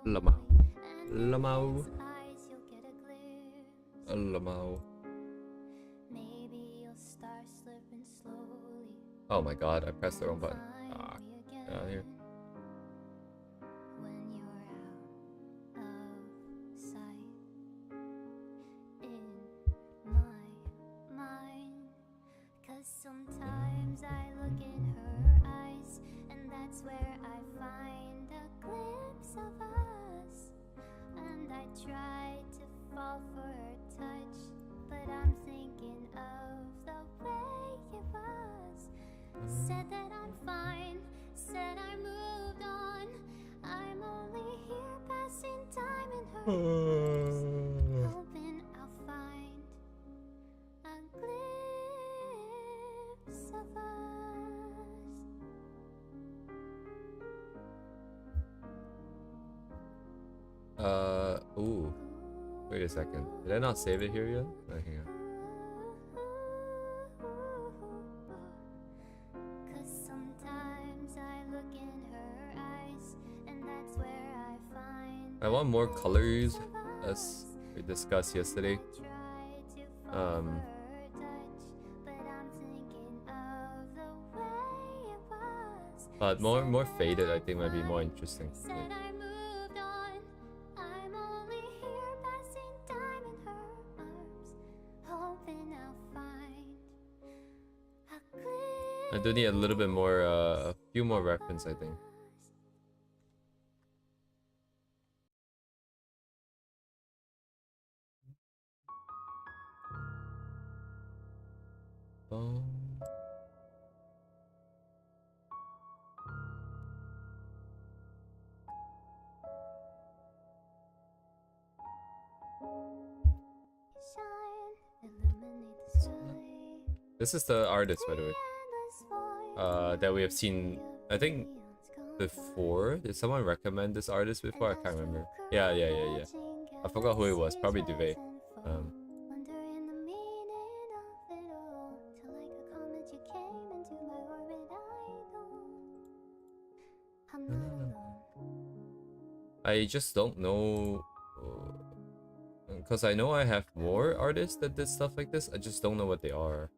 Lamau. Lamau. Lamau. Oh my god, I pressed the wrong button. Ah, get out of here. Sometimes I look in her eyes, and that's where I find a glimpse of us. And I try to fall for her touch, but I'm thinking of the way it was. Said that I'm fine, said I moved on. I'm only here passing time in her arms, hoping I'll find a glimpse of us. Ooh. Wait a second. Did I not save it here yet? Oh, hang on. I want more colors, as we discussed yesterday. But more faded, I think, might be more interesting. I do need a little bit more, a few more reference, I think. This is the artist, by the way, that we have seen, I think, before. Did someone recommend this artist before? I can't remember. Yeah. I forgot who it was. Probably Duvet. I just don't know, because I know I have more artists that did stuff like this. I just don't know what they are.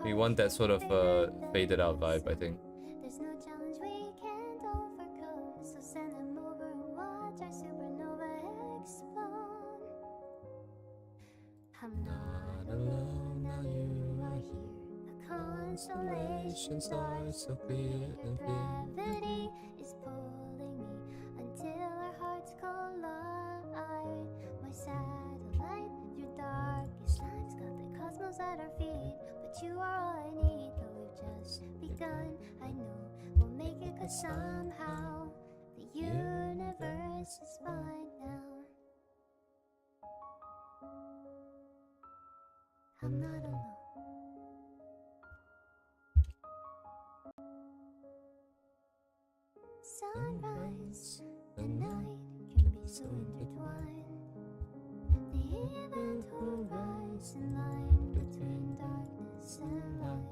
We want that sort of faded out vibe, I think. Constellations are so clear and gravity is pulling me until our hearts collide. My satellite, your darkest nights got the cosmos at our feet, but you are all I need. Though we've just begun, I know we'll make it, 'cause somehow the universe is fine now. I'm not alone. Sunrise and night can be so intertwined. The event will rise in line between darkness and light.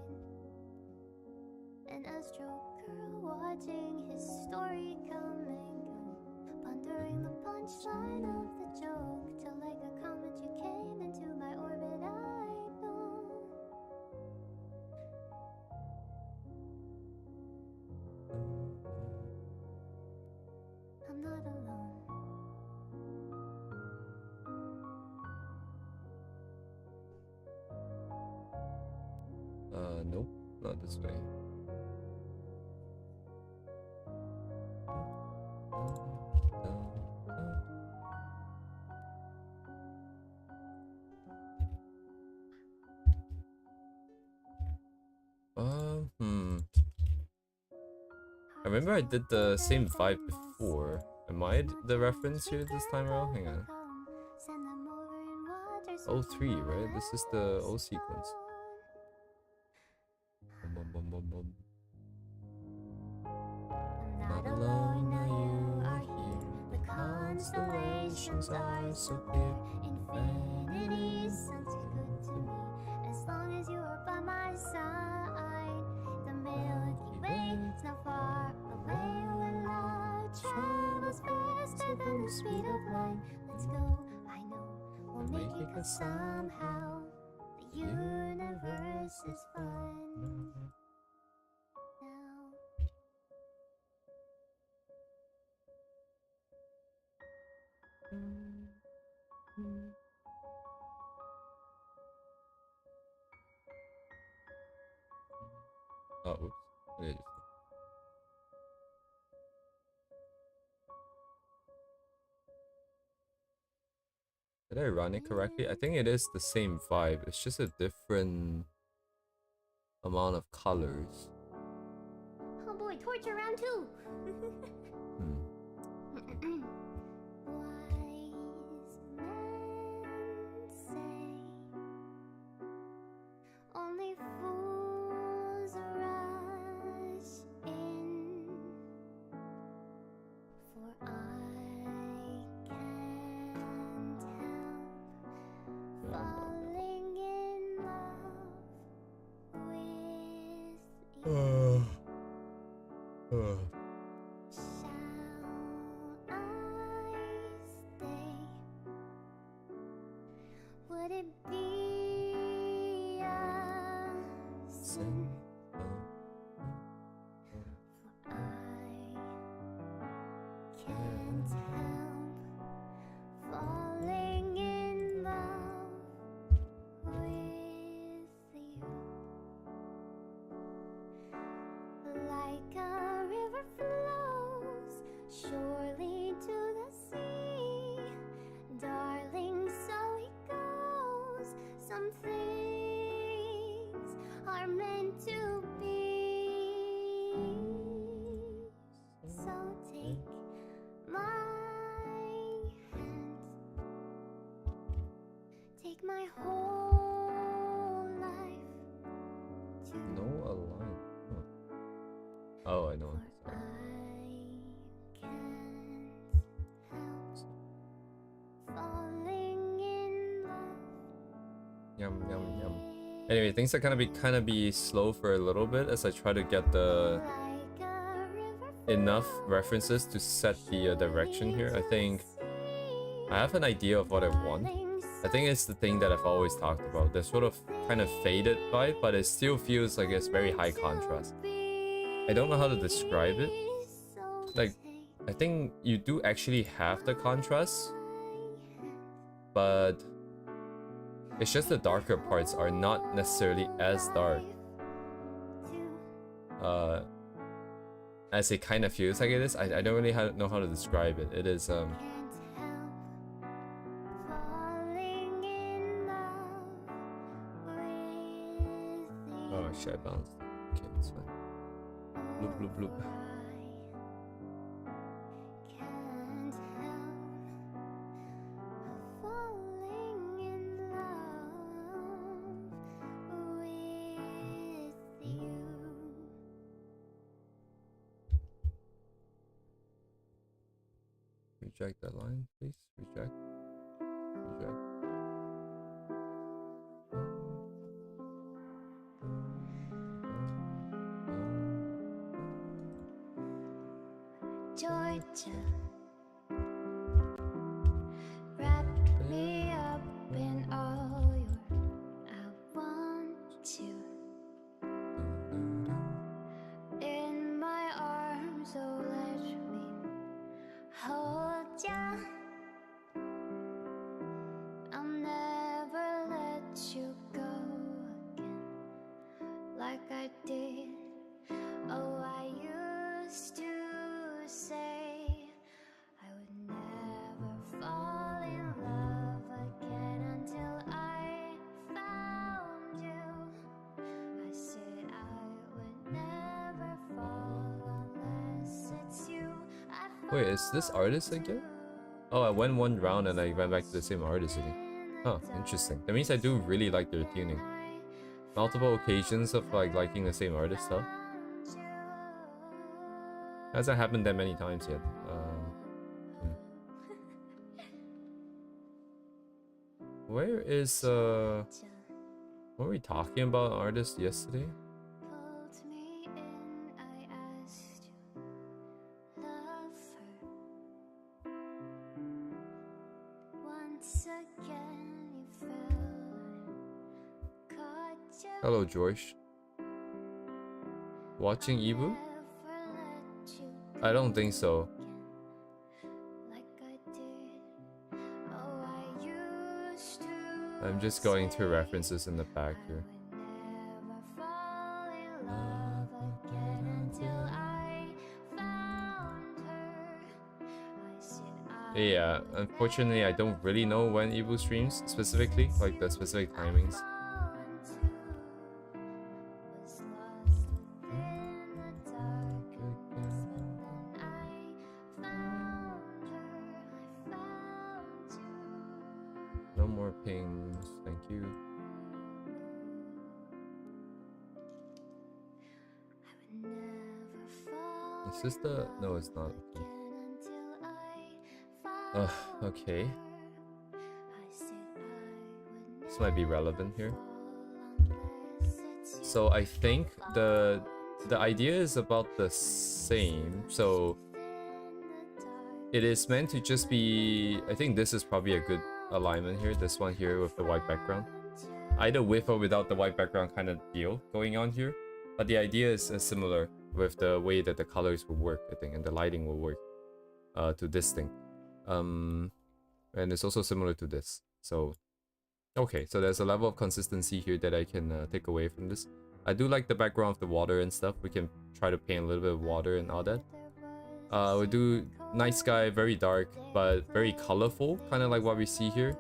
An astro girl watching his story come and go, pondering the punchline of the joke, till like a comet you came into my orbit. I know I'm not alone. Nope, not this way. I remember I did the same vibe before. Am I the reference here this time around? Hang on. 03, right? This is the O sequence. Not alone, now you are here. The constellations are so clear. Infinity sounds good to me, as long as you are by my side. The Milky Way speed of light. Let's go, I know we'll make it 'cause somehow the universe is fun now. Oh, oops. Okay, did I run it correctly? I think it is the same vibe. It's just a different amount of colors. Oh boy, torture round 2. Wise men say only fools rush in, for I can't help falling in love with you. Shall I stay? Would it be a sin? For I can't help falling in love with you. Like a river flows surely to the sea, darling, so it goes. Some things are meant to be. So take my hand, take my whole life to No align. Oh, I know. for I can't help falling in love. Yum yum yum. Anyway, things are gonna be slow for a little bit as I try to get the Like a river enough references to set the direction here. I think I have an idea of what I want. I think it's the thing that I've always talked about. The sort of kind of faded vibe, but it still feels like it's very high contrast. I don't know how to describe it. Like, I think you do actually have the contrast, but it's just the darker parts are not necessarily as dark as it kind of feels like it is. I don't really know how to describe it. It is can't help falling in love with you. oh shit, I bounced. Okay, that's fine. Bloop bloop bloop. Can't help falling in love with you. Reject that line, please. Reject. Reject. Georgia, wrap me up in all your I want you in my arms. Oh, let me hold ya. I'll never let you go again like I did. Oh, I used to say I would never fall in love again until I found you. I said I would never fall unless it's you. Wait, is this artist again? Oh, I went one round and I went back to the same artist again. Huh, interesting. That means I do really like their tuning. Multiple occasions of like liking the same artist though. Hasn't happened that many times yet. Where is what were we talking about artists yesterday? Pulled me in, I asked you, love her. Hello, George. Watching Ibu? I don't think so. I'm just going through references in the back here. Yeah, unfortunately, I don't really know when Ibu streams specifically, like the specific timings. No more pings, thank you. Is this the... No, it's not. Okay. This might be relevant here. So I think the idea is about the same. So it is meant to just be... I think this is probably a good alignment here. This one here with the white background. Either with or without the white background kind of deal going on here. But the idea is similar with the way that the colors will work, I think, and the lighting will work to this thing. And it's also similar to this. So, okay, so there's a level of consistency here that I can take away from this. I do like the background of the water and stuff. We can try to paint a little bit of water and all that. We do night sky, very dark, but very colorful, kind of like what we see here.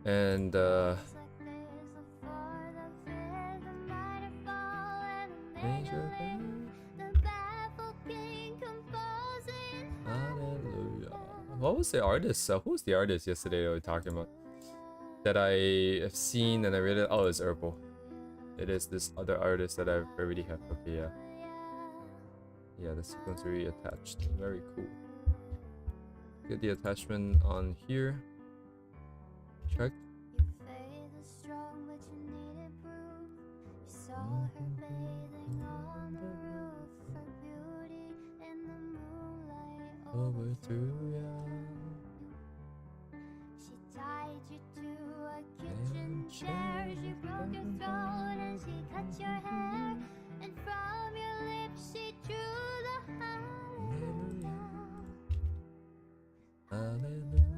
And what was the artist? Who was the artist yesterday that we were talking about? That I have seen and I really... Oh, it's Herbal. It is this other artist that I already have. Okay, yeah. Yeah, the sequence already attached. Very cool. Get the attachment on here. Check. Over through She tied you to a kitchen chair. She broke your throat and she cut your hair. And from your lips she drew the hallelujah. Hallelujah.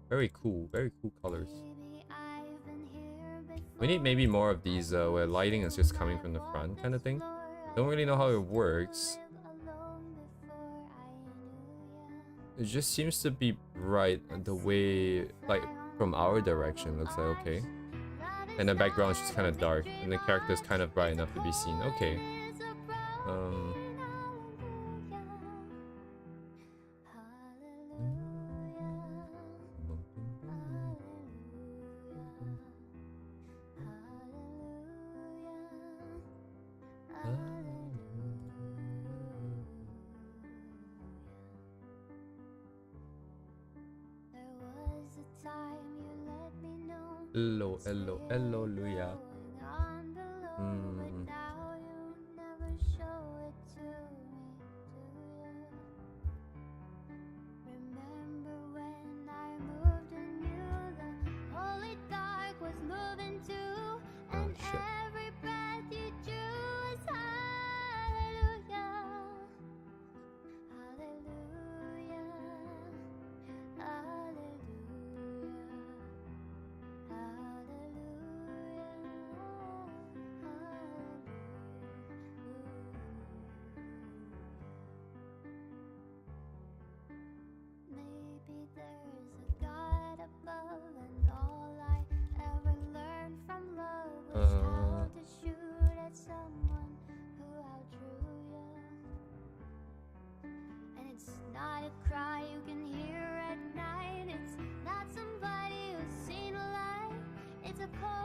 Very cool colors. We need maybe more of these where lighting is just coming from the front kind of thing. Don't really know how it works. It just seems to be bright the way, like, from our direction, looks like okay. And the background is just kind of dark, and the character is kind of bright enough to be seen. Okay. Hallelujah.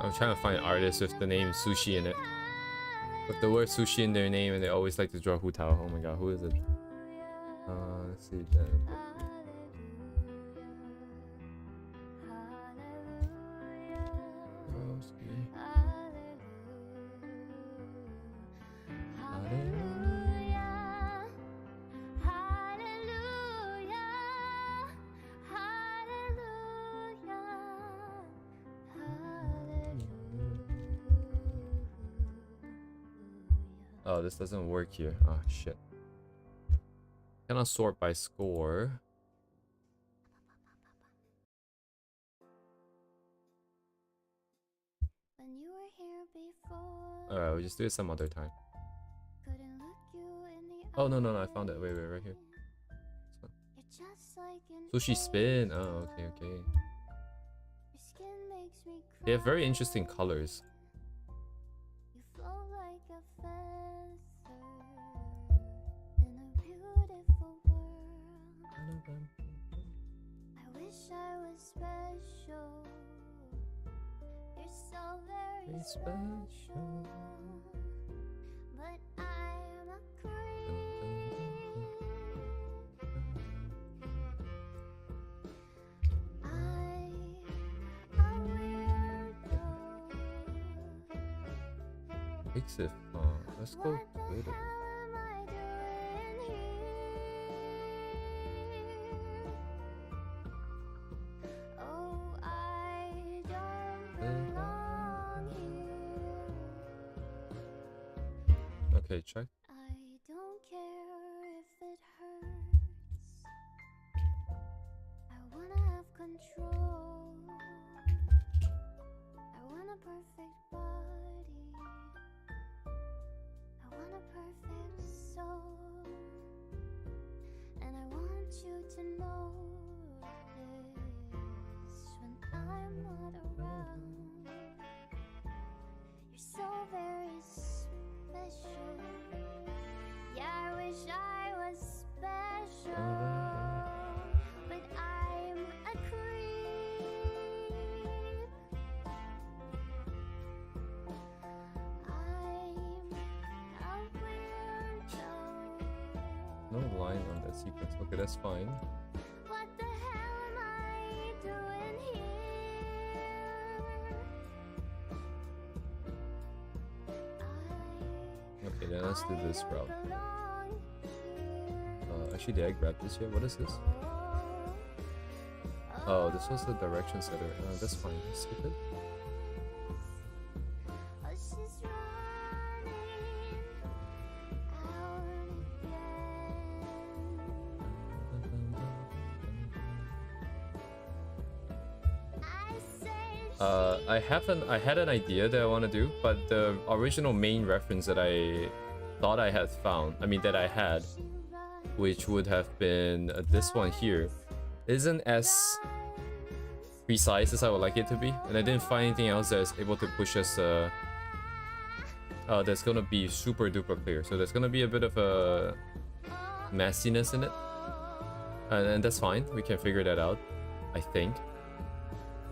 I'm trying to find artists with the name Sushi in it. With the word sushi in their name, and they always like to draw Hu Tao. Oh my god, who is it? Let's see. Oh, this doesn't work here. Oh, shit. Cannot sort by score. When you were here before, Alright, we'll just do it some other time. couldn't look you in the Oh, no, I found it. Wait, right here. You're just like an Sushi spin. Oh, okay. Your skin makes me cry. They have very interesting colors. You flow like a feather in a beautiful world. I wish I was special. You're so very special. But I'm a creep. I'm a weirdo. Makes it fun. Let's go What the Twitter. hell am I doing here? Oh, I don't belong here. Okay, check. I don't care if it hurts. I wanna have control. I want a perfect body. I want a perfect soul. And I want you to notice when I'm not around. You're so very special. Yeah, I wish I was special. But I'm a creep. I'm a weirdo. No line on that sequence. Okay, that's fine. What the hell am I doing here? Okay, then let's do this route. I don't belong here. Actually, did I grab this yet? What is this? Oh, this was the direction setter. That's fine. Skip it. Oh, she's running out again. I had an idea that I want to do, but the original main reference that I thought I had found, that I had, which would have been this one here, isn't as precise as I would like it to be, and I didn't find anything else that is able to push us that's gonna be super duper clear. So there's gonna be a bit of a messiness in it, and that's fine. We can figure that out, I think.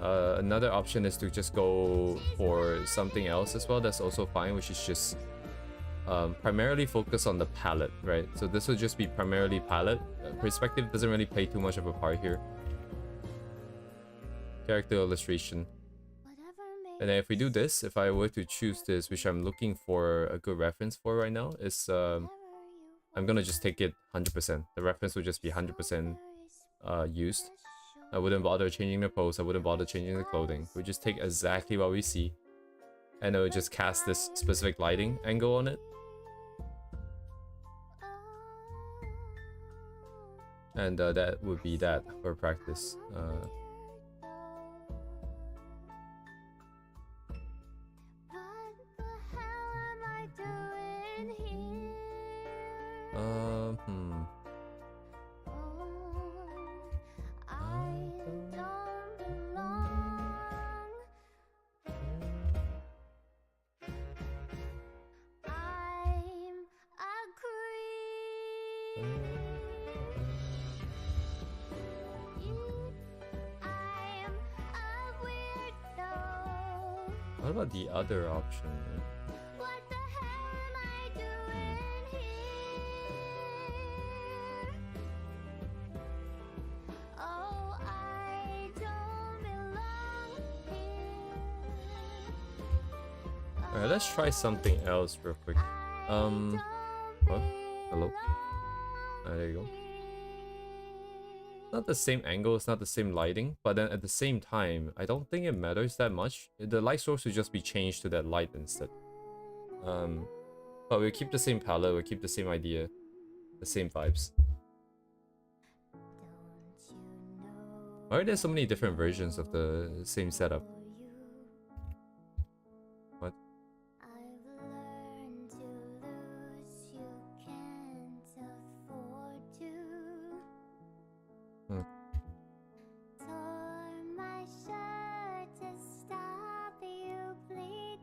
Another option is to just go for something else as well. That's also fine, which is just primarily focus on the palette, right? So this will just be primarily palette. Perspective doesn't really play too much of a part here. Character illustration. And then if we do this, if I were to choose this, which I'm looking for a good reference for right now, is I'm gonna just take it 100%. The reference will just be 100% used. I wouldn't bother changing the pose, I wouldn't bother changing the clothing. We just take exactly what we see, and it would just cast this specific lighting angle on it. And that would be that for practice. What about the other option? What the hell am I doing here? Oh, I don't belong here. Alright, let's try something else real quick. What? Hello? There you go. Not the same angle, it's not the same lighting, but then at the same time, I don't think it matters that much. The light source will just be changed to that light instead. But we keep the same palette, we keep the same idea, the same vibes. Why are there so many different versions of the same setup? What? I've learned to lose, you can't afford to. Tore my shirt to stop you bleeding,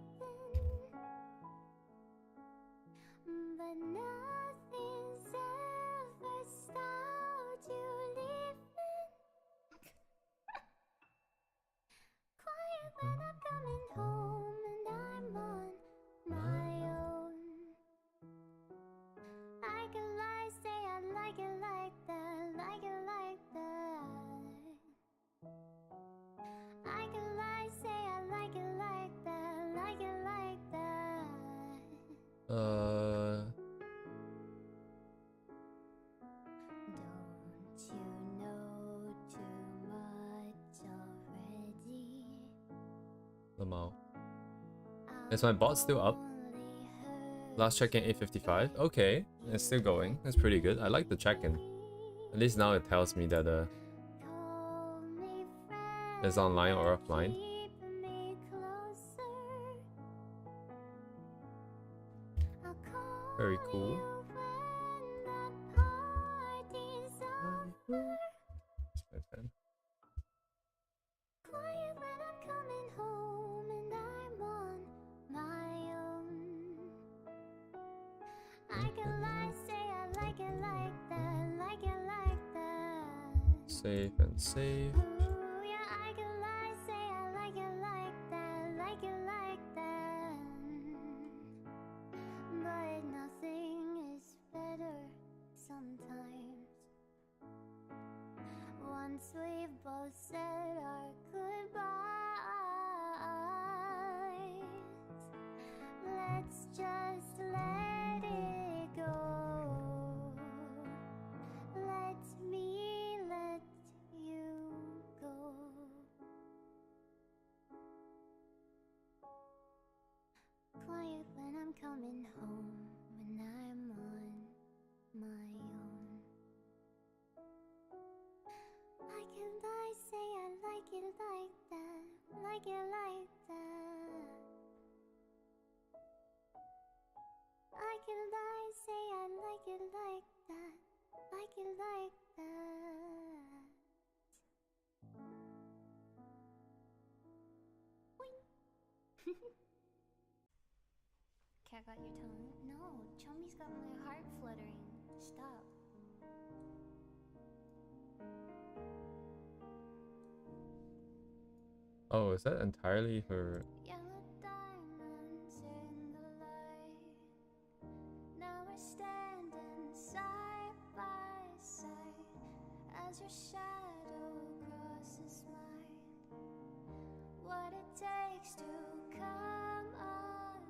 but nothing's ever stopped you leaving. Quiet when I'm coming home and I'm on my own. I can lie, say I like it like that, like it like that. I can lie, say I like it like that, like it like that. Don't you know too much already? Lamau. Is my bot still up? Last check-in 8:55. Okay, it's still going. That's pretty good. I like the check-in. At least now it tells me that it's online or offline. Very cool. That's my pen. Quiet when I'm coming home and I'm on my own. I can lie, say I like it like that, like it like that. Save and save. Ooh, yeah, I can lie, say I like it like that, like it like that. But nothing is better sometimes. Once we've both said our goodbyes, let's just let it go. Let me let you go. Quiet when I'm coming home, when I'm on my own. I can lie, say I like it like that, like it like that. I can lie, say I like it like that, like it like that. Cat got your tongue? No, Chummy's got my heart fluttering. Stop. Oh, is that entirely her? Yellow diamonds in the light. Now we're standing side by side as your shadow crosses mine. What it takes to come alive.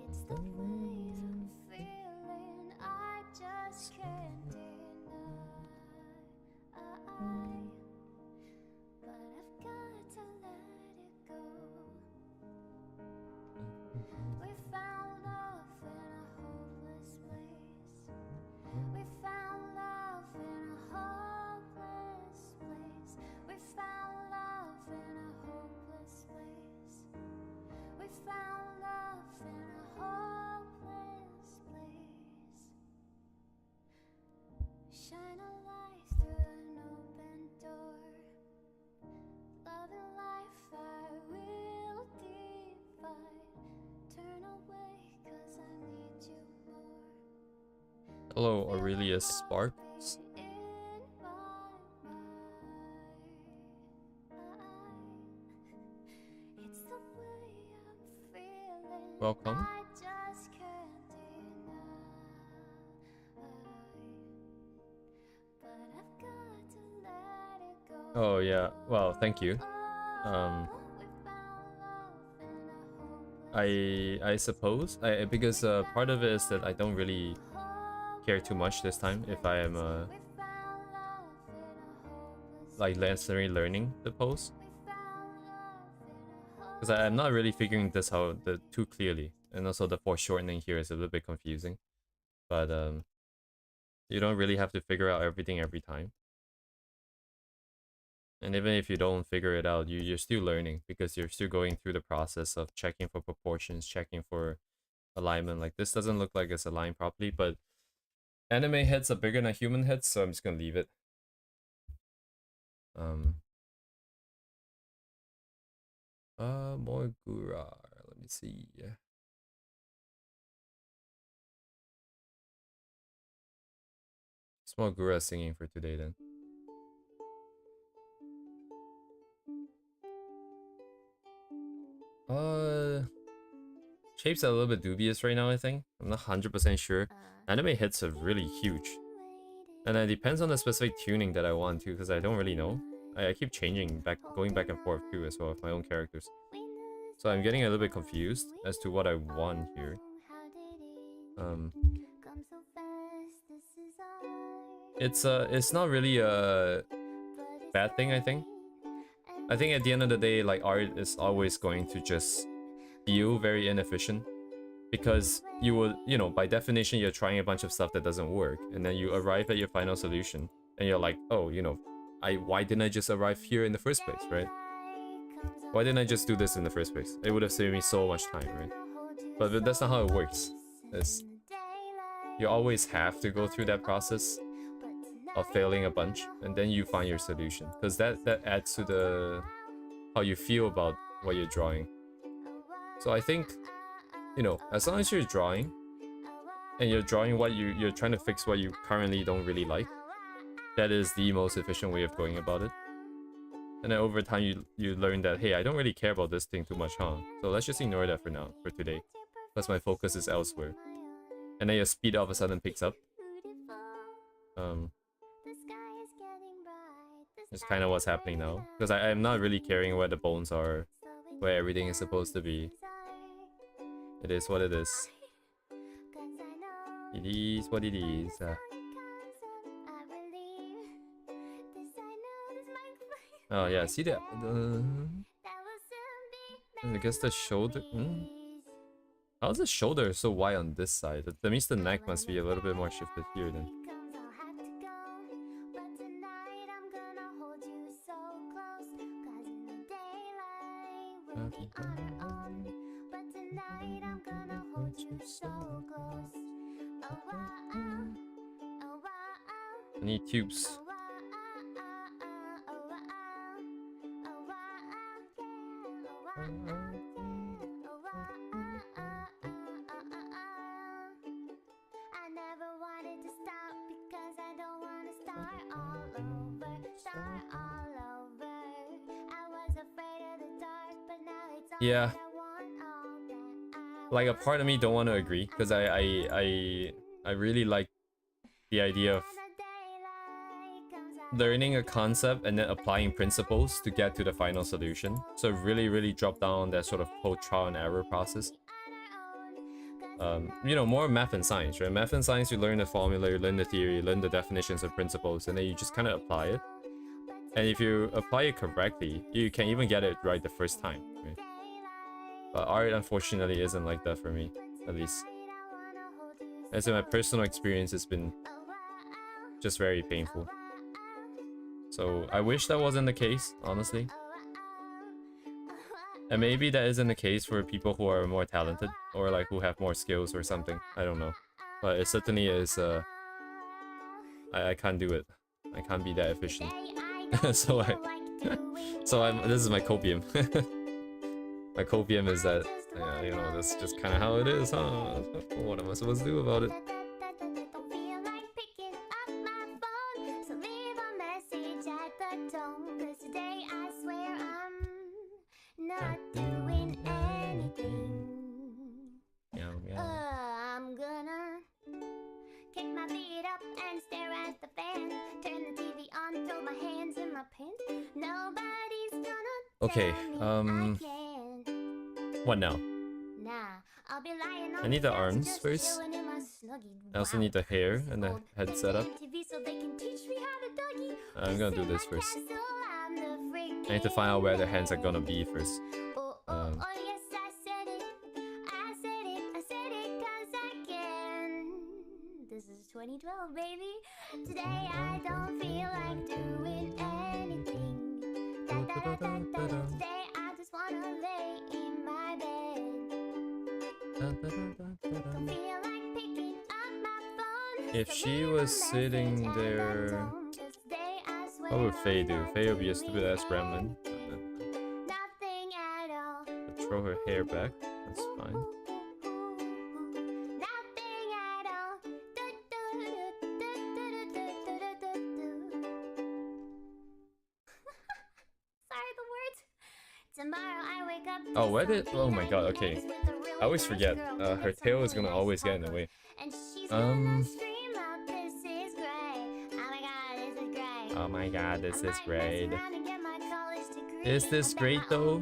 It's the way I'm feeling, I just can't deny. But I've got to let it go. We found love in a hopeless place. We found love in a hopeless place. We found love in a hopeless place. We found love in a hopeless place. Shine a light through an open door. Love and life I will divide. Turn away 'cause I need you more. Hello, Aurelius Sparks. In my mind. It's the way I'm feeling. Welcome. I just can't deny. But I've got to let it go. Oh yeah. Well, thank you. I suppose because part of it is that I don't really care too much this time if I am like necessarily learning the pose. Because I'm not really figuring this out too clearly. And also the foreshortening here is a little bit confusing. But you don't really have to figure out everything every time. And even if you don't figure it out, you're still learning because you're still going through the process of checking for proportions, checking for alignment. Like this doesn't look like it's aligned properly, but anime heads are bigger than human heads, so I'm just gonna leave it. More Gura. Let me see. Small Gura singing for today then. Shapes are a little bit dubious right now, I think. I'm not 100% sure. Anime hits are really huge. And it depends on the specific tuning that I want to, because I don't really know. I keep changing, going back and forth too as well with my own characters. So I'm getting a little bit confused as to what I want here. It's not really a bad thing, I think. I think at the end of the day, like, art is always going to just feel very inefficient. Because you would, you know, by definition, you're trying a bunch of stuff that doesn't work. And then you arrive at your final solution. And you're like, oh, you know, why didn't I just arrive here in the first place, right? Why didn't I just do this in the first place? It would have saved me so much time, right? But that's not how it works. You always have to go through that process of failing a bunch, and then you find your solution. Because that adds to the how you feel about what you're drawing. So I think, you know, as long as you're drawing, and you're drawing what you're trying to fix what you currently don't really like, that is the most efficient way of going about it. And then over time you learn that, hey, I don't really care about this thing too much, huh? So let's just ignore that for now, for today. Because my focus is elsewhere. And then your speed all of a sudden picks up. It's kind of what's happening now. Because I'm not really caring where the bones are, where everything is supposed to be. It is what it is. It is what it is. Oh yeah, see that? I guess the shoulder. How's the shoulder so wide on this side? That means the neck must be a little bit more shifted here then. I need tubes. Yeah. Like, a part of me don't want to agree, because I really like the idea of learning a concept and then applying principles to get to the final solution. So really drop down on that sort of whole trial and error process. You know, more math and science, right? Math and science, you learn the formula, you learn the theory, you learn the definitions and principles, and then you just kind of apply it. And if you apply it correctly, you can even get it right the first time, right? But art, unfortunately, isn't like that for me, at least. As in my personal experience, has been just very painful. So I wish that wasn't the case, honestly. And maybe that isn't the case for people who are more talented, or like who have more skills or something. I don't know. But it certainly is, I can't do it. I can't be that efficient. So this is my copium. My copium is that, yeah, you know, that's just kind of how it is, huh? What am I supposed to do about it? I'm gonna kick my feet up and stare at the fan. Turn the TV on, throw my hands in my pants. Nobody's gonna. Okay, what now? I need the arms first. I also need the hair and the head setup. I'm gonna do this first. I need to find out where the hands are gonna be first. yes, I said it. I said it. I said it 'cause I can. This is 2012, baby. Today I don't feel like doing anything. Today I just wanna lay in my bed. Don't feel like picking up my phone. If she was sitting there, what would Faye do? Faye would be a stupid ass gremlin. Nothing at all. Throw her hair back. That's fine. Nothing at all. Sorry, the words. Tomorrow I wake up. Oh, where did? Oh my god. Okay, I always forget. Her tail is gonna always get in the way. Oh my god, this is great. Is this great though?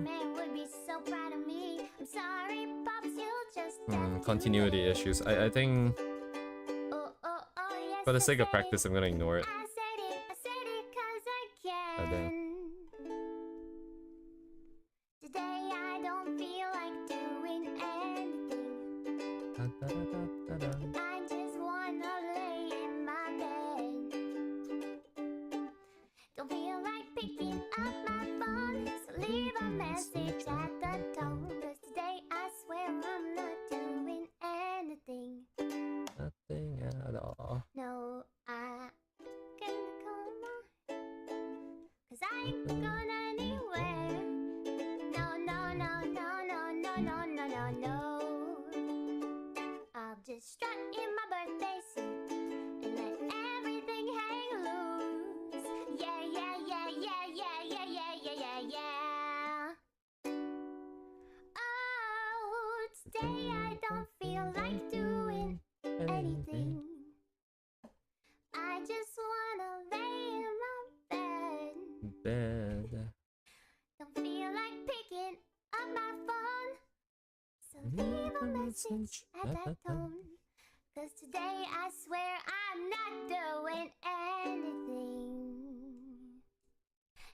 Continuity issues. I think for the sake of practice, I'm gonna ignore it. Today I don't feel like doing anything. I just wanna lay in my bed. Don't feel like picking up my phone, so leave a message at the tone. 'Cause today I swear I'm not doing anything. Nothing at all. No, I can come on. 'Cause I ain't going anywhere. No, no, no, no, no, no, no, no, no, no. I'll just strut in my birthday suit and let everything hang loose. Yeah, yeah, yeah, yeah, yeah, yeah, yeah, yeah, yeah, yeah. Oh, today I don't feel like doing anything. I just wanna lay in my bed. Don't feel like picking up my phone, so leave a message at that tone. 'Cause today I swear I'm not doing anything.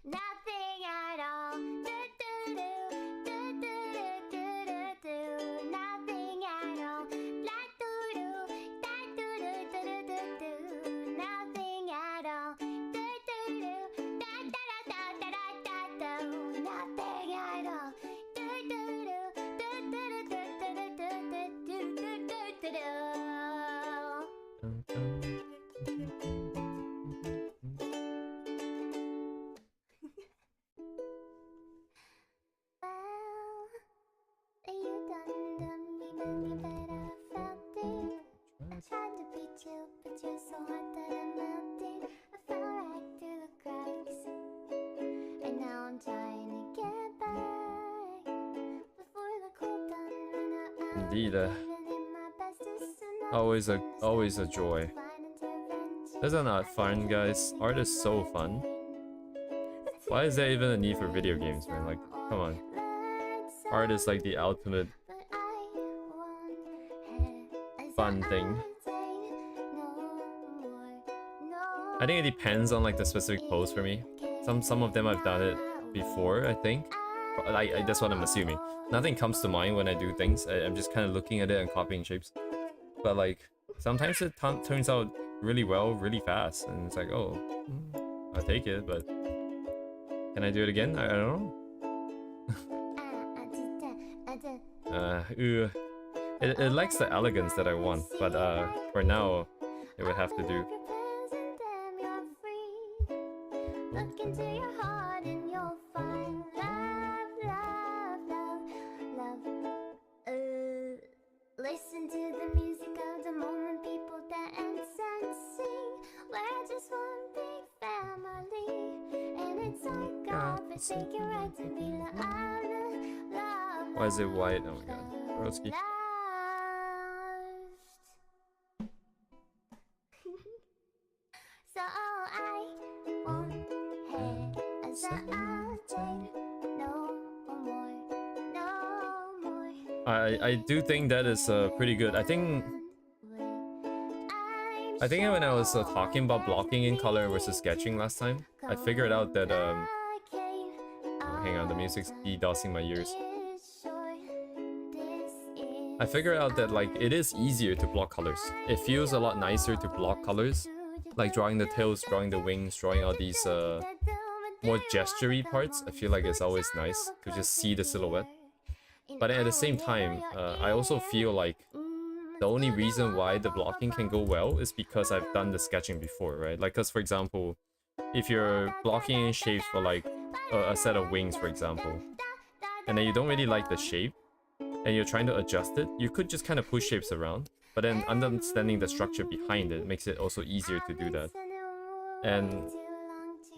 Nothing at all. Nothing at all. Nothing at all. Nothing at all. Well, you done me, baby, but I felt it. I tried to be chill, but you're so hot that I melted. I fell right through the cracks, and now I'm trying to get back before the cold done run out. Indeed, Giving it my best to soon always a joy. Isn't that fun, guys? Art is so fun. Why is there even a need for video games, man? Like, come on. Art is like the ultimate fun thing. I think it depends on like the specific pose for me. Some of them I've done it before, I think. That's what I'm assuming. Nothing comes to mind when I do things. I'm just kind of looking at it and copying shapes. But like, sometimes it turns out really well, really fast. And it's like, oh, I'll take it, but... Can I do it again? I don't know. It lacks the elegance that I want, but for now, it would have to do. Look into your heart and you'll find love, love, love, love. Listen to the music of the moment, people dance and sing. We're just one big family, and it's like our forsaken right to be loved, loved. Why is it white? Oh my god. Broski. So I won't hesitate no more, no more. I do think that is pretty good. I think when I was talking about blocking in color versus sketching last time, I figured out that hang on, the music's DDoSing my ears. I figured out that like it is easier to block colors. It feels a lot nicer to block colors, like drawing the tails, drawing the wings, drawing all these more gestury parts. I feel like it's always nice to just see the silhouette. But at the same time, I also feel like the only reason why the blocking can go well is because I've done the sketching before, right? Like, because for example, if you're blocking in shapes for like a set of wings, for example, and then you don't really like the shape, and you're trying to adjust it, you could just kind of push shapes around. But then understanding the structure behind it makes it also easier to do that. And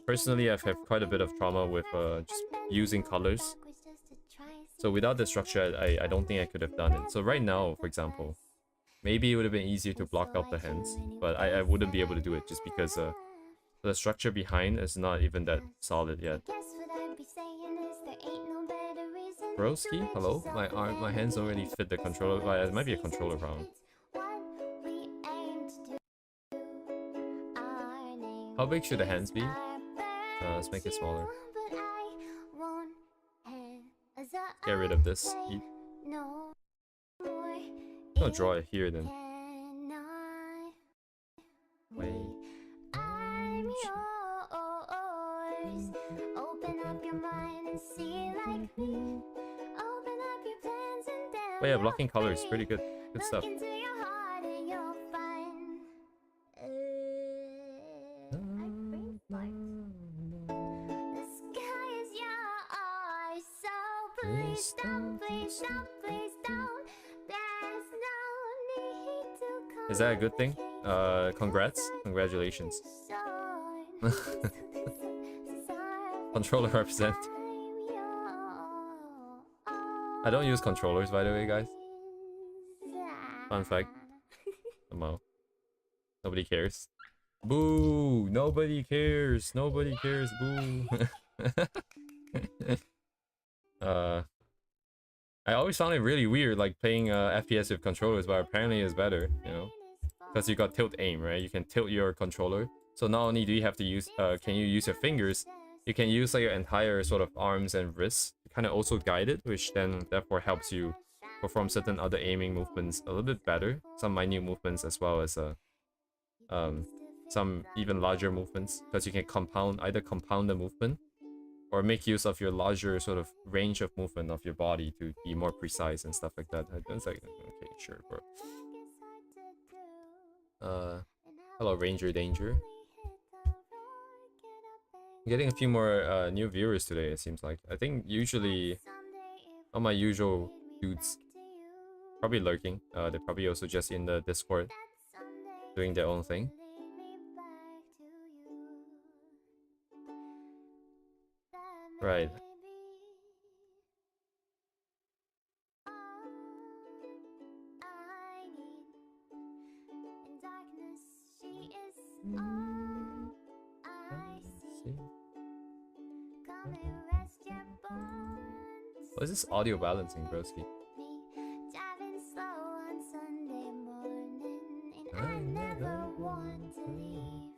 personally, I've had quite a bit of trauma with just using colors. So without the structure, I don't think I could have done it. So right now, for example, maybe it would have been easier to block out the hands, but I wouldn't be able to do it just because the structure behind is not even that solid yet. Broski, hello? My hands don't really fit the controller. Well, it might be a controller problem. How big should the hands be? Let's make it smaller. Get rid of this. I'll draw it here then. Wait. But yeah, blocking color is pretty good. Good stuff. Please don't, please don't, please don't. There's no need to. Is that a good thing? Congrats. Congratulations. Controller represent. I don't use controllers, by the way, guys. Fun fact. Somehow. Nobody cares. Boo! Nobody cares. Nobody cares. Boo. I always found it really weird, like playing FPS with controllers, but apparently it's better, you know, because you got tilt aim, right? You can tilt your controller. So not only do you have to use, can you use your fingers, you can use like your entire sort of arms and wrists to kind of also guide it, which then therefore helps you perform certain other aiming movements a little bit better, some minute movements as well as some even larger movements, because you can either compound the movement or make use of your larger sort of range of movement of your body to be more precise and stuff like that. It's like, okay, sure, bro. Hello, Ranger Danger. I'm getting a few more new viewers today, it seems like. I think usually all my usual dudes probably lurking. They're probably also just in the Discord doing their own thing. Right. What is this audio balancing, broski? I never want to leave.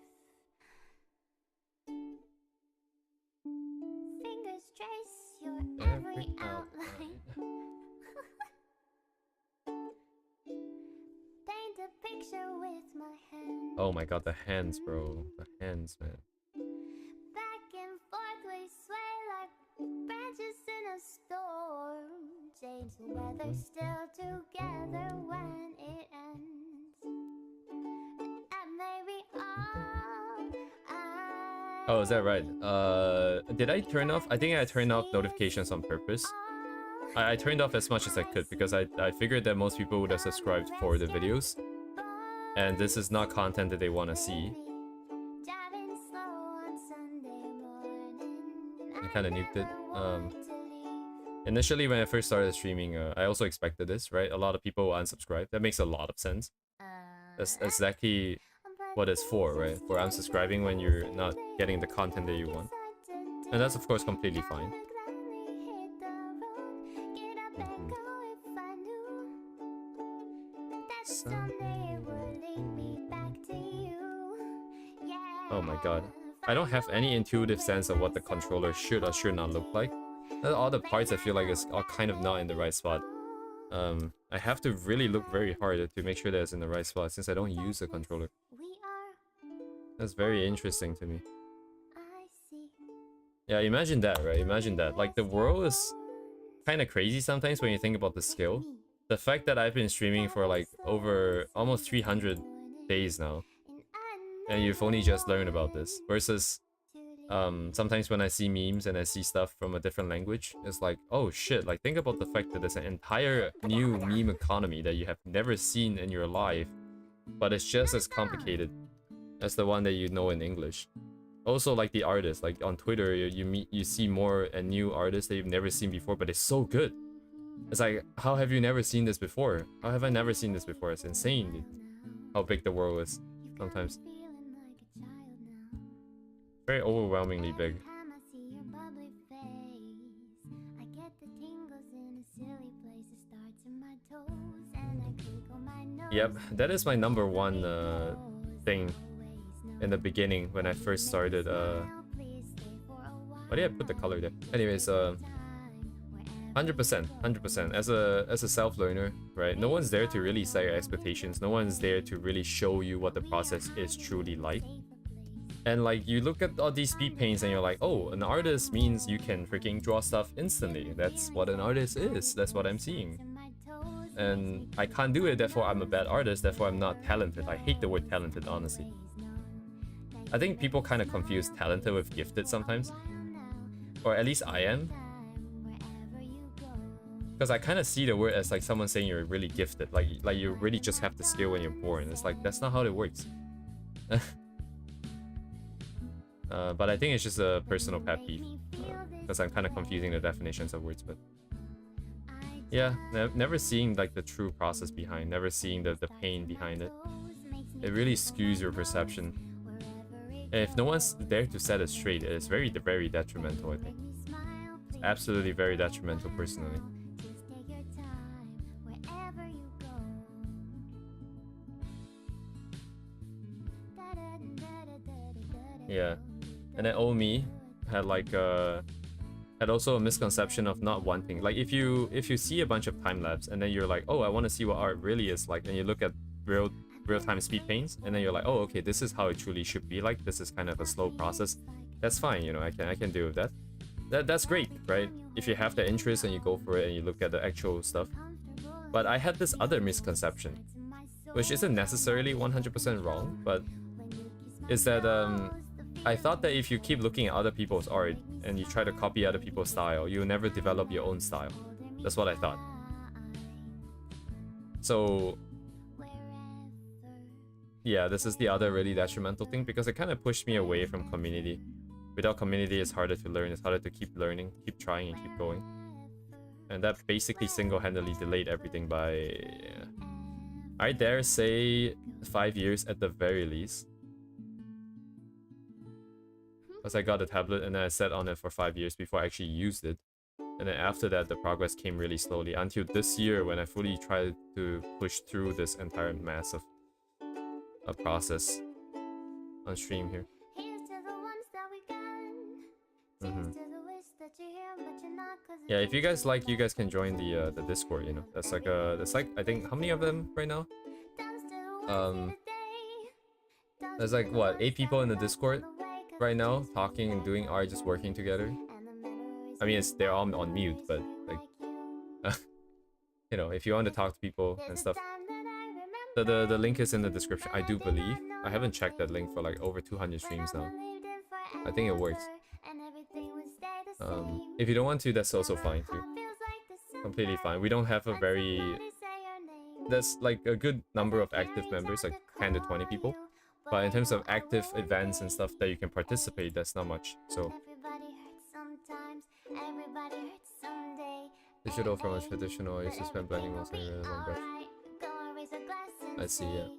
Fingers trace your every outline. Paint a picture with my hands. Oh my god, the hands, bro. The hands, man. Back and forth we sway like branches in a storm. Change the weather, still together when it ends. And maybe oh, is that right? Did I turn off? I think I turned off notifications on purpose. I turned off as much as I could because I figured that most people would have subscribed for the videos. And this is not content that they want to see. I kind of nuked it. Initially, when I first started streaming, I also expected this, right? A lot of people unsubscribe. That makes a lot of sense. That's exactly what it's for, right? For unsubscribing when you're not getting the content that you want. And that's of course completely fine. Oh my god. I don't have any intuitive sense of what the controller should or should not look like. All the parts I feel like are kind of not in the right spot. I have to really look very hard to make sure that it's in the right spot since I don't use the controller. That's very interesting to me. Yeah, imagine that, right? Imagine that. Like, the world is kind of crazy sometimes when you think about the skill. The fact that I've been streaming for like over almost 300 days now, and you've only just learned about this, versus sometimes when I see memes and I see stuff from a different language, it's like, oh shit, like think about the fact that there's an entire new meme economy that you have never seen in your life, but it's just as complicated as the one that you know in English. Also, like the artists, like on Twitter, you see more and new artists that you've never seen before, but it's so good. It's like, how have you never seen this before? How have I never seen this before? It's insane, dude, how big the world is sometimes. Very overwhelmingly big. Yep, that is my number one thing in the beginning when I first started. Why did I put the color there? Anyways, 100%, 100%. As a self-learner, right? No one's there to really set your expectations. No one's there to really show you what the process is truly like. And like, you look at all these speed paints and you're like, oh, an artist means you can freaking draw stuff instantly. That's what an artist is. That's what I'm seeing. And I can't do it, therefore I'm a bad artist, therefore I'm not talented. I hate the word talented, honestly. I think people kind of confuse talented with gifted sometimes. Or at least I am. Because I kind of see the word as like someone saying you're really gifted. Like you really just have the skill when you're born. It's like, that's not how it works. But I think it's just a personal pet peeve. Because I'm kind of confusing the definitions of words, but... yeah, never seeing like the true process behind, never seeing the pain behind it. It really skews your perception. And if no one's there to set it straight, it is very, very detrimental, I think. It's absolutely very detrimental, personally. Yeah. And then old me had like had also a misconception of not wanting, like if you see a bunch of time lapse and then you're like, oh, I want to see what art really is like, and you look at real-time speed paints and then you're like, oh, okay, this is how it truly should be like, this is kind of a slow process, that's fine, you know, I can deal with that. That's great, right? If you have the interest and you go for it and you look at the actual stuff. But I had this other misconception, which isn't necessarily 100% wrong, but is that I thought that if you keep looking at other people's art and you try to copy other people's style, you'll never develop your own style. That's what I thought. So yeah, this is the other really detrimental thing, because it kind of pushed me away from community. Without community, it's harder to learn, it's harder to keep learning, keep trying and keep going. And that basically single-handedly delayed everything by, I dare say, 5 years at the very least. Because I got a tablet and then I sat on it for 5 years before I actually used it. And then after that, the progress came really slowly until this year when I fully tried to push through this entire mass of a process on stream here. Yeah, if you guys like, you guys can join the Discord, you know. That's like I think, how many of them right now? There's like what, 8 people in the Discord right now, talking and doing art, just working together. I mean, they're all on mute, but like, you know, if you want to talk to people and stuff, the link is in the description, I do believe. I haven't checked that link for like over 200 streams now. I think it works. If you don't want to, that's also fine too. Completely fine. We don't have a very... There's like a good number of active members, like 10 to 20 people. But in terms of active events and stuff that you can participate, that's not much. So digital from a traditional, I used to spend blending most of the long brush. I see, yeah.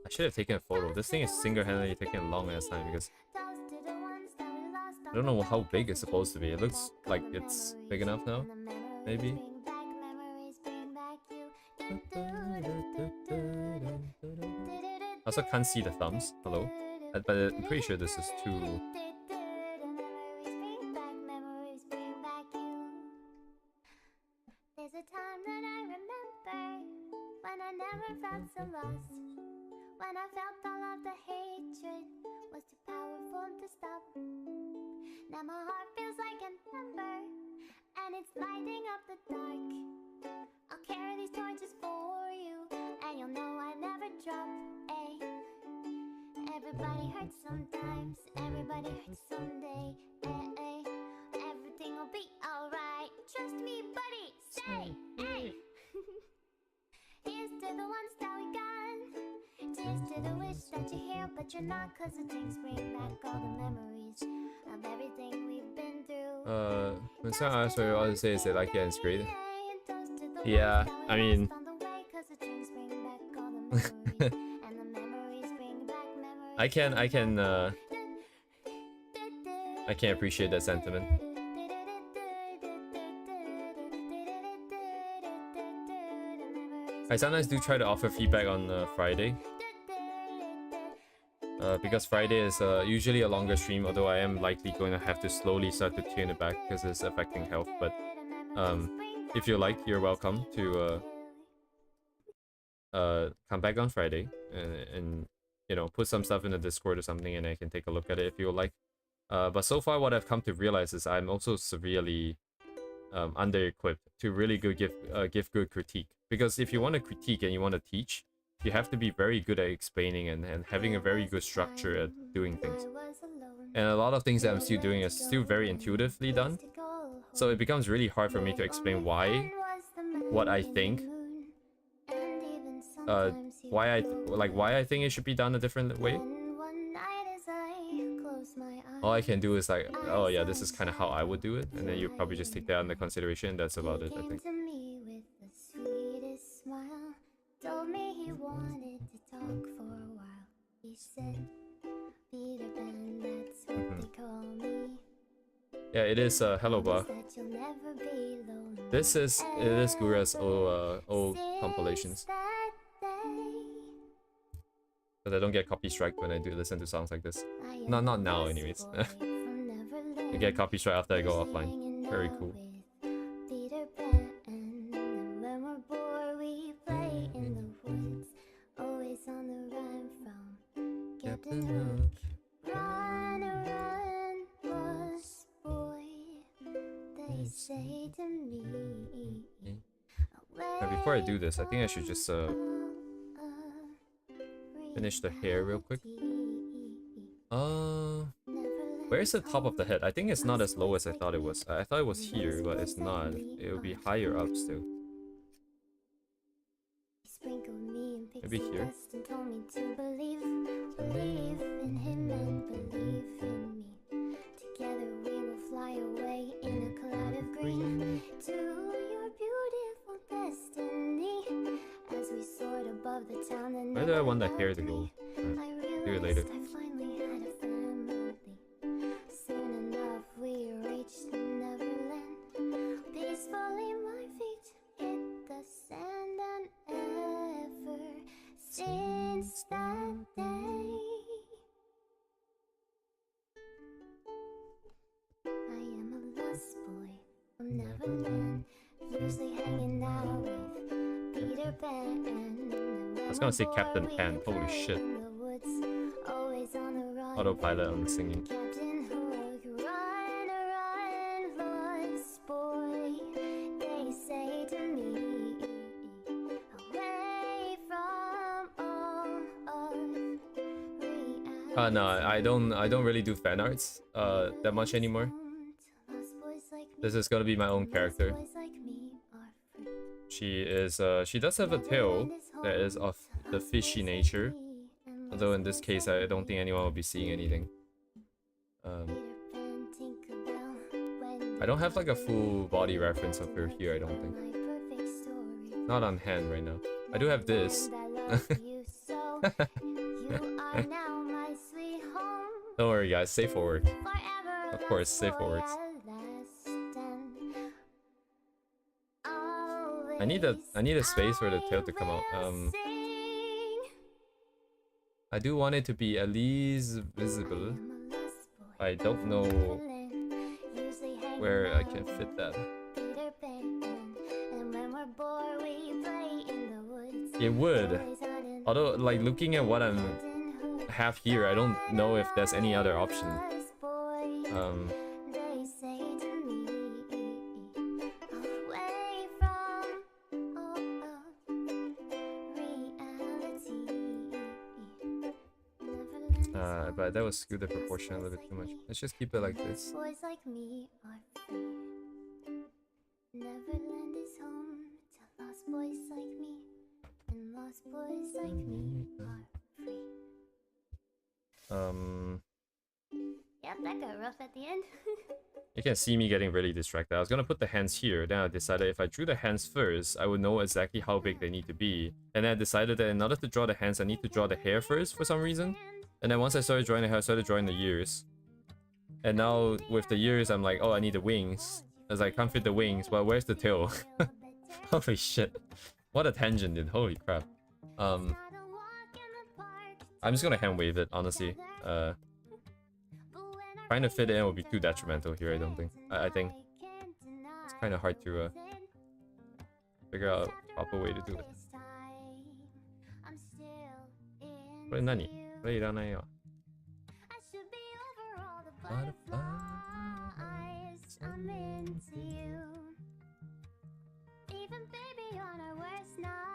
I should have taken a photo. This thing is single-handedly taking a long ass time because I don't know how big it's supposed to be. It looks like it's big enough now, maybe. Also can't see the thumbs. Hello. But I'm pretty sure this is too... Memories bring back you. There's a time that I remember when I never felt so lost. When I felt all of the hatred was too powerful to stop. Now my heart feels like an ember, and it's lighting up the dark. I'll carry these torches for you, and you'll know I never drop. Ay. Everybody hurts sometimes, everybody hurts someday. Ay, ay. Everything will be alright. Trust me, buddy. Say, ay. Here's to the ones that we got. Cheers to the wish that you're here, but you're not. Cause the drinks bring back all the memories of everything we've been through. When someone asks what you want to say is they like it and it's great. Yeah, I mean... I can appreciate that sentiment. I sometimes do try to offer feedback on Friday. Because Friday is usually a longer stream, although I am likely going to have to slowly start to tune it back because it's affecting health. But if you like, you're welcome to come back on Friday and you know, put some stuff in the Discord or something, and I can take a look at it if you like. But so far, what I've come to realize is I'm also severely under-equipped to really give good critique. Because if you want to critique and you want to teach, you have to be very good at explaining and having a very good structure at doing things. And a lot of things that I'm still doing is still very intuitively done. So it becomes really hard for me to explain what I think. Why I think it should be done a different way. All I can do is like, oh yeah, this is kind of how I would do it, and then you probably just take that under consideration. That's about it, I think. Told me he wanted to talk for a while. He said, Peter Pan, that's what they call me. Yeah, it is hello bar. It is Gura's old compilations. But I don't get copy strike when I do listen to songs like this. Not now anyways. I get copy strike after I go offline. Very cool. Captain Hook. Run, run, lost boy, they say to me. Now, before I do this, I think I should just finish the hair real quick. Where's the top of the head? I think it's not as low as I thought it was. I thought it was here, but it's not. It will be higher up still. Maybe here. Believe in him and believe in me. Together we will fly away in a cloud of green to your beautiful destiny. As we soared above the town and where do I want that hair to go? Do it later. I finally had a family. Soon enough we reached Neverland. Peacefully my feet hit the sand, and ever since that day I am a lost boy from Neverland, usually hanging out with Peter Pan. I was gonna say Captain Pan. Holy shit. Autopilot on singing. Captain Hook, run, run, lost boy, they say to me. Away from all of reality. No, I don't really do fan arts that much anymore. This is gonna be my own character. She does have a tail that is of the fishy nature. Although in this case, I don't think anyone will be seeing anything. I don't have like a full body reference of her here, I don't think. Not on hand right now. I do have this. Don't worry guys, safe for work. Of course, safe for works. I need a space for the tail to come out. I do want it to be at least visible. I don't know where I can fit that. It would. Although, like, looking at what I have here, I don't know if there's any other option. But that was skewed the proportion a little bit too much. Let's just keep it like this. Boys like me are free. Neverland is home to lost boys like me, and lost boys like me are free. Yep, that got rough at the end. You can see me getting really distracted. I was gonna put the hands here, then I decided if I drew the hands first, I would know exactly how big they need to be. And then I decided that in order to draw the hands, I need to draw the hair first for some reason. And then once I started drawing the hair, I started drawing the ears. And now with the ears, I'm like, oh, I need the wings. I was like, can't fit the wings. Well, where's the tail? Holy shit. What a tangent, dude. Holy crap. I'm just gonna hand wave it, honestly. Trying to fit it in would be too detrimental here, I don't think. I think it's kind of hard to figure out a proper way to do it. これ何? これいらないよ。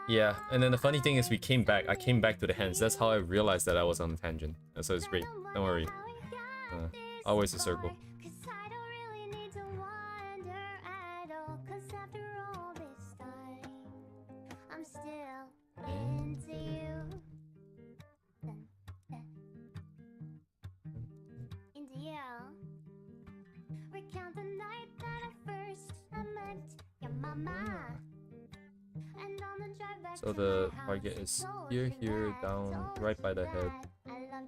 Yeah, and then the funny thing is we came back. I came back to the hands. That's how I realized that I was on a tangent. So it's great. Don't worry. Always a circle. So the target is here, here, down, right by the head,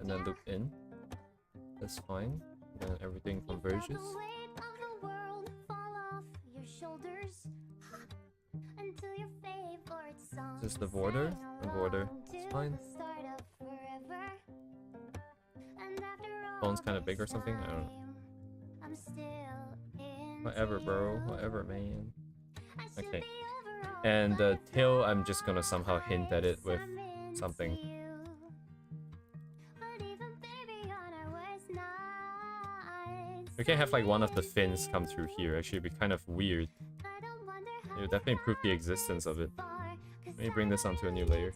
and then loop in. That's fine. Then everything converges. This is the border. The border is fine. Phone's kind of big or something. I don't know. Whatever, bro. Whatever, man. Okay. And the tail, I'm just gonna somehow hint at it with something. We can have like one of the fins come through here. Actually, it'd be kind of weird. It would definitely prove the existence of it. Let me bring this onto a new layer.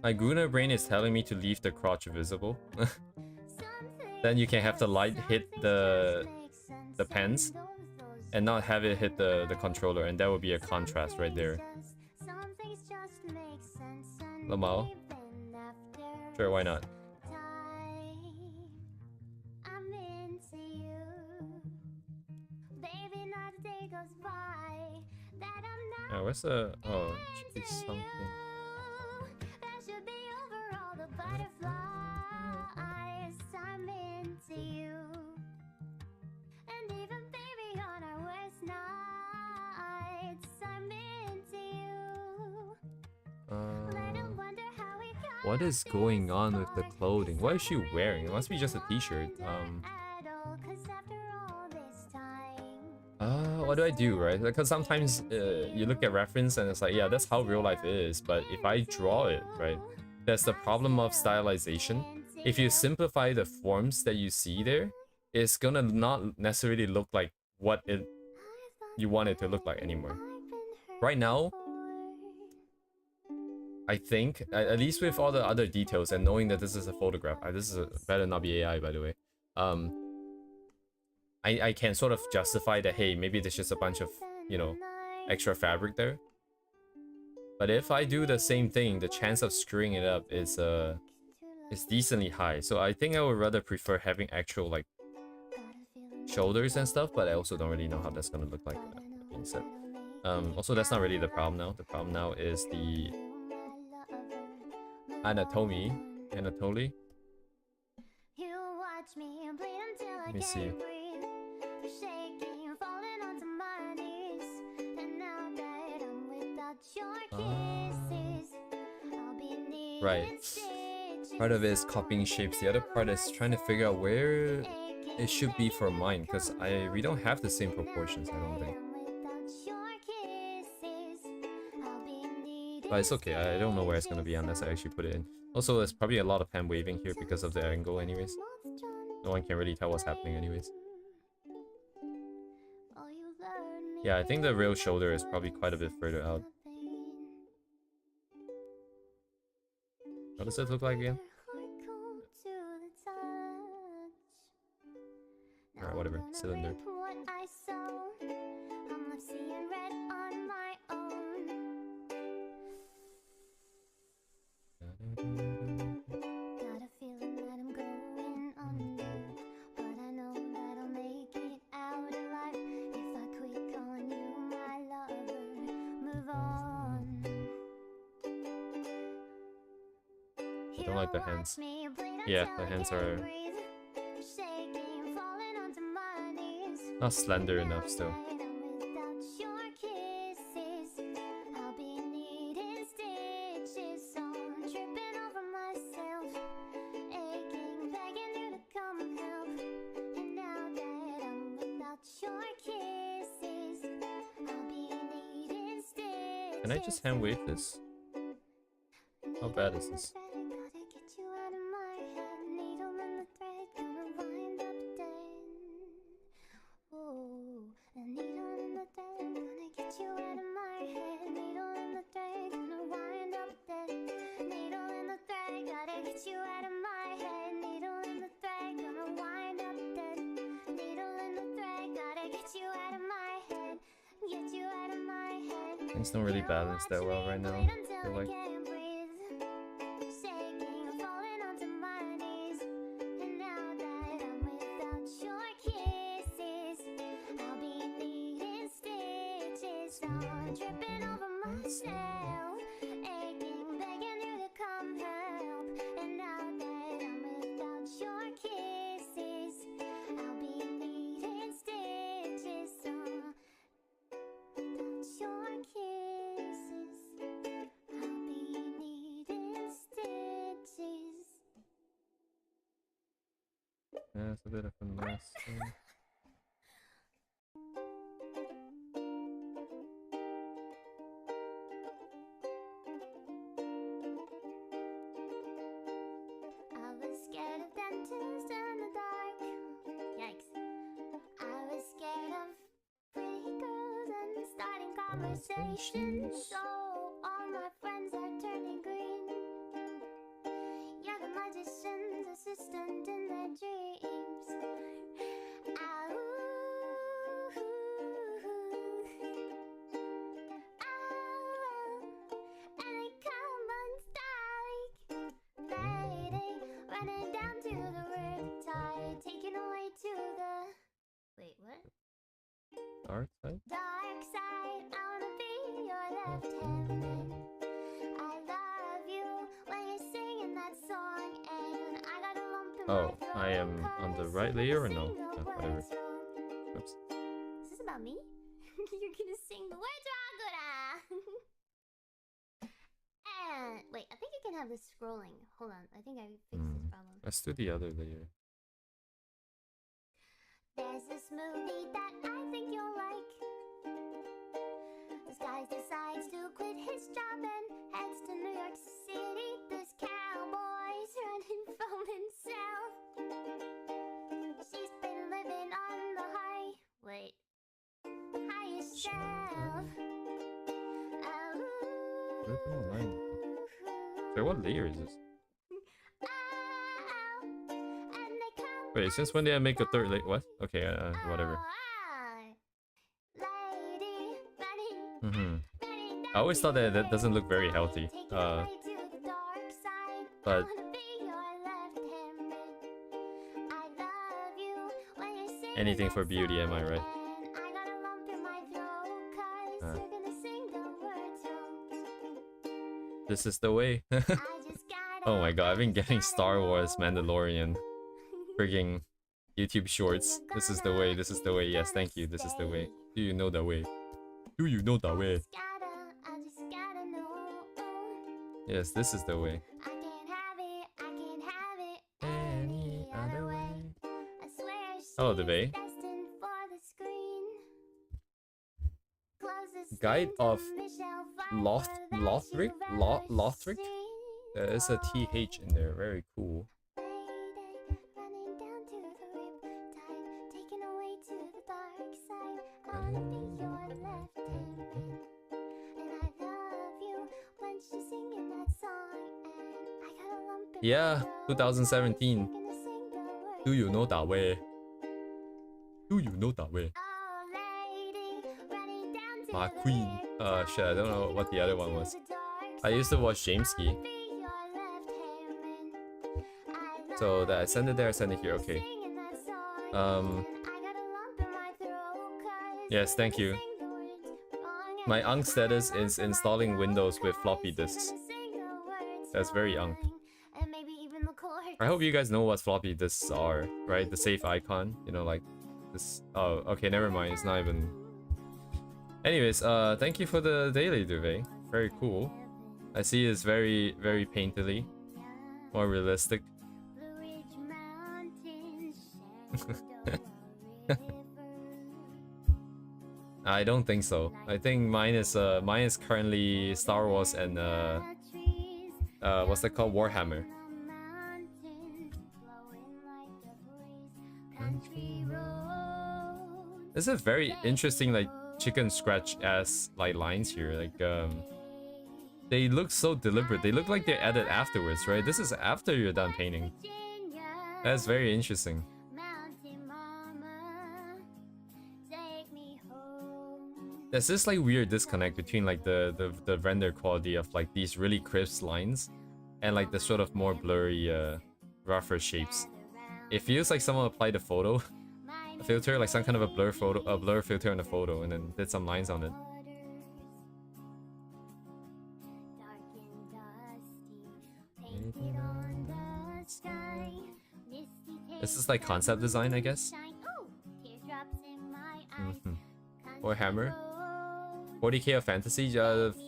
My gooner brain is telling me to leave the crotch visible. Then you can have the light hit the pens and not have it hit the controller, and that would be a contrast right there. Lamau? Sure, why not? Yeah, where's the... Oh, it should be something. What is going on with the clothing? What is she wearing? It must be just a t-shirt. What do I do, right? Because sometimes you look at reference and it's like, yeah, that's how real life is. But if I draw it, right, that's the problem of stylization. If you simplify the forms that you see there, it's gonna not necessarily look like what you want it to look like anymore. Right now, I think, at least with all the other details and knowing that this is a photograph, this is better not be AI, by the way. I can sort of justify that, hey, maybe there's just a bunch of, you know, extra fabric there. But if I do the same thing, the chance of screwing it up is decently high. So I think I would rather prefer having actual, like, shoulders and stuff, but I also don't really know how that's gonna look like, that being said. Also, that's not really the problem now. The problem now is the Anatomy. Anatoly. You watch me bleed until I Let me see. can't breathe. Shaking, falling onto my knees. And now that I'm without your kisses, I'll be needing Right. stitches. Part of it is copying shapes. The other part is trying to figure out where it should be for mine, because we don't have the same proportions, I don't think. But it's okay, I don't know where it's gonna be unless I actually put it in. Also, there's probably a lot of hand waving here because of the angle anyways. No one can really tell what's happening anyways. Yeah, I think the real shoulder is probably quite a bit further out. What does it look like again? Alright, whatever. Cylinder. Got a feeling that I'm going under, but I know that I'll make it out alive if I quit calling you my lover. Move on. I don't like the hands. Yeah, the hands are not slender enough still. Can I just hand wave this? How bad is this? Things don't really balance that well right now, I feel like. Yeah, it's a bit of a mess. I was scared of dentists in the dark. Yikes. I was scared of pretty girls and starting conversations. So all my friends are turning green. You're the magician's assistant in their dreams. Ow. Ow. And they come unstuck. Lady, running down to the riptide, taken away to the... Wait, what? Dark side? Dark side, I wanna be your left hand man. I love you when you're singing that song, and I got a lump in my Oh, throat I am on the 'cause right you layer or sing no? the Oh, whatever. words wrong. Oops. Is this about me? You're gonna sing the words wrong, gooner. And wait, I think you can have this scrolling. Hold on, I think I fixed this problem. Let's do the other layer. There's this movie that I think you'll like. This guy decides to quit his job and heads to New York City. This cowboy's running from himself. She's been living on the highest shelf. Where's the line? So what layer is this? Wait, since when did I make a third layer? What? Okay, whatever. I always thought that that doesn't look very healthy. But anything for beauty, am I right? This is the way. Oh my god, I've been getting Star Wars Mandalorian frigging YouTube shorts. This is the way, this is the way. Yes, thank you. This is the way. Do you know the way? Do you know the way? Yes, this is the way. Any other way? Hello, the bay. Guide of Lothric? Lothric? There is a TH in there. Very cool. Yeah, 2017. Do you know that way? Do you know that way? My queen. Shit, I don't know what the other one was. I used to watch Jameski. So that I send it there, I send it here. Okay. Yes, thank you. My Unk status is installing Windows with floppy disks. That's very Unk. I hope you guys know what floppy disks are, right? The safe icon, you know, like this. Oh, okay, never mind. It's not even. Anyways, thank you for the daily duvet. Very cool. I see it's very, very painterly, more realistic. I don't think so. I think mine is currently Star Wars and what's that called? Warhammer. This is very interesting, like chicken scratch ass like lines here. Like they look so deliberate. They look like they're added afterwards, right? This is after you're done painting. That's very interesting. There's this like weird disconnect between like the render quality of like these really crisp lines and like the sort of more blurry rougher shapes. It feels like someone applied a photo a filter, like some kind of a blur filter on the photo, and then did some lines on it. This is like concept design, I guess. Warhammer. 40k of fantasy.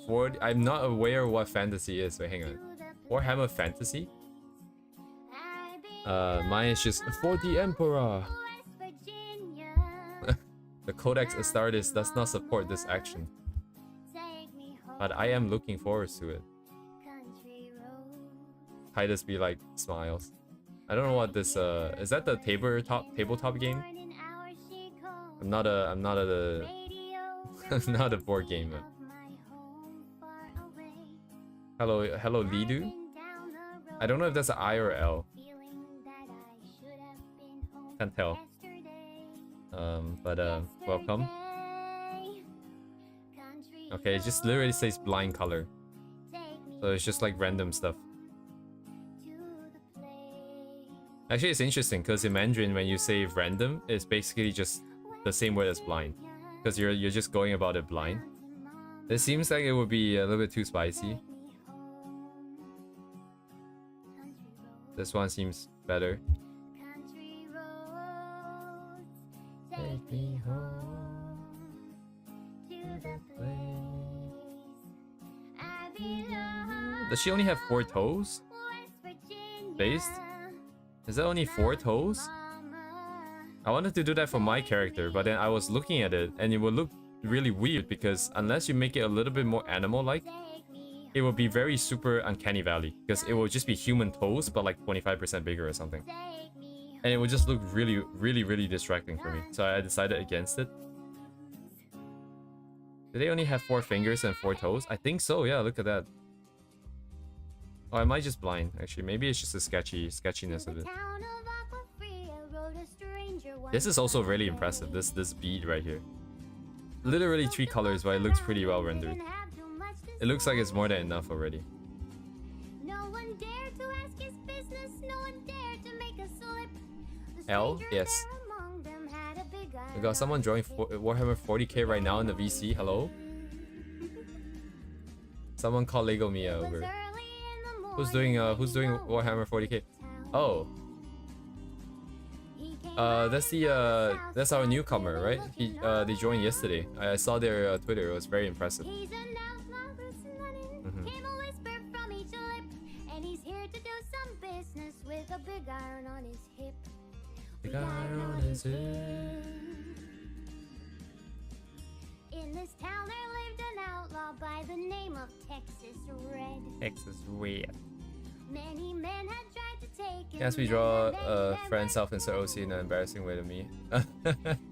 40. I'm not aware what fantasy is. Wait, hang on. Warhammer fantasy. Mine is just for the Emperor. The Codex Astartes does not support this action, but I am looking forward to it. Titus be like smiles. I don't know what this is that the tabletop game? I'm not a I'm not a board gamer. Hello Lidu. I don't know if that's an I or L. Can't tell. But welcome. Okay, it just literally says blind color, so it's just like random stuff. Actually, it's interesting because in Mandarin, when you say random, it's basically just the same word as blind, because you're just going about it blind. It seems like it would be a little bit too spicy. This one seems better. Take me home to the place I belong. Does she only have 4 toes? Based? Is that only 4 toes? I wanted to do that for my character, but then I was looking at it and it would look really weird because unless you make it a little bit more animal-like, it would be very super uncanny valley because it will just be human toes but like 25% bigger or something. And it would just look really distracting for me. So I decided against it. Do they only have 4 fingers and 4 toes? I think so, yeah, look at that. Oh, am I just blind? Actually, maybe it's just the sketchiness of it. This is also really impressive, this bead right here. Literally 3 colors, but it looks pretty well rendered. It looks like it's more than enough already. L? Yes. We got someone drawing Warhammer 40k right now in the VC. Hello? Someone call Lego Mia over. Who's doing Warhammer 40k? Oh. That's our newcomer, right? They joined yesterday. I saw their Twitter. It was very impressive. Big iron on his hip. In this town there lived an outlaw by the name of Texas Red. Texas Red. Many men had tried to take him. Yes, we draw a friend self-insert OC in an embarrassing way to me.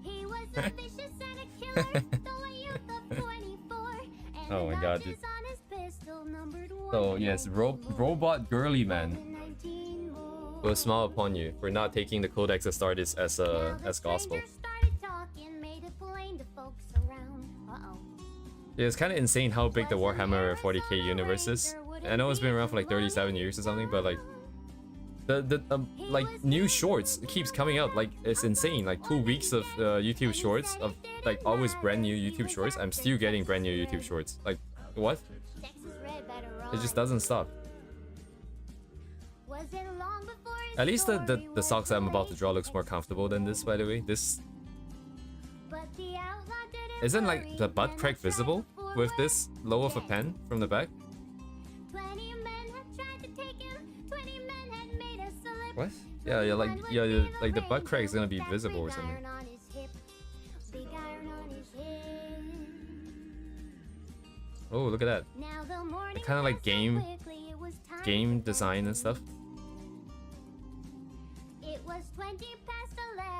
He was a vicious and a killer, though a youth of 24. And Oh my god, dude. on his pistol numbered one. So yes, robot girly man 19 more. will smile upon you for not taking the Codex Astartes as gospel. Started talking, made it plain to folks around. Yeah, it's kind of insane how big the Warhammer 40k universe is. I know it's been around for like 37 years or something, but like the like new shorts keeps coming out. Like it's insane. Like 2 weeks of YouTube shorts of like always brand new YouTube shorts. I'm still getting brand new YouTube shorts. Like what? It just doesn't stop. At least the socks that I'm about to draw looks more comfortable than this, by the way. This isn't like the butt crack visible with this low of a pen from the back. What? Yeah, like the butt crack is gonna be visible or something. Oh, look at that. Kind of like game design and stuff. It was 20 past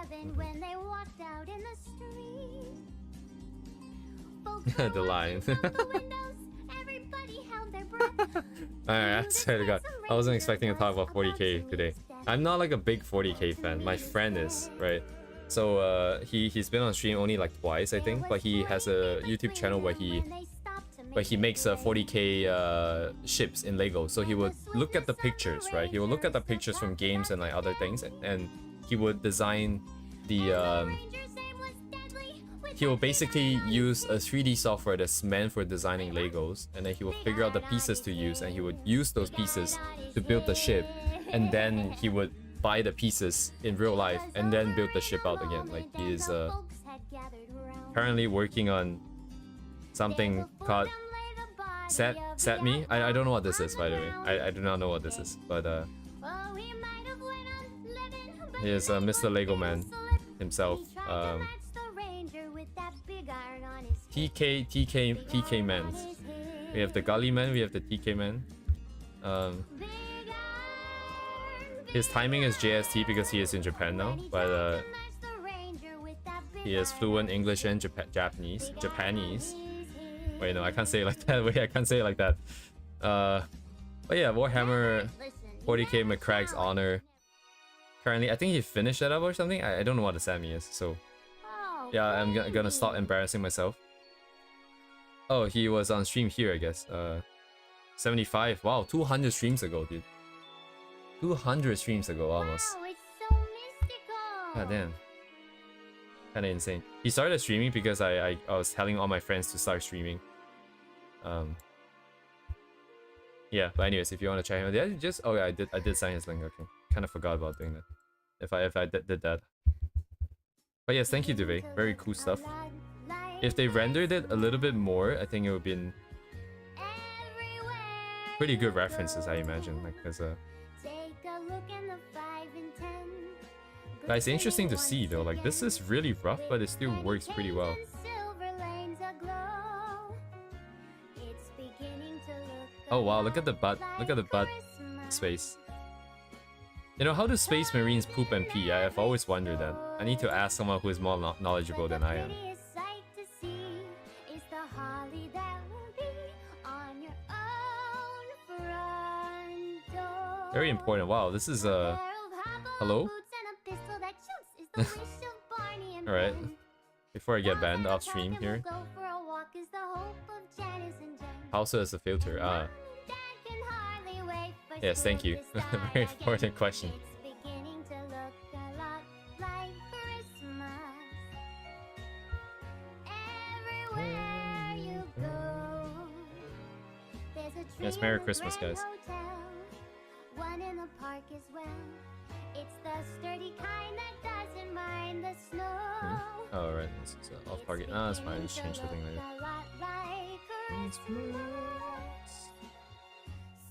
11 when they walked out in the street. The line. Everybody held their breath. Alright, I swear to God, I wasn't expecting to talk about 40k today. I'm not like a big 40k fan. My friend is, right? So he's been on stream only like twice, I think, but he has a YouTube channel where he makes 40k ships in Lego. So he would look at the pictures, right? He would look at the pictures from games and like other things, and he would design the he will basically use a 3D software that's meant for designing Legos, and then he will figure out the pieces to use, and he would use those pieces to build the ship, and then he would buy the pieces in real life and then build the ship out again. Like he is currently working on something called Set Me. I don't know what this is, by the way. I do not know what this is, but he is Mr. Lego Man himself. TK man. We have the Gully man, we have the TK man. His timing is JST because he is in Japan now, but he is fluent English and Japanese. Wait, no, I can't say it like that. Wait, I can't say it like that. But yeah, Warhammer 40k McCrack's honor. Currently, I think he finished that up or something. I don't know what the Sammy is, so yeah, I'm gonna stop embarrassing myself. Oh, he was on stream here, I guess. 75. Wow, 200 streams ago, dude. 200 streams ago, almost. Wow, it's so mystical. God damn. Kinda insane. He started streaming because I was telling all my friends to start streaming. Yeah, but anyways, if you want to check him out, yeah, just oh yeah, I did sign his link. Okay, kind of forgot about doing that. If I did that. But yes, thank you, Duvet. Very cool stuff. If they rendered it a little bit more, I think it would have been pretty good references, I imagine. Like, cause but it's interesting to see though. Like, this is really rough, but it still works pretty well. Oh wow, look at the butt. Look at the butt space. You know, how do space marines poop and pee? I've always wondered that. I need to ask someone who is more knowledgeable than I am. Very important. Wow, this is hello? Alright. Before I get banned off stream here. Also as a filter. Yes, thank you. Very important question. Yes, Merry Christmas, guys. Alright, this is off target. Ah, that's fine. Just change the thing later.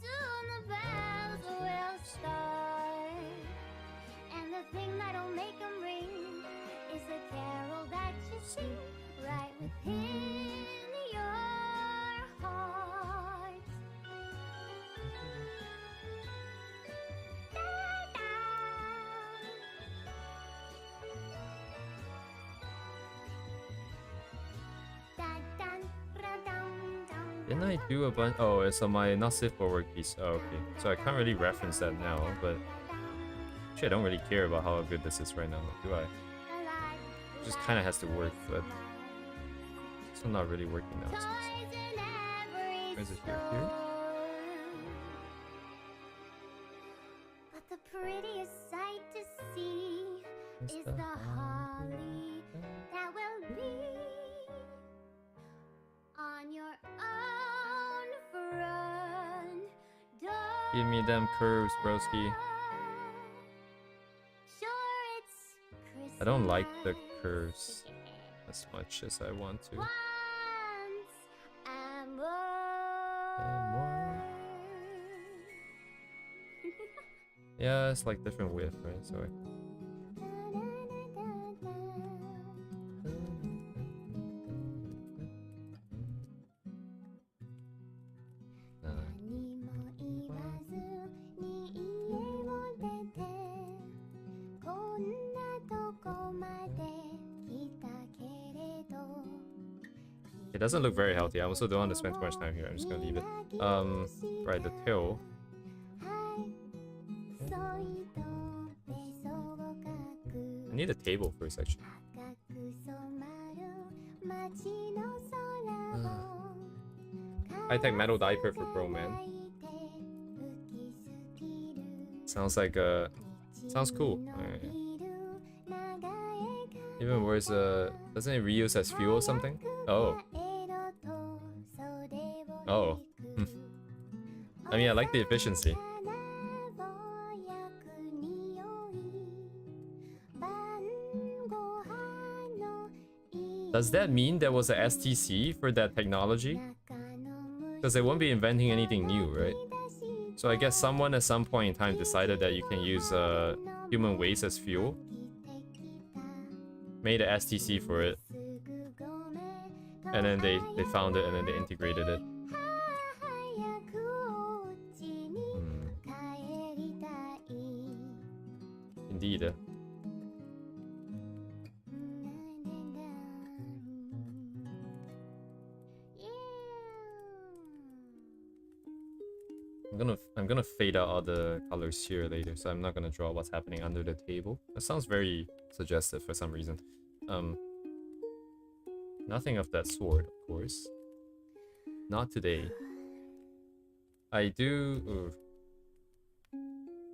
Soon the bells will start, and the thing that'll make them ring is the carol that you sing right within your heart. Didn't I do a bunch? Oh, it's on my not safe for work piece. Oh, okay. So I can't really reference that now, but actually I don't really care about how good this is right now, do I? It just kind of has to work, but it's not really working now. So where is it here? Here? But the prettiest sight to see is the holly that will be on your own front door. Give me them curves, broski. Sure, it's I don't like the curves as much as I want to. once and more. Yeah, it's like different width, right? Sorry. It doesn't look very healthy. I also don't want to spend too much time here. I'm just gonna leave it. Right, the tail. I need a table first, actually. High-tech metal diaper for Pro Man. Sounds like sounds cool. Alright. Even worse, doesn't it reuse as fuel or something? Oh. Oh. I mean, I like the efficiency. Does that mean there was a STC for that technology? Because they won't be inventing anything new, right? So I guess someone at some point in time decided that you can use human waste as fuel. Made a STC for it. And then they found it and then they integrated it. Indeed. I'm gonna fade out all the colors here later, so I'm not gonna draw what's happening under the table. That sounds very suggestive for some reason. Nothing of that sort, of course. Not today. I do. Ooh.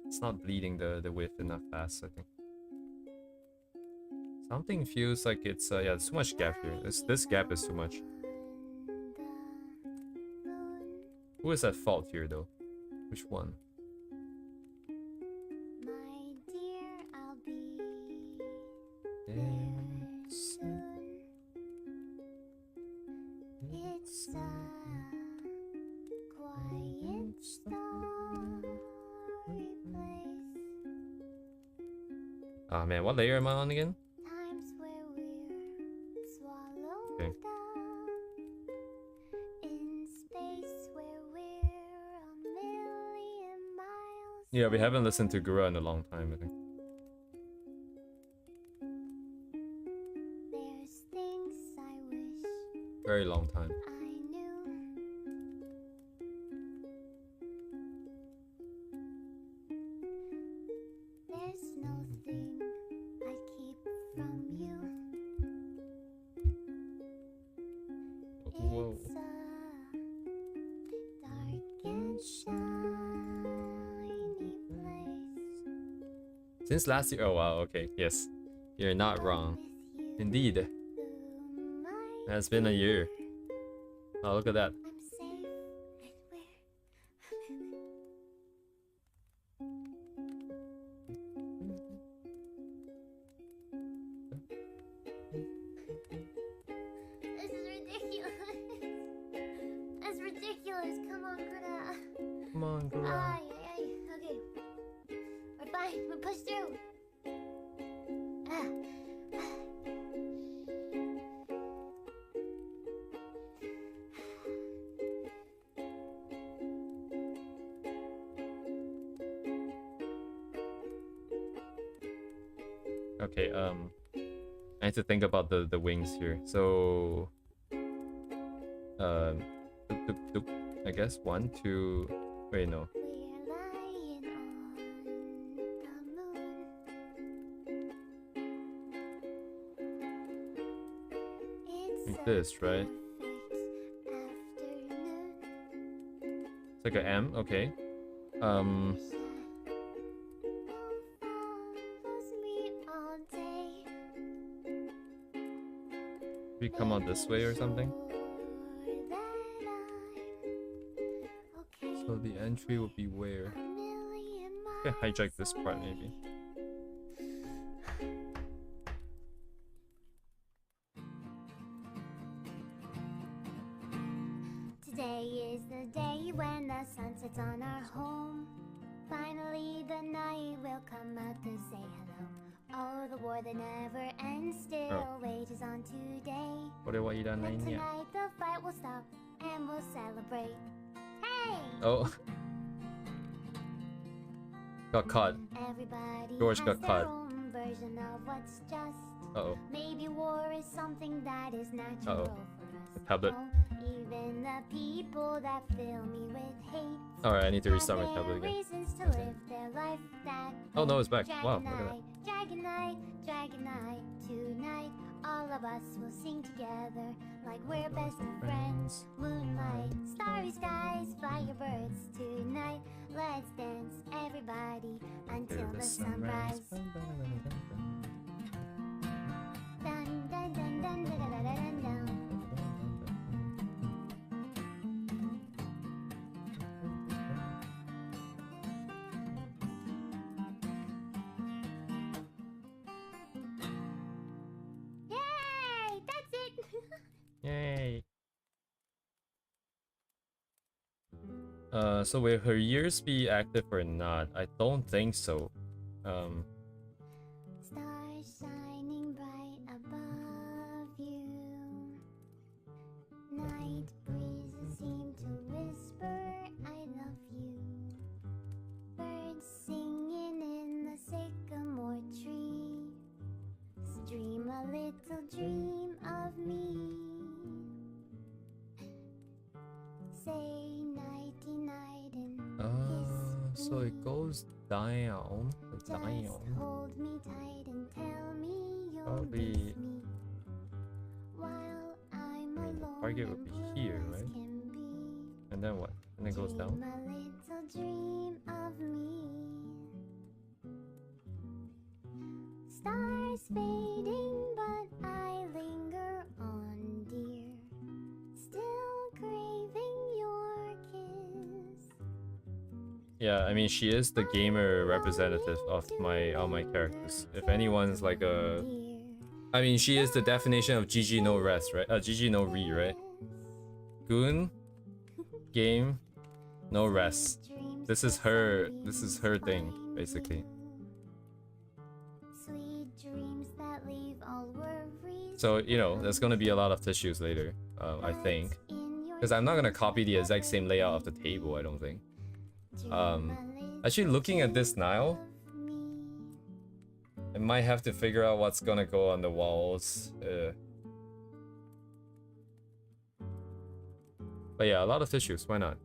It's not bleeding the width enough fast, I think. Something feels like it's yeah, there's too much gap here. This gap is too much. Who is at fault here though? Which one? My dear, I'll be Yeah. soon. It's a quiet, starry place. Ah man, what layer am I on again? Times where we're swallowed Okay. up in space where we're a million miles. Yeah, we haven't listened to Gura in a long time, I think. There's things I wish Very long time. I knew. There's nothing I'd keep from you. Whoa. It's a dark and shiny place. Since last year. Oh wow, okay, yes. You're not wrong. With you Indeed. through my It's been a year. Oh, look at that. I'm safe and we're on, go on. Ay, okay. We're fine. We pushed through. Okay, I need to think about the wings here. So, doop, doop, doop. I guess 1, 2. Wait, no. We're lying on the moon. It's Like this, right? It's like a M. Okay. We come out this way or something. So the entry will be where? Okay, hijack this part maybe. Today is the day when the sun sets on our home. Finally, the night will come out to say hello. Oh, the war that never ends still wages on today. What do I eat on And night? tonight the fight will stop and we'll celebrate. Hey! Oh. Got caught. Everybody George has got their caught. own version of what's just. Uh-oh. Maybe war is something that is natural for us. The tablet. Oh, even the people that fill me with hate. Alright, I need to restart my have tablet their again. reasons to live their life that Oh no, it's back. Dragon Wow, look at that. night, dragon night, dragon night. Tonight, all of us will sing together like we're best of friends. Moonlight, starry skies, firebirds. Tonight, let's dance, everybody, until the sunrise. Dun, dun, dun, dun, dun, dun, dun, dun, dun. Yay! That's it! Yay. So will her ears be active or not? I don't think so. Stars shining bright above you. Night breezes seem to whisper, I love you. Birds singing in the sycamore tree. Dream a little dream of me. Say nighty night and kiss So me. it goes down. Just Down. hold me tight and tell me you'll Probably- miss me while I'm I mean, the alone target would and be blue here, as right? can be. And then what? And then it goes Dream down. a little dream of me. Stars fading, but I linger on, dear. Still craving your kiss. Yeah, I mean she is the gamer representative of all my characters. If anyone's like a, I mean she is the definition of GG no rest, right? GG no re, right? Goon, game, no rest. This is her thing, basically. Sweet dreams that leave all worries. So, you know, there's gonna be a lot of tissues later, I think. Because I'm not gonna copy the exact same layout of the table, I don't think. Actually looking at this now, I might have to figure out what's gonna go on the walls. But yeah, a lot of tissues, why not?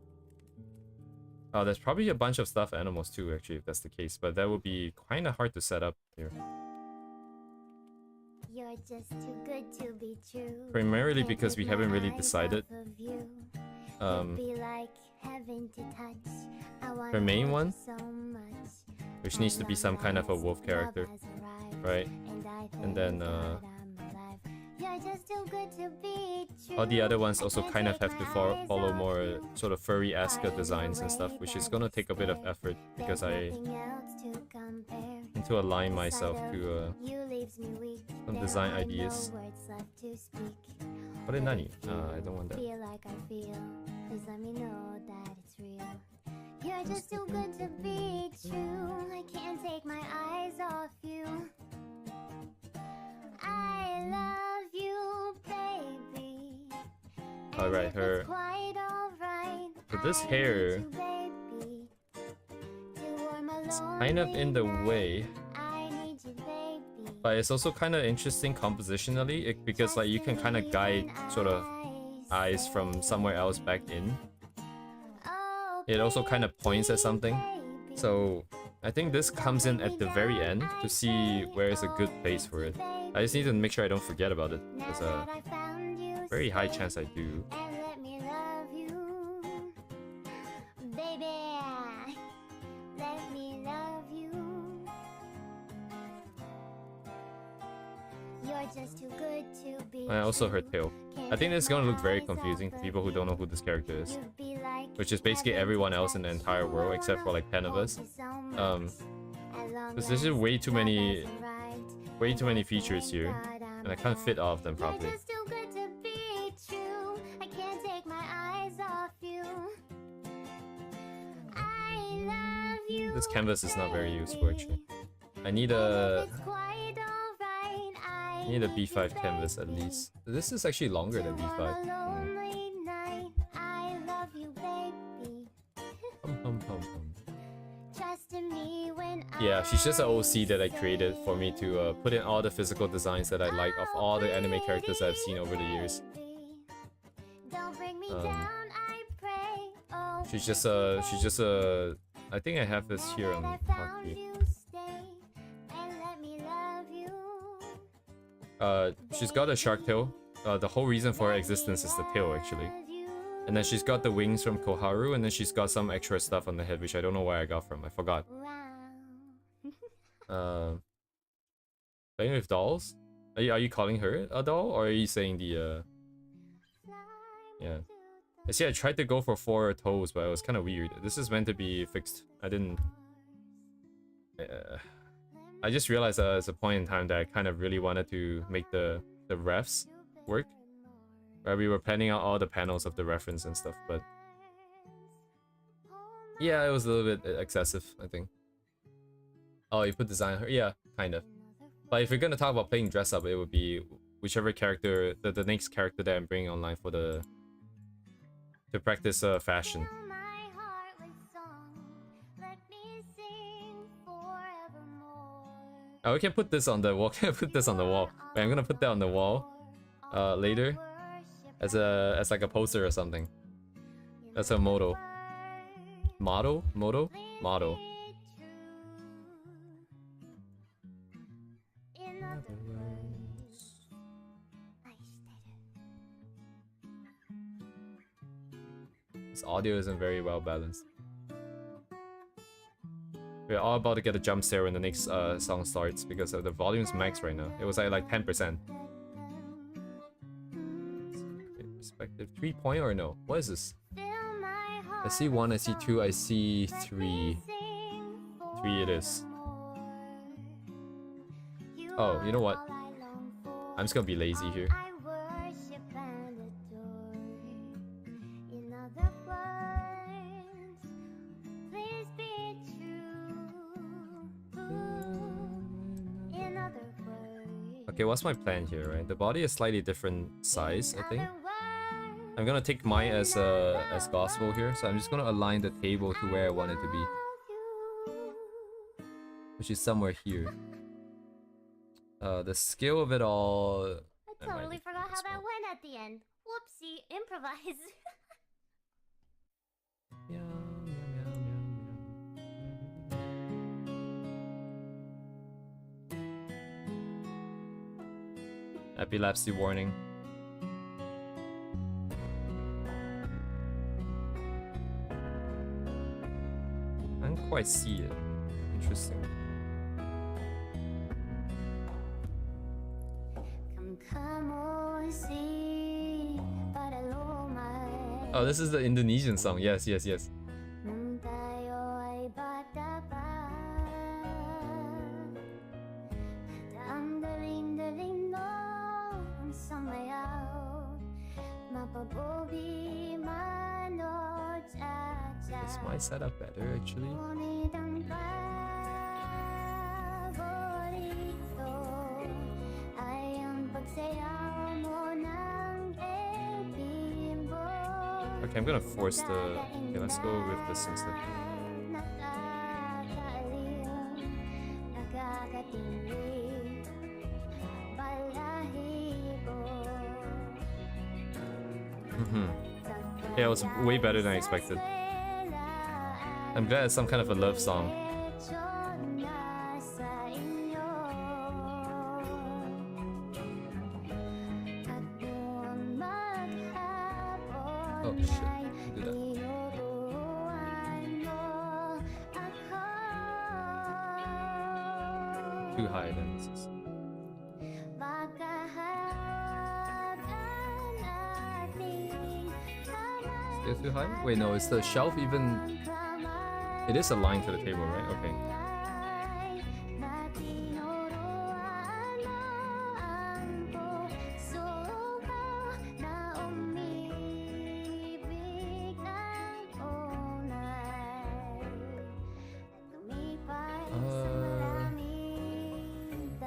Oh, there's probably a bunch of stuffed animals too, actually, if that's the case. But that would be kind of hard to set up here. You're just too good to be true. Primarily Can't because we take haven't my really eyes decided. off of you. Um, It'd be like heaven to touch. I wanna her main hold you one, so much. which needs to be some kind of a wolf character, right? And then You're just too good to be true. all the other ones I also can't kind of take have to my eyes follow off more you. sort of furry-esque Find a designs and way stuff, which is that gonna it's take a bit of fair. effort because There's I nothing else to compare. need to align The myself sight to of you leaves me weak. some There design are ideas. no words left to speak. What did Nani? I don't want that. Feel like I feel. Please let me know that it's real. You're just too good to be true. I can't take my eyes off you. I love you, baby. Alright, her. So this hair is kind of in the way. But it's also kind of interesting compositionally because like you can kind of guide sort of eyes from somewhere else back in. It also kind of points at something. So I think this comes in at the very end to see where is a good place for it. I just need to make sure I don't forget about it. There's a very high chance I do. And also her tail. I think this is gonna look very confusing for people who don't know who this character is. Which is basically everyone else in the entire world except for like 10 of us. Because there's just way too many features here. And I can't fit all of them properly. This canvas is not very useful actually. I need a B5 canvas at least. This is actually longer than B5. Yeah, she's just an OC that I created for me to put in all the physical designs that I like of all the anime characters I've seen over the years. She's just a. I think I have this here on hotkey. She's got a shark tail. The whole reason for her existence is the tail, actually. And then she's got the wings from Koharu, and then she's got some extra stuff on the head, which I don't know where I got from. I forgot. Playing with dolls? Are you calling her a doll, or are you saying the yeah. I see I tried to go for 4 toes, but it was kind of weird. This is meant to be fixed. I didn't... I just realized at a point in time that I kind of really wanted to make the refs work. Where we were planning out all the panels of the reference and stuff, but... yeah, it was a little bit excessive, I think. Oh, you put design on her? Yeah, kind of. But if you're gonna talk about playing dress up, it would be whichever character, the next character that I'm bringing online for the... to practice fashion. Oh, we can put this on the wall. Can I put this on the wall? Wait, I'm gonna put that on the wall later as like a poster or something. That's a motto. Motto? Motto? Motto. This audio isn't very well balanced. We're all about to get a jump scare when the next song starts because the volume's max right now. It was at like 10%. Perspective 3 point or no? What is this? I see 1, I see 2, I see 3. 3 it is. Oh, you know what? I'm just gonna be lazy here. Okay, what's my plan here, right? The body is slightly different size, I think. I'm gonna take mine as gospel here, so I'm just gonna align the table to where I want it to be. Which is somewhere here. The scale of it all... I totally forgot how that went at the end. Whoopsie, improvise. Epilepsy warning. I don't quite see it. Interesting. Oh, this is the Indonesian song. Yes, yes, yes. Is my setup better actually? Okay, I'm gonna force the... Okay, let's go with this instead. Yeah, it was way better than I expected. I'm glad it's some kind of a love song. Oh shit, don't do that. Too high then. This is... Still too high? Wait, no, is the shelf even... It is aligned to the table, right? Okay.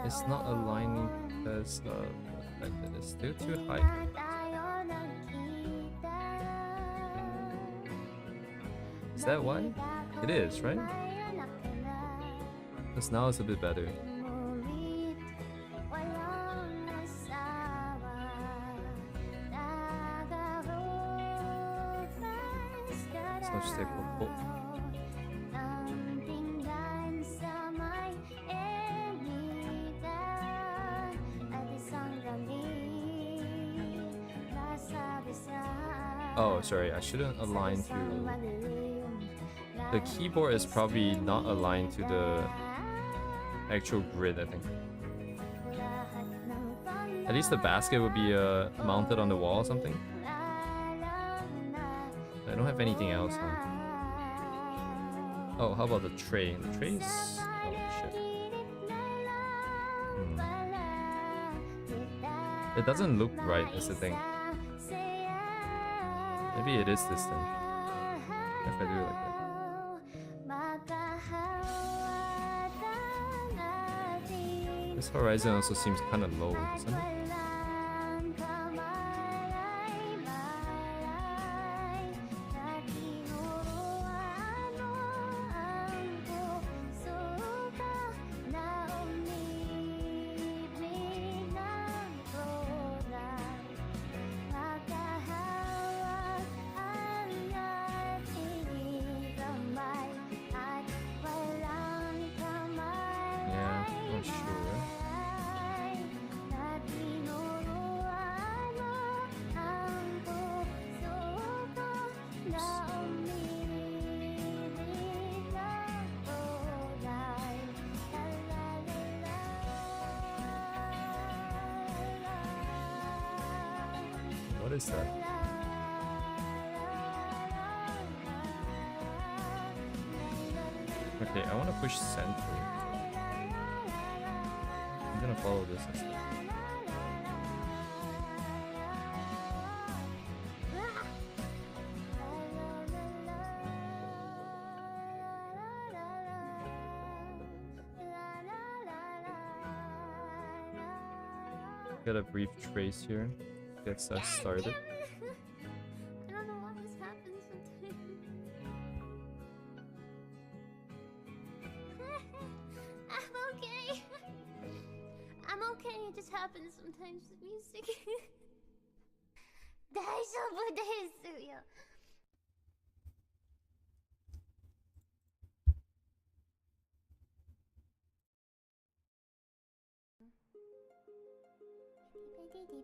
It's not aligning because of the fact that it's still too high. Is that why? It is, right? Because now it's a bit better. So much stay put. Oh, sorry, I shouldn't align to... The keyboard is probably not aligned to the actual grid, I think. At least the basket would be mounted on the wall or something. I don't have anything else, huh? Oh, how about the tray? The tray is... Oh, shit. It doesn't look right, is the thing. Maybe it is this thing. If I do it like that. This horizon also seems kind of low, doesn't it? What is that? Okay, I want to push center. I'm gonna follow this instead. Got a brief trace here. Gets us started. I don't know why this happens sometimes. I'm okay. I'm okay. It just happens sometimes with music. 大丈夫ですよ。Wait a sec.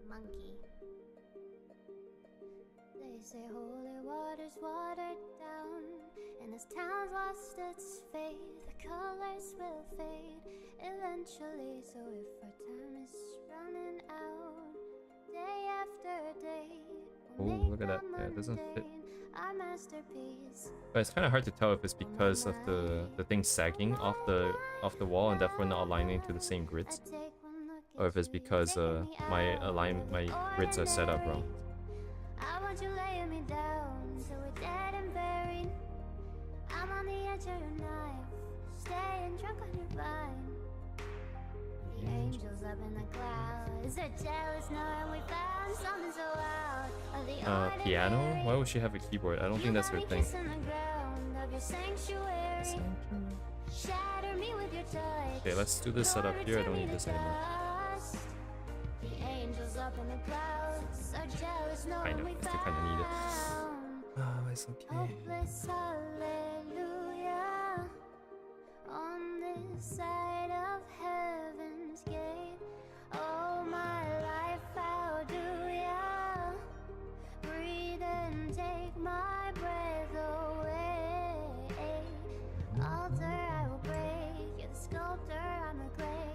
Monkey. They say holy water's watered down, and this town's lost its faith. The colors will fade eventually. So if our time is running out, day after day, Oh, look at that. Yeah, it doesn't fit. our masterpiece. But it's kind of hard to tell if it's because of the thing sagging off the wall and therefore not aligning to the same grids, or if it's because my grids are set up wrong. I want you laying me down so we're dead and buried. I'm on the edge of your knife, staying drunk on your vine. The angels up in the clouds are jealous knowing we found something so wild. Of the Piano? ordinary. Why would she have a keyboard? I don't think that's her thing. Shatter me with your touch. Okay, let's do this setup here. I don't need this anymore. The angels up in the clouds are jealous knowing Kind of. we I still kind of need it. found Oh, it's okay. hopeless hallelujah on this side of heaven's gate. Oh my life, how do ya breathe and take my breath away? Altar I will break, you're the sculptor, I'm the clay.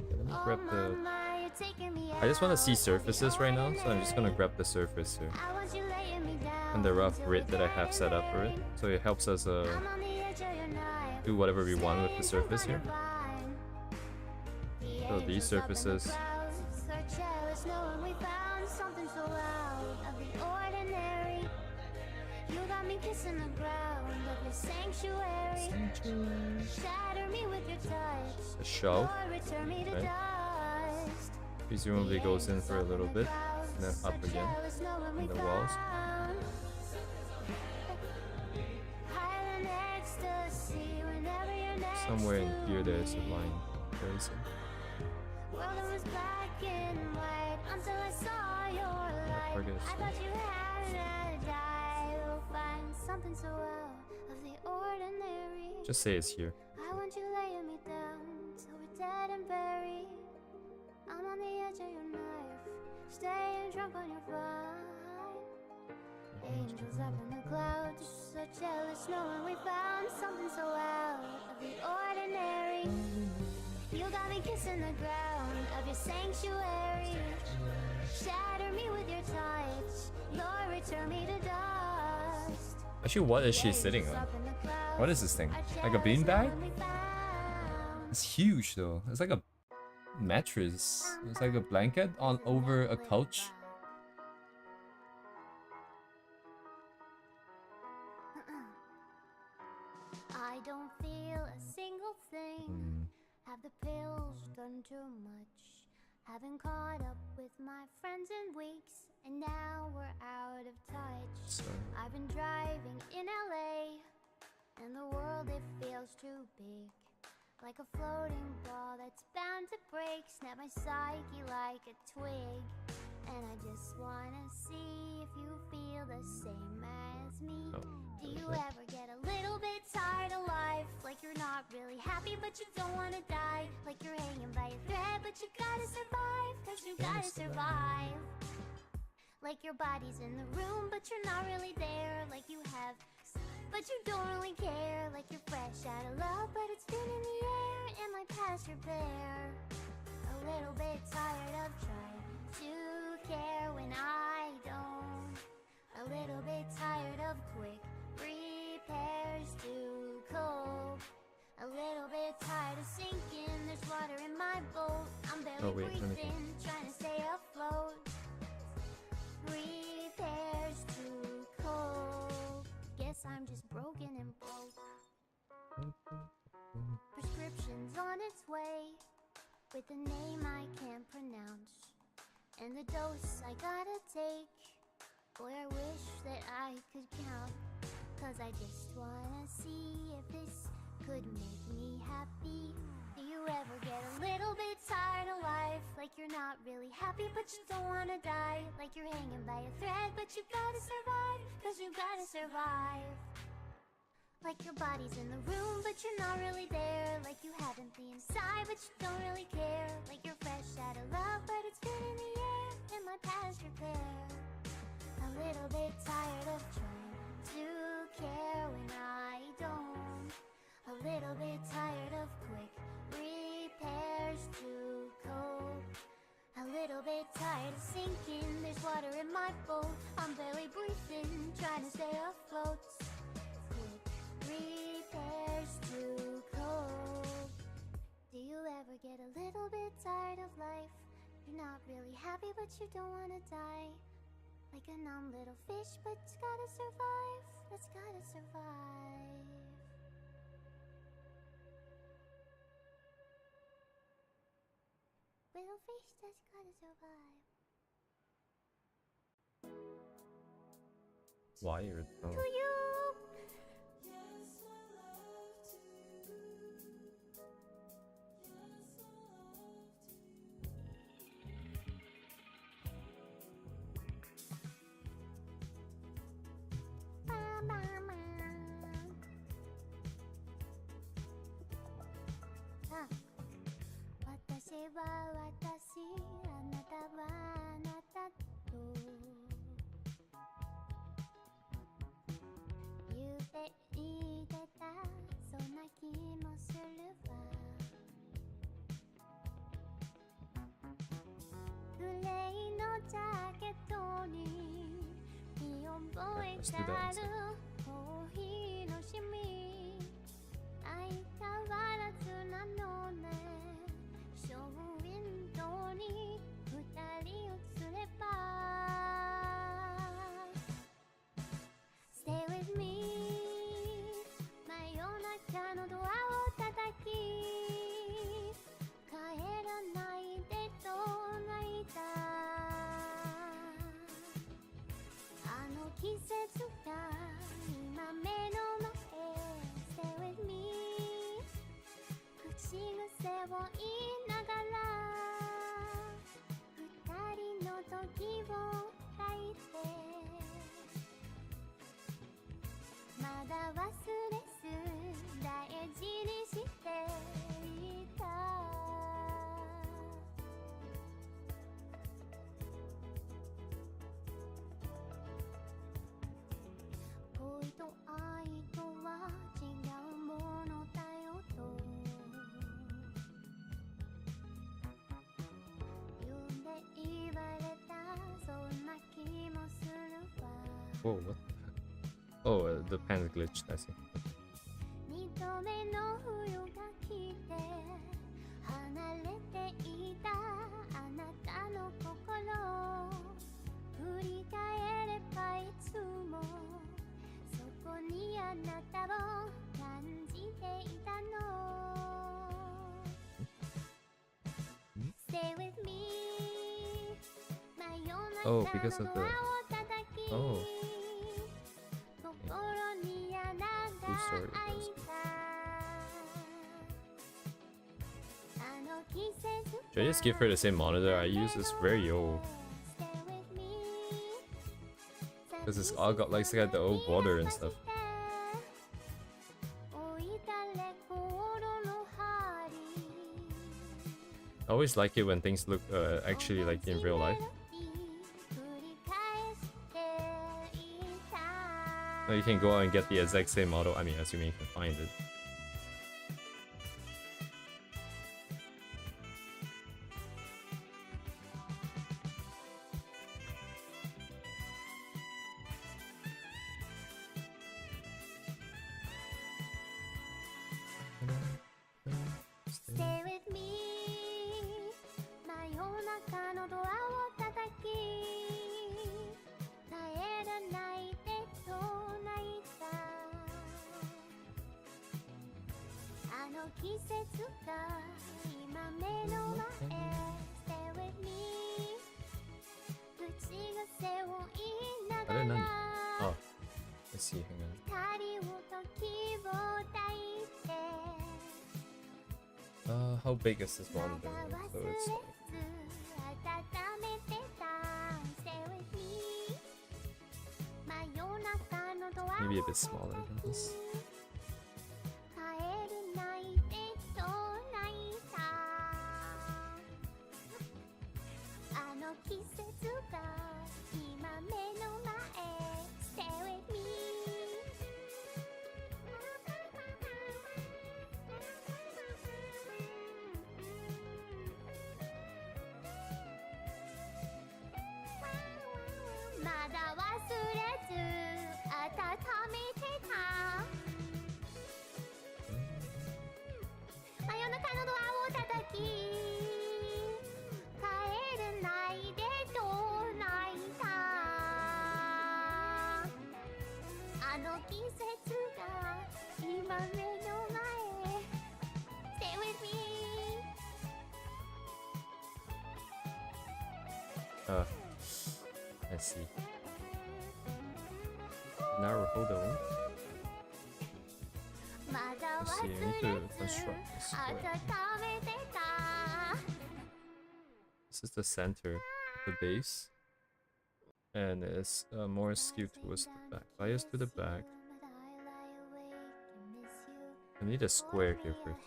Let me Oh grab the. mama, you're taking me I just want to see out of the surfaces right now, so I'm just gonna grab the surface here I want you laying me down and the rough till grid we're that I have dead set up and for it, buried. so it helps us I'm on the edge of your knife, do whatever we want with the staying surface drunk here. on your vine. The So these angels up in the surfaces. clouds are jealous knowing we found something so loud of the ordinary. You got me kissing the ground of your sanctuary. Shatter me with your touch. A shelf, Lord, return me to okay. dust. presumably goes in for a little bit, and then up again in the walls. Somewhere in here there's a line. Where is it? World it was black and white until I saw your light. Target is I thought you had to die. You'll find something so out of the ordinary. Just say it's here. I want you laying me down till we're dead and buried. I'm on the edge of your knife, staying drunk on your vine. Angels up in the clouds, so jealous knowing we found something so out of the ordinary. You got me kissing the ground of your sanctuary. Shatter me with your touch, Lord, return me to dust. Actually, what is she sitting on? What is this thing? Like a beanbag? It's huge though. It's like a mattress. It's like a blanket on over a couch. I don't feel a single thing. Have the pills done too much? Haven't caught up with my friends in weeks, and now we're out of touch. So, I've been driving in LA, and the world it feels too big. Like a floating ball that's bound to break. Snap my psyche like a twig. And I just wanna see if you feel the same as me. Do you ever get a little bit tired of life? Like you're not really happy but you don't wanna die. Like you're hanging by a thread but you gotta survive. Cause you gotta survive. Like your body's in the room but you're not really there. Like you have but you don't really care. Like you're fresh out of love but it's been in the air and my past repair. A little bit tired of trying to care when I don't. A little bit tired of quick repairs to cope. A little bit tired of sinking. There's water in my boat. I'm barely breathing, trying to stay afloat. Repairs to cope. Guess I'm just broken and broke. Prescription's on its way with a name I can't pronounce. And the dose I gotta take. Boy, I wish that I could count. Cause I just wanna see if this could make me happy. Do you ever get a little bit tired of life? Like you're not really happy but you don't wanna die. Like you're hanging by a thread but you gotta survive. Cause you gotta survive. Like your body's in the room but you're not really there. Like you haven't been inside but you don't really care. Like you're fresh out of love but it's been in the air and my past repair. A little bit tired of trying to care when I don't. A little bit tired of quick repairs to cope. A little bit tired of sinking. There's water in my boat. I'm barely breathing, trying to stay stay afloat. Repairs to cope. Do you ever get a little bit tired of life? You're not really happy, but you don't wanna die. Like a numb little fish, but it's gotta survive. That's gotta survive. Little fish that's gotta survive. Wired. Oh. To you. Ah. 私は私、あなたはあなたと言ってた、そんな気もするわ。グレーのジャケットに見覚えがあるコーヒーのシミ、相変わらずなのね。ショーウィンドウに二人映れば Stay with me 真夜中のドアを叩き帰らないでと泣いたあの季節が今目の前 Stay with me 口癖を言いながら二人の時を書いてまだ忘れず大事にしていた恋と愛とは違うものだよと言われたそんな気もするわ Whoa, what? Oh, the pen glitched, I see. 二度目の冬が来て離れていたあなたの心振り返ればいつもそこにあなたを感じていたの Stay with me Oh, because of the... Oh. Whose story is this? Should I just give her the same monitor I use? It's very old. Because it's all got like the old border and stuff. I always like it when things look actually like in real life. You can go out and get the exact same model. I mean, assuming you can find it. Stay with me 真夜中のドアを叩き帰らないでと泣いたあの季節が今目の前 Stay with me 口癖を言いながら Oh, I see. Hang on. 二人を時を抱いて How big is this monitor? So it's like... maybe a bit smaller than this. き帰れないでと泣いたあの季節が今目の前 Stay with me I see. Naruhodo. まだ Let's 忘 see, れ I ず need to construct this 温 way. めてた This is the center, the base. And it's more skewed towards the back. Bias to the back. I need a square here first.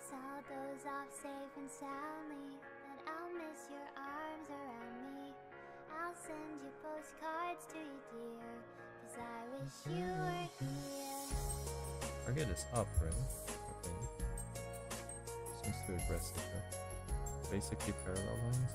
So I'll doze off safe and soundly, but I'll miss your arms around me. I'll send you postcards to you, dear, 'cause I wish you were here. target is up, right? Okay. Seems too aggressive, right? Basically parallel lines.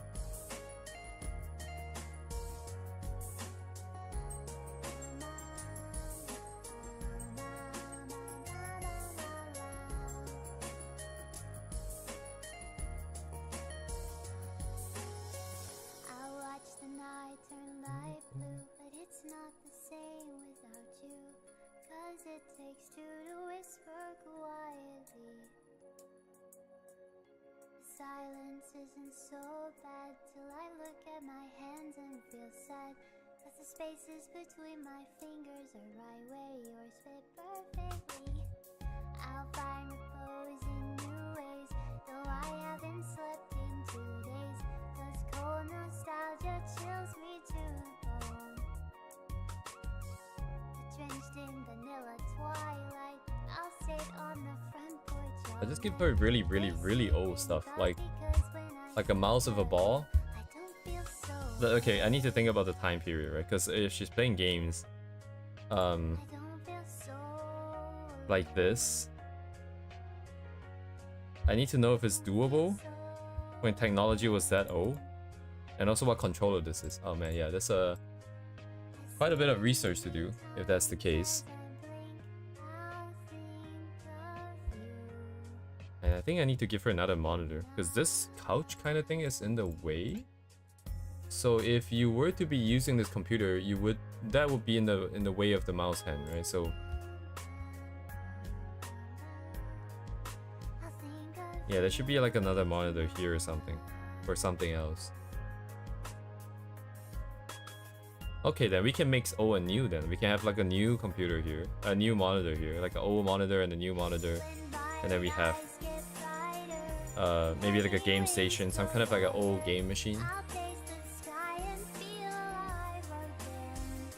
I'll watch the night turn light blue, but it's not the same without you. 'Cause it takes two to whisper quietly. Silence isn't so bad till I look at my hands and feel sad. 'Cause the spaces between my fingers are right where yours fit perfectly. I'll find repose in new ways, though I haven't slept in 2 days. 'Cause cold nostalgia chills me to the bone. Drenched in vanilla twilight, I'll sit on the front porch. I just give her really old stuff, like a mouse of a ball. I don't feel so. Okay, I need to think about the time period, right? Because if she's playing games, I don't feel so. like this, I need to know if it's doable when technology was that old, and also what controller this is. Oh man, yeah, there's quite a bit of research to do if that's the case. And I think I need to give her another monitor because this couch kind of thing is in the way. So if you were to be using this computer, that would be in the way of the mouse hand, right? So yeah, there should be like another monitor here or something, or something else. Okay, then we can mix old and new. Then we can have like a new computer here, a new monitor here, like an old monitor and a new monitor, and then we have maybe like a game station, some kind of like an old game machine. I'll taste the sky and feel alive again.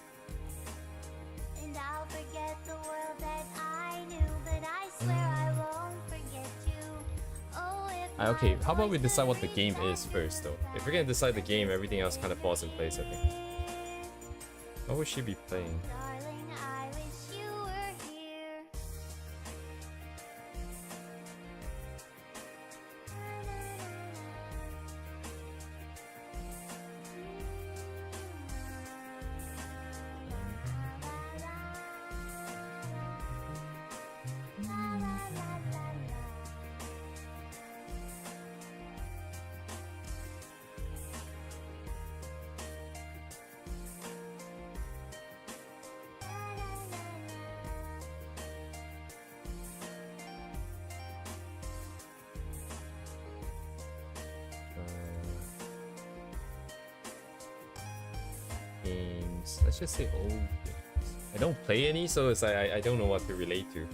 And I'll forget the world that I knew, but I swear I won't forget you. Oh, if Okay, how about we decide what the game is first, though? If we're gonna decide the game, everything else kind of falls in place, I think. What would she be playing? darling, I wish you were here. Games. Let's just say old games. I don't play any, so it's like I don't know what to relate to.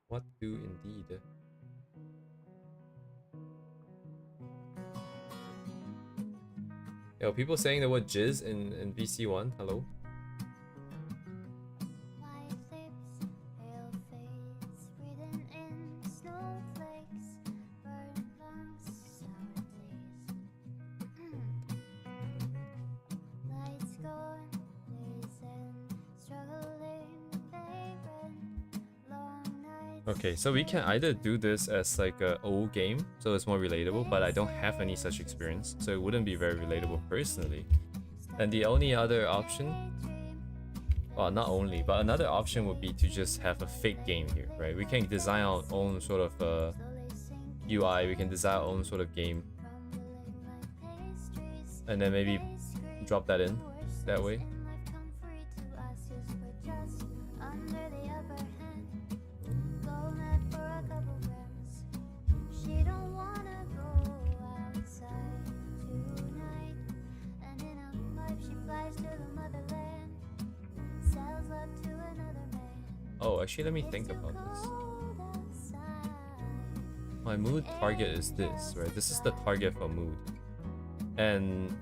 What do indeed? Yo, people saying the word jizz in VC1. Hello. White lips, pale face, breathing in snowflakes, burnt lungs, sour taste. Lights gone, days end, struggling vagrant. Okay, so we can either do this as like a old game, so it's more relatable, but I don't have any such experience, so it wouldn't be very relatable personally. And the only other option, well, not only, but another option would be to just have a fake game here, right? We can design our own sort of UI, we can design our own sort of game, and then maybe drop that in that way. Oh, actually, let me think about this. My mood target is this, right? This is the target for mood. And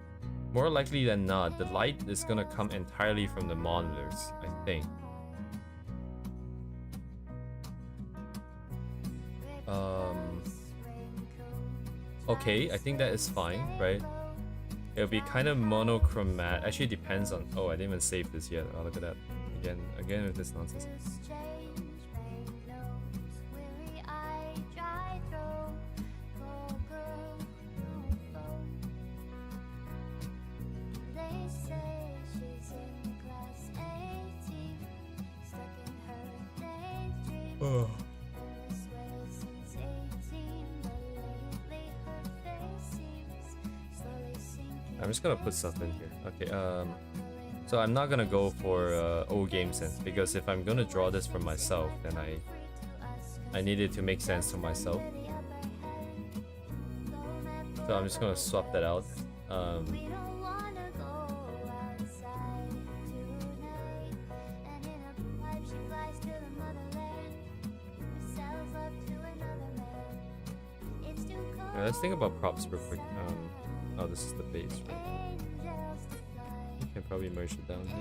more likely than not, the light is gonna come entirely from the monitors, I think. Okay, I think that is fine, right? It'll be kind of monochromatic. Actually, it depends on... Oh, I didn't even save this yet. Oh, look at that. Again with this nonsense. Oh. I'm just gonna put stuff in here. Okay, so I'm not gonna go for old game sense, because if I'm gonna draw this for myself, then I need it to make sense to myself. So I'm just gonna swap that out. Let's think about props real quick. Oh, this is the base, right? You can probably merge it down here.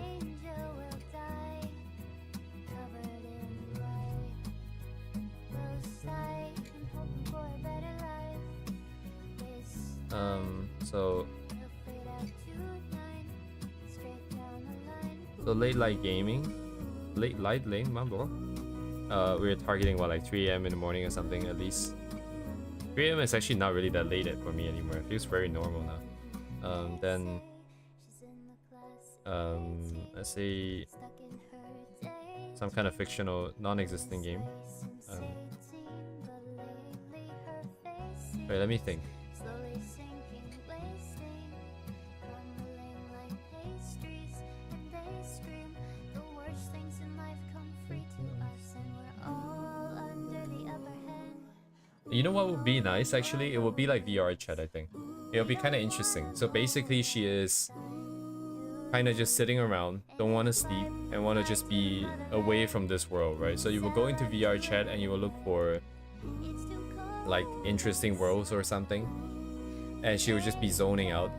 So late light gaming, late light lane, mambo. We're targeting what, like 3 a.m. in the morning or something at least. 3 a.m. is actually not really that late for me anymore. It feels very normal now. Then let's say some kind of fictional, non-existent game. Wait, let me think. You know what would be nice actually? It would be like VR chat, I think. It'll be kind of interesting. So basically she is kind of just sitting around, don't want to sleep, and want to just be away from this world, right? So you will go into VR chat and you will look for like interesting worlds or something, and she will just be zoning out.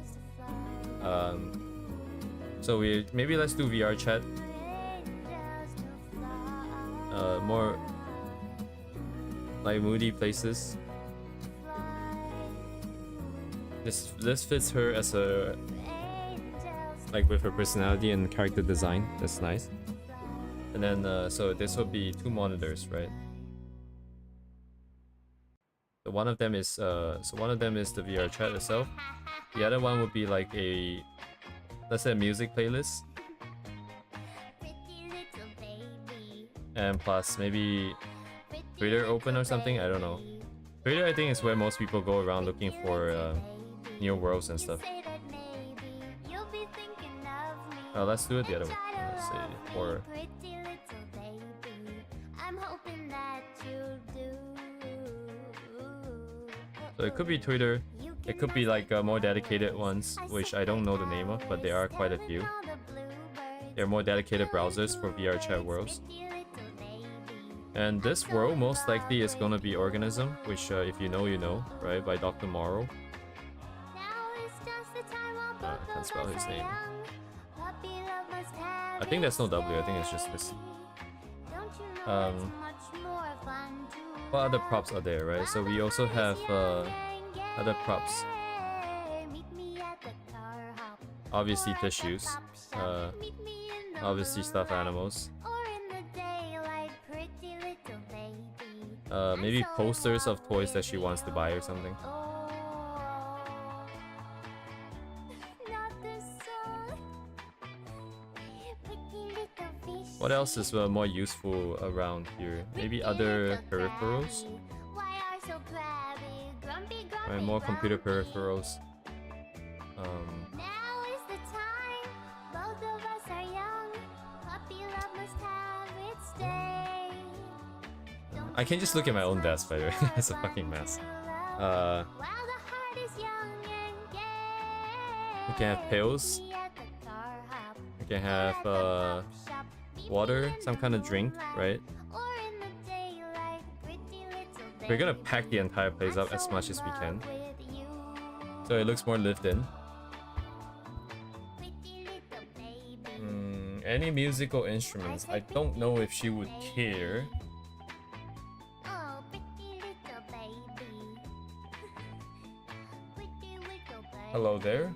So maybe let's do VR chat. More like moody places. This fits her as a, like, with her personality and character design. That's nice. And then so this will be 2 monitors, right? So one of them is the VR chat itself. The other one would be like a, let's say, a music playlist. And plus maybe Twitter open or something, I don't know. Twitter, I think, is where most people go around looking for new worlds and stuff. Let's do it the other way. Let's see, or so it could be Twitter. It could be like more dedicated ones, which I don't know the name of, but there are quite a few. There are more dedicated browsers for VR chat worlds. And this world most likely is gonna be Organism, which if you know, you know, right? By Dr. Morrow. I can't spell his name. I think there's no W, I think it's just this. What other props are there, right? So we also have other props. Obviously tissues. Obviously stuffed animals. Maybe posters of toys that she wants to buy or something. What else is more useful around here? Maybe other peripherals? Right, more computer peripherals. Now is the time. Both of us are young. Puppy love must have its day. I can't just look at my own desk, by the way. It's a fucking mess. While the heart is young and gay. We can have pills. We can have water, some kind of drink, right? We're gonna pack the entire place up as much as we can, so it looks more lived in. Any musical instruments? I don't know if she would care. Hello there,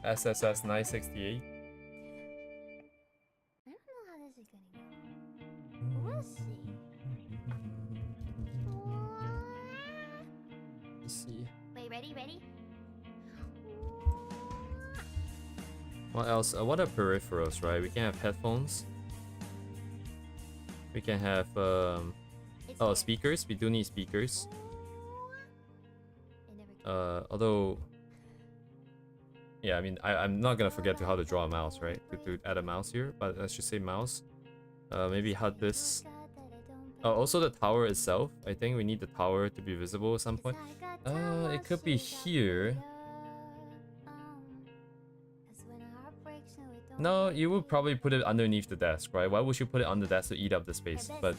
SSS 968. I don't know how this is gonna go. We'll see. Let's see. Wait, ready? What else? What are peripherals, right? We can have headphones. We can have oh, speakers. We do need speakers. Although, yeah, I mean, I'm not gonna forget how to draw a mouse, right? To add a mouse here, but let's just say mouse. Maybe HUD this. Also the tower itself. I think we need the tower to be visible at some point. It could be here. No, you would probably put it underneath the desk, right? Why would you put it on the desk to eat up the space? But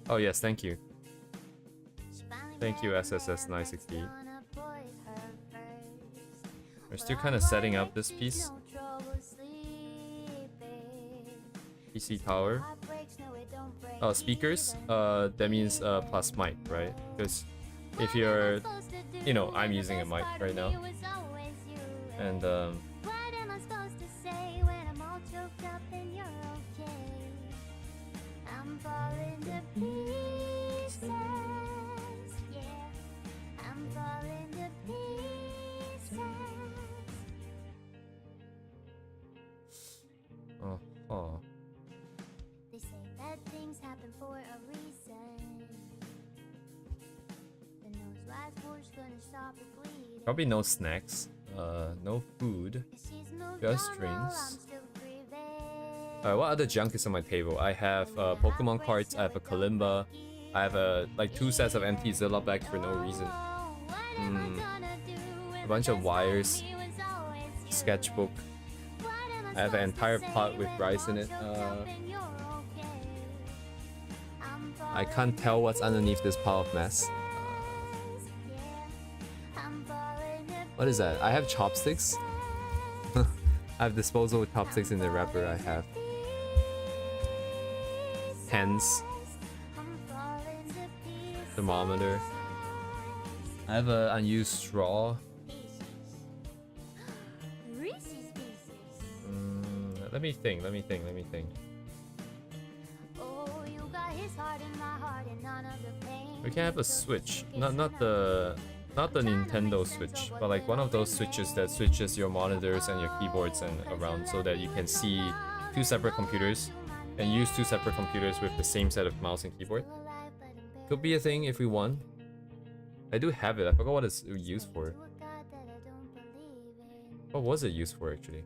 oh yes, thank you. Thank you, SSS 968. We're still kind of setting up this piece. PC tower. Oh, speakers. That means plus mic, right? Because if you're, you know, I'm using a mic right now, and What am I supposed to say when I'm all choked up and you're okay? I'm falling to pieces, yeah. I'm falling to pieces. oh. They say bad things happen for a reason. The nose wise bush gonna stop the bleeding. Probably no snacks. No food. Just drinks. What other junk is on my table? I have Pokemon cards. I have a Kalimba. I have like 2 sets of empty Zilla bags for no reason. A bunch of wires. Sketchbook. I have an entire pot with rice in it. I can't tell what's underneath this pile of mess. What is that? I have chopsticks. I have disposable chopsticks in the wrapper. I have pens, thermometer. I have an unused straw. Let me think. We can have a Switch, not the Nintendo Switch, but like one of those switches that switches your monitors and your keyboards and around so that you can see 2 separate computers and use 2 separate computers with the same set of mouse and keyboard. Could be a thing if we want. I do have it. I forgot what it's used for. What was it used for actually?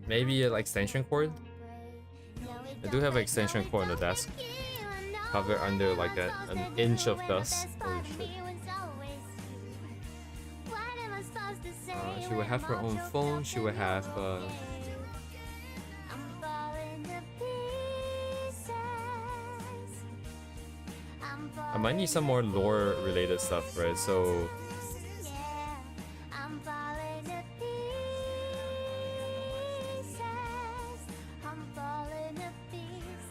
Maybe an extension cord? I do have an extension cord on the desk. Covered under like an inch of dust. Holy shit. She would have her own phone. She would have I might need some more lore related stuff, right? So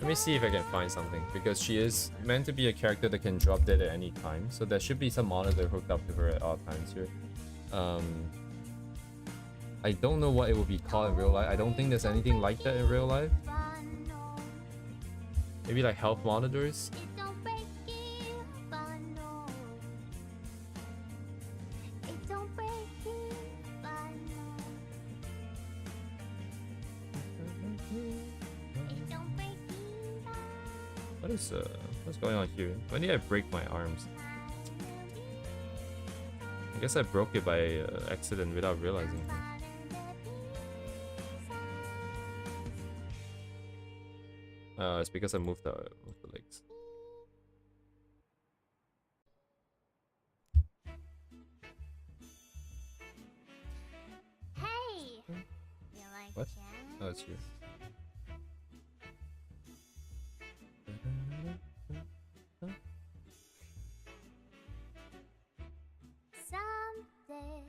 let me see if I can find something, because she is meant to be a character that can drop dead at any time, so there should be some monitor hooked up to her at all times here. I don't know what it would be called in real life. I don't think there's anything like that in real life. Maybe like health monitors. What's going on here? When did I break my arms? I guess I broke it by accident without realizing it. It's because I moved the legs. Hey! You like What? jazz? Oh, it's here. Someday,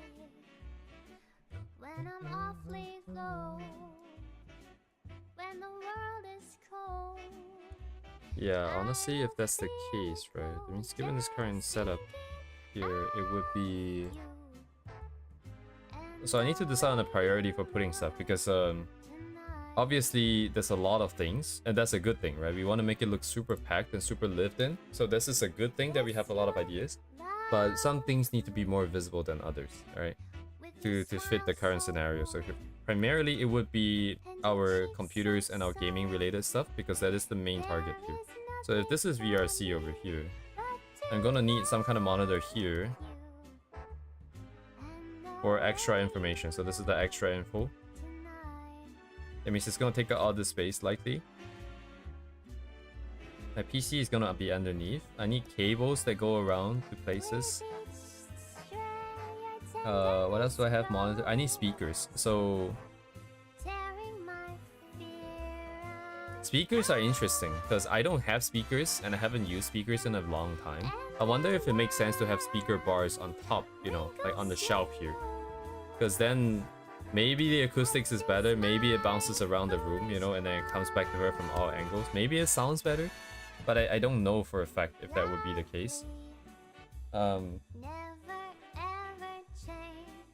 when I'm awfully low, when the world is cold. Yeah, honestly, if that's the case, right? I mean, given this current setup here, it would be... So I need to decide on a priority for putting stuff because obviously there's a lot of things, and that's a good thing, right? We want to make it look super packed and super lived in. So this is a good thing that we have a lot of ideas, but some things need to be more visible than others, right? To fit the current scenario. So primarily it would be our computers and our gaming related stuff because that is the main target here. So if this is VRC over here, I'm gonna need some kind of monitor here for extra information. So this is the extra info. That means it's gonna take up all the space likely. My PC is gonna be underneath. I need cables that go around to places. What else do I have? Monitor. I need speakers. So speakers are interesting because I don't have speakers and I haven't used speakers in a long time. I wonder if it makes sense to have speaker bars on top, you know, like on the shelf here. Because then maybe the acoustics is better, maybe it bounces around the room, you know, and then it comes back to her from all angles. Maybe it sounds better, but I don't know for a fact if that would be the case.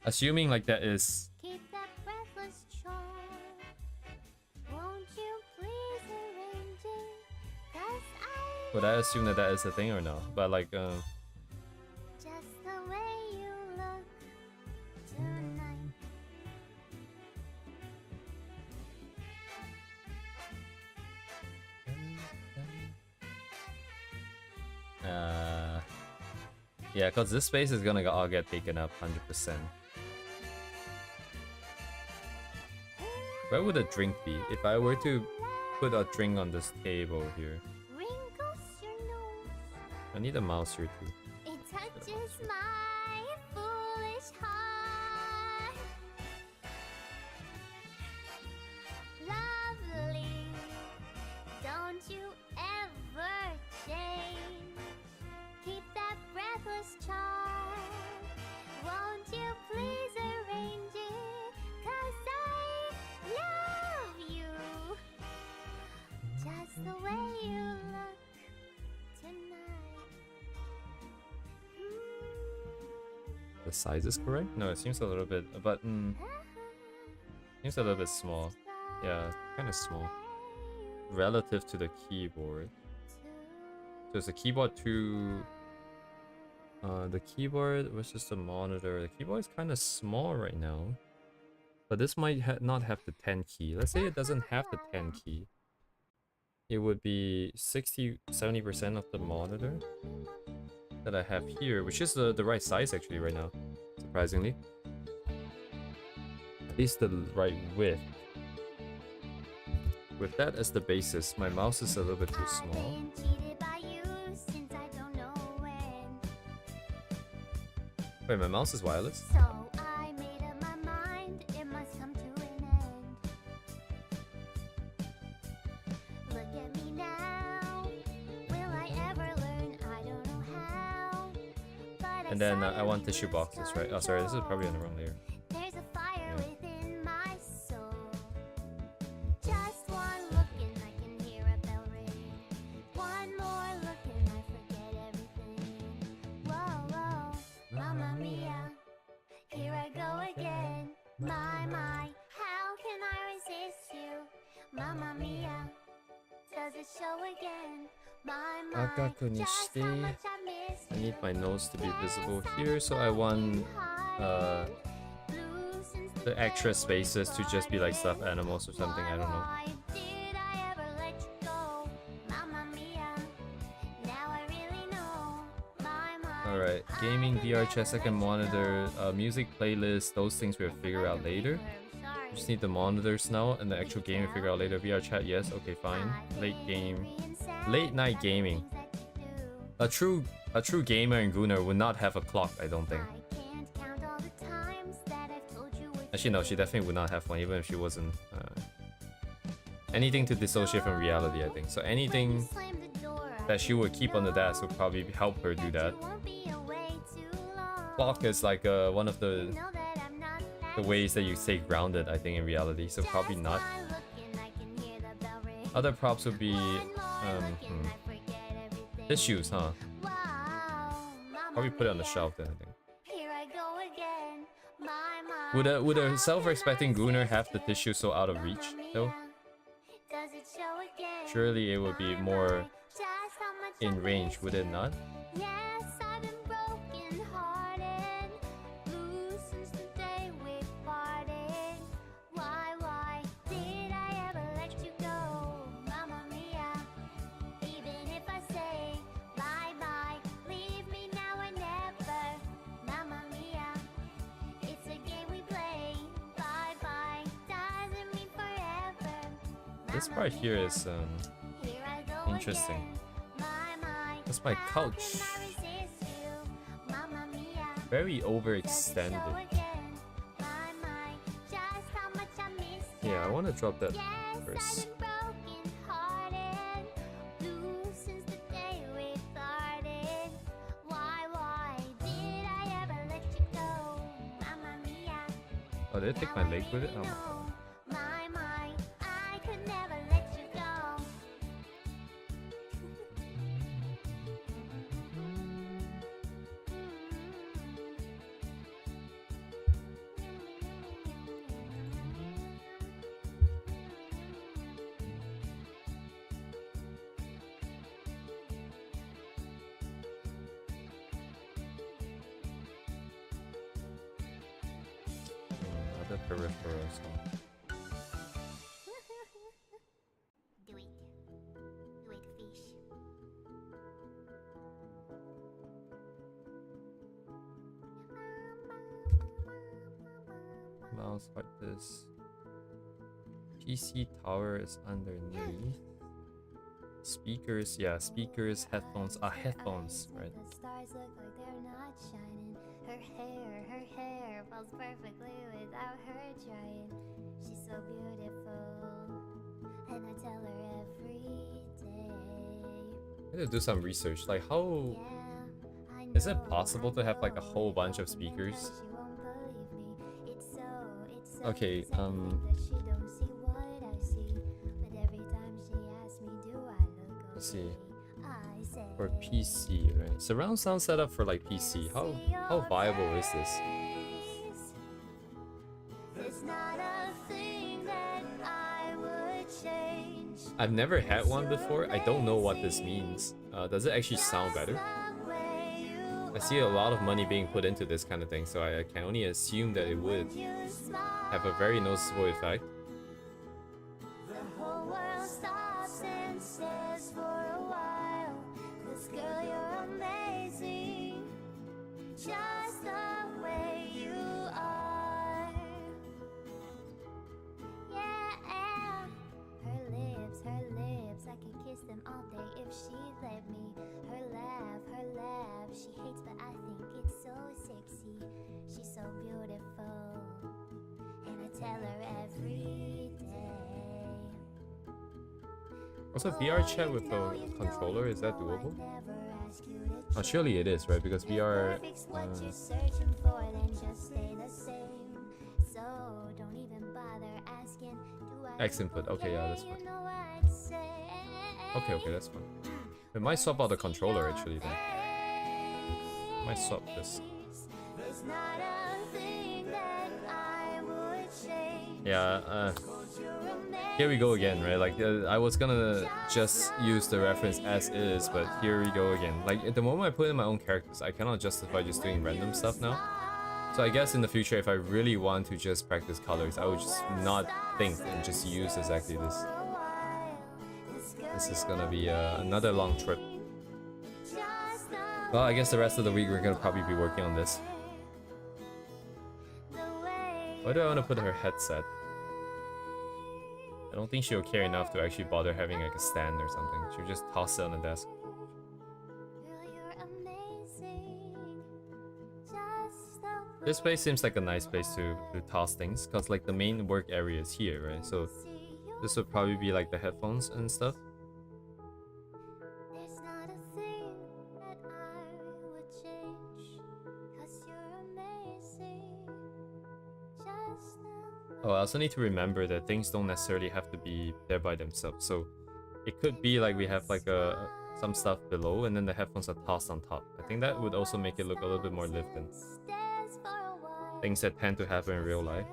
Assuming like that is... Would I assume that that is the thing or no? But like, yeah, because this space is gonna all get taken up 100%. Where would a drink be? If I were to put a drink on this table here. I need a mouse here too. It touches my foolish heart. Lovely, don't you ever change. Keep that breathless charm. Won't you please arrange it? 'Cause I love you. Just the way you look tonight. The size is correct? No, it seems a little bit, but seems a little bit small. Yeah, kind of small relative to the keyboard. So it's a keyboard to the keyboard versus the monitor. The keyboard is kind of small right now, but this might not have the 10 key. Let's say it doesn't have the 10 key. It would be 60-70% of the monitor that I have here, which is the right size actually right now, surprisingly. At least the right width. With that as the basis, my mouse is a little bit too small. Wait, my mouse is wireless? So I made up my mind, it must come to an end. Look at me now. Will I ever learn? I don't know how. But And then I want tissue boxes, right? Oh, sorry, this is probably on the wrong layer. There's a fire within my soul. Just one look and I can hear a bell ring. One more look and I forget everything. Whoa, whoa, mamma mia, here I go again. My Mamma mia, does it show again? My Agaku mind, ni just shite. how much I miss I you. need my nose to be visible here, so I want Blue since the day extra we spaces to just be like stuffed parted. animals or something, I don't know. Why did I ever let you go? Mamma mia, now I really know. My mind, Alright, gaming, VR chat, second monitor, music playlist, those things we'll figure out later. Just need the monitors now and the actual game we figure out later. VR chat, yes, okay, fine. Late game. Late night gaming. A true gamer in Gooner would not have a clock, I don't think. Actually, no, she definitely would not have one, even if she wasn't. Anything to dissociate from reality, I think. So anything that she would keep on the desk would probably help her do that. Clock is like one of the ways that you stay grounded, I think, in reality. So probably not. Other props would be tissues, huh? Probably put it on the shelf then, I think. Would a self-respecting gooner have the tissue so out of reach, though? Surely it would be more in range, would it not? This part here is interesting. That's my couch. Very overextended. Yeah, I want to drop that first. Oh, did I take my leg with it? Oh my god. Peripherals. Do it. Do it, fish. Mouse like this. PC tower is underneath. Speakers, yeah, speakers, headphones. Headphones, right? The stars look like they're not shining. Her hair falls perfectly without her trying. She's so beautiful, and I tell her every day. I need to do some research. Like, how Yeah, I is it know, possible to have like a I whole know, bunch of because speakers? she won't believe me. It's so Okay, exactly that she don't see what I see. But every time she asks me, do I look Let's see. okay? I say, For PC, right? Surround sound setup for like PC. How viable is this? There's not a thing that I would change. I've never had one before. I don't know what this means. Does it actually sound better? I see a lot of money being put into this kind of thing, so I can only assume that it would have a very noticeable effect. The whole world stops and stares for a while. 'Cause girl, you're amazing, just the way you are. Yeah, her lips, I could kiss them all day if she let me. Her laugh, she hates, but I think it's so sexy. She's so beautiful, and I tell her every day. Also, VR chat with a controller, is that doable? Oh, surely it is, right? Because VR. X input. Okay, yeah, that's fine. Okay, that's fine. We might swap out the controller actually then. Might swap this. There's not a thing that I would change. Yeah, here we go again, right? Like, I was gonna just use the reference as is, but here we go again. Like, at the moment I put in my own characters, I cannot justify just doing random stuff now. So I guess in the future, if I really want to just practice colors, I would just not think and just use exactly this. This is gonna be another long trip. Well, I guess the rest of the week we're gonna probably be working on this. Why do I want to put her headset? I don't think she'll care enough to actually bother having like a stand or something. She'll just toss it on the desk. This place seems like a nice place to toss things, cause like the main work area is here, right? So this would probably be like the headphones and stuff. Oh, I also need to remember that things don't necessarily have to be there by themselves. So it could be like we have like some stuff below and then the headphones are tossed on top. I think that would also make it look a little bit more lived in. Things that tend to happen in real life.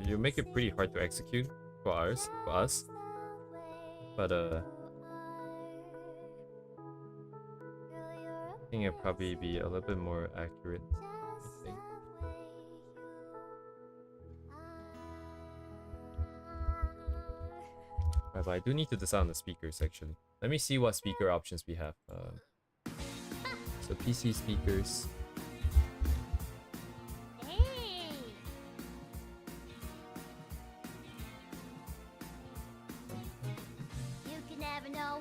You make it pretty hard to execute for us. But I think it'd probably be a little bit more accurate, I think. Right, but I do need to decide on the speakers actually. Let me see what speaker options we have. So PC speakers.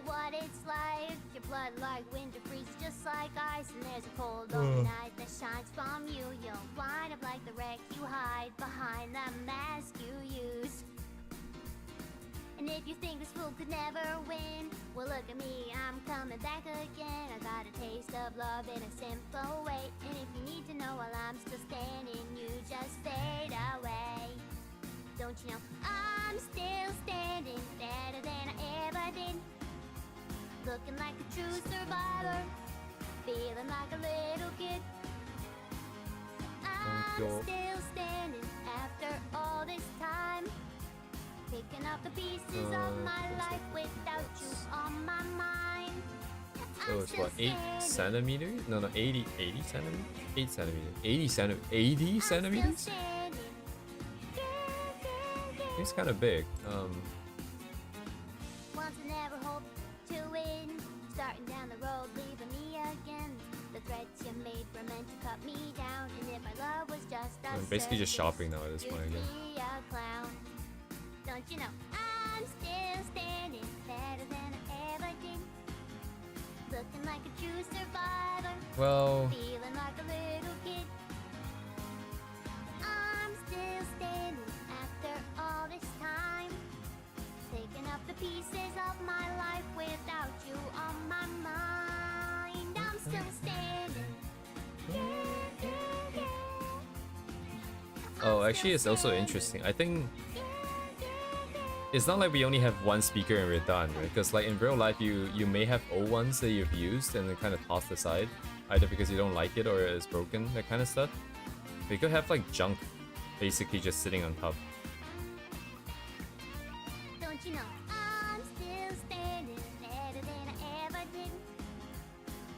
What it's like, your blood like winter freezes just like ice, and there's a cold open night that shines from you. You'll wind up like the wreck you hide behind the mask you use. And if you think this fool could never win, well look at me, I'm coming back again. I got a taste of love in a simple way, and if you need to know while I'm still standing, you just fade away. Don't you know I'm still standing, better than I ever did. Looking like a true survivor, feeling like a little kid. I'm still standing after all this time, picking up the pieces of my life without you on my mind. So it's what, 8 centimeters? No, 80 centimeters? 8 centimeters. 80 centimeters? It's kind of big. Once I never hope to win, starting down the road, leaving me again. The threats you made were meant to cut me down, and if my love was just a I'm basically just shopping now at this point again. A clown. Don't you know I'm still standing, better than I ever did. Looking like a true survivor, well, feeling like a little kid. I'm still standing after all this time, picking up the pieces of my life without you on my mind. I'm still standing. oh, actually, it's also interesting. I think it's not like we only have one speaker and we're done, right? Because like in real life, you may have old ones that you've used and then kind of tossed aside, either because you don't like it or it's broken, that kind of stuff. But you could have like junk basically just sitting on top. Don't you know I'm still standing, better than I ever did.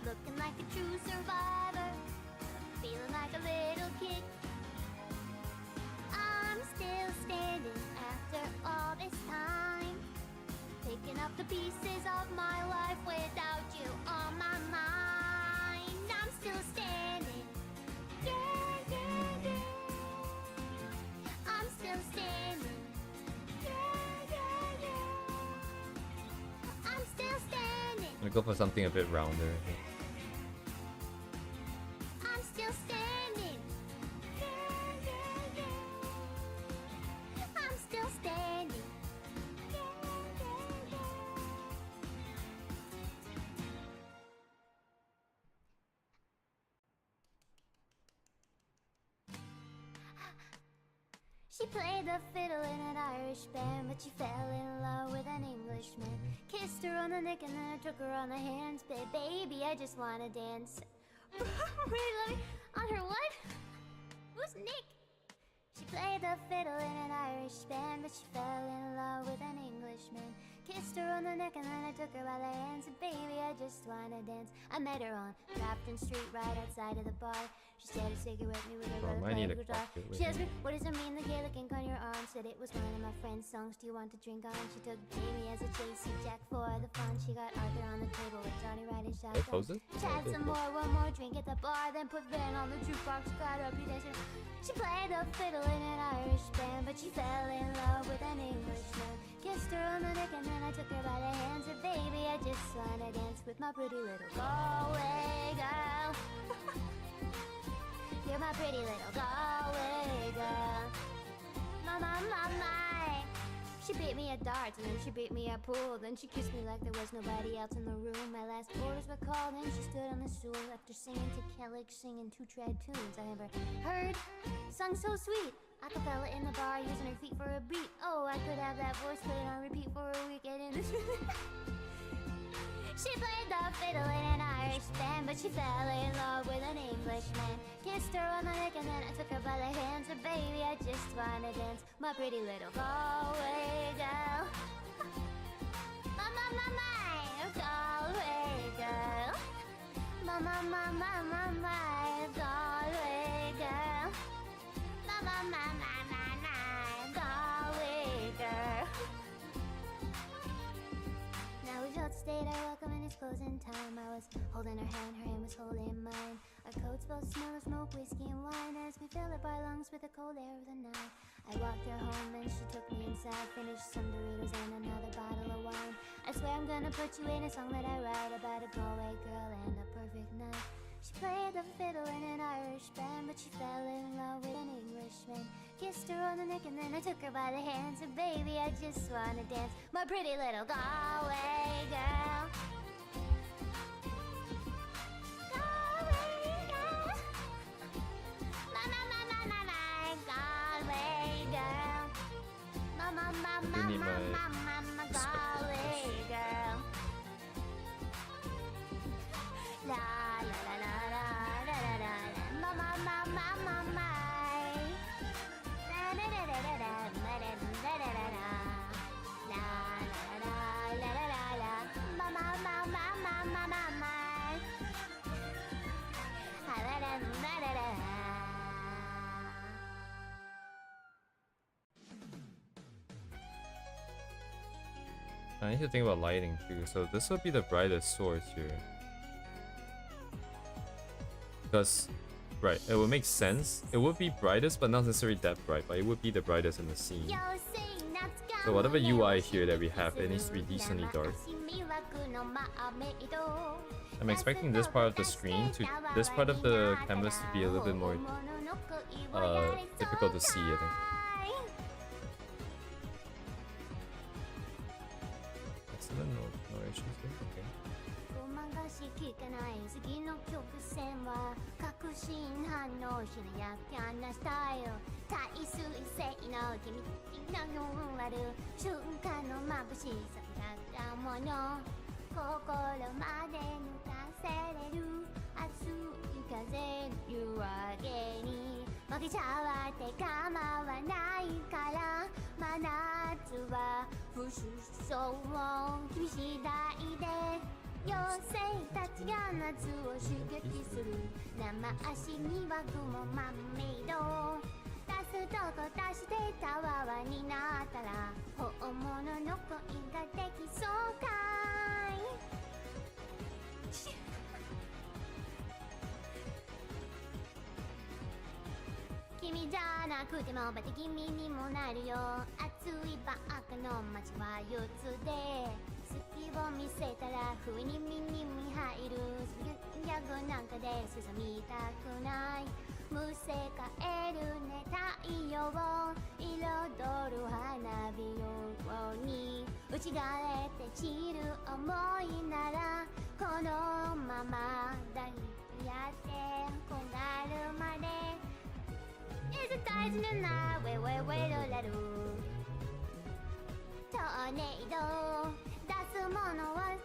Looking like a true survivor, feeling like a little kid. I'm still standing after all this time, picking up the pieces of my life without you on my mind. I'm still standing. I'm still standing. I'm still standing. I'm gonna go for something a bit rounder. I think. I'm still standing. I'm still standing. She played the fiddle in an Irish band, but she fell in love with an Englishman. Kissed her on the neck and then I took her on the hands. Baby, I just wanna dance. Really? On her what? Who's Nick? She played the fiddle in an Irish band, but she fell in love with an Englishman. Kissed her on the neck and then I took her by the hands. And baby, I just wanna dance. I met her on Grafton Street right outside of the bar. She shared a cigarette me with her brother I need playing a guitar. cocktail with She asked me. me, what does it mean, the Gaelic ink on your arm? Said it was one of my friend's songs, do you want to drink on? She took Jamie as a chase, Jack for the fun. She got Arthur on the table with Johnny riding shotgun. Close it? She had some more, one more drink at the bar, then put Van on the jukebox, got up, he danced. She played the fiddle in an Irish band, but she fell in love with an Englishman. Kissed her on the neck and then I took her by the hands. And baby, I just wanna dance with my pretty little Galway girl. You're my pretty little Galway girl. My. She beat me at darts and then she beat me at pool. Then she kissed me like there was nobody else in the room. My last orders were called and she stood on the stool after singing to Kellic, singing two-tread tunes I never heard. Sung so sweet. Acapella in the bar using her feet for a beat. Oh, I could have that voice played on repeat for a weekend in the She played the fiddle in an Irish band, but she fell in love with an Englishman. Kissed her on the neck and then I took her by the hands. And baby, I just wanna dance, my pretty little Galway girl. My, Galway girl. My, Galway girl. Galway girl. Now we both stayed our welcome and it's closing time. I was holding her hand was holding mine. Our coats both smell of smoke, whiskey and wine as we filled up our lungs with the cold air of the night. I walked her home and she took me inside, finished some Doritos and another bottle of wine. I swear I'm gonna put you in a song that I write about a Galway girl and a perfect night. She played the fiddle in an Irish band, but she fell in love with an Englishman. Kissed her on the neck and then I took her by the hands. And baby, I just wanna dance, my pretty little Galway girl. Galway girl. My, Galway girl. My, Galway girl. La la la la la la la la la ma la la la la la la la la la la ma I need to think about lighting too. So this would be the brightest source here. Because, right, it would make sense. It would be brightest, but not necessarily that bright, but it would be the brightest in the scene. So whatever UI here that we have, it needs to be decently dark. I'm expecting this part of the screen to, this part of the canvas to be a little bit more difficult to see, I think. Excellent, no issues here, okay. 聞かない次の曲線は確信反応しなやかなスタイル大水性の君的なのある瞬間の眩しさだったもの心まで抜かせれる熱い風夕焼けに負けちゃわって構わないから真夏は不出走君次第で妖精たちが夏を刺激する生足には雲まみろ出すとこ出してたわわになったら本物の恋ができそうかい君じゃなくてもまた君にもなるよ暑いバカの街は憂鬱で好きを見せたら不意に耳に入るギャグなんかで進みたくないむせかえるね太陽を彩る花火のように打ちがれて散る想いならこのまま抱いてやって焦がるまでIs it大事なウェイウェイウェイドラルトーネード出すものは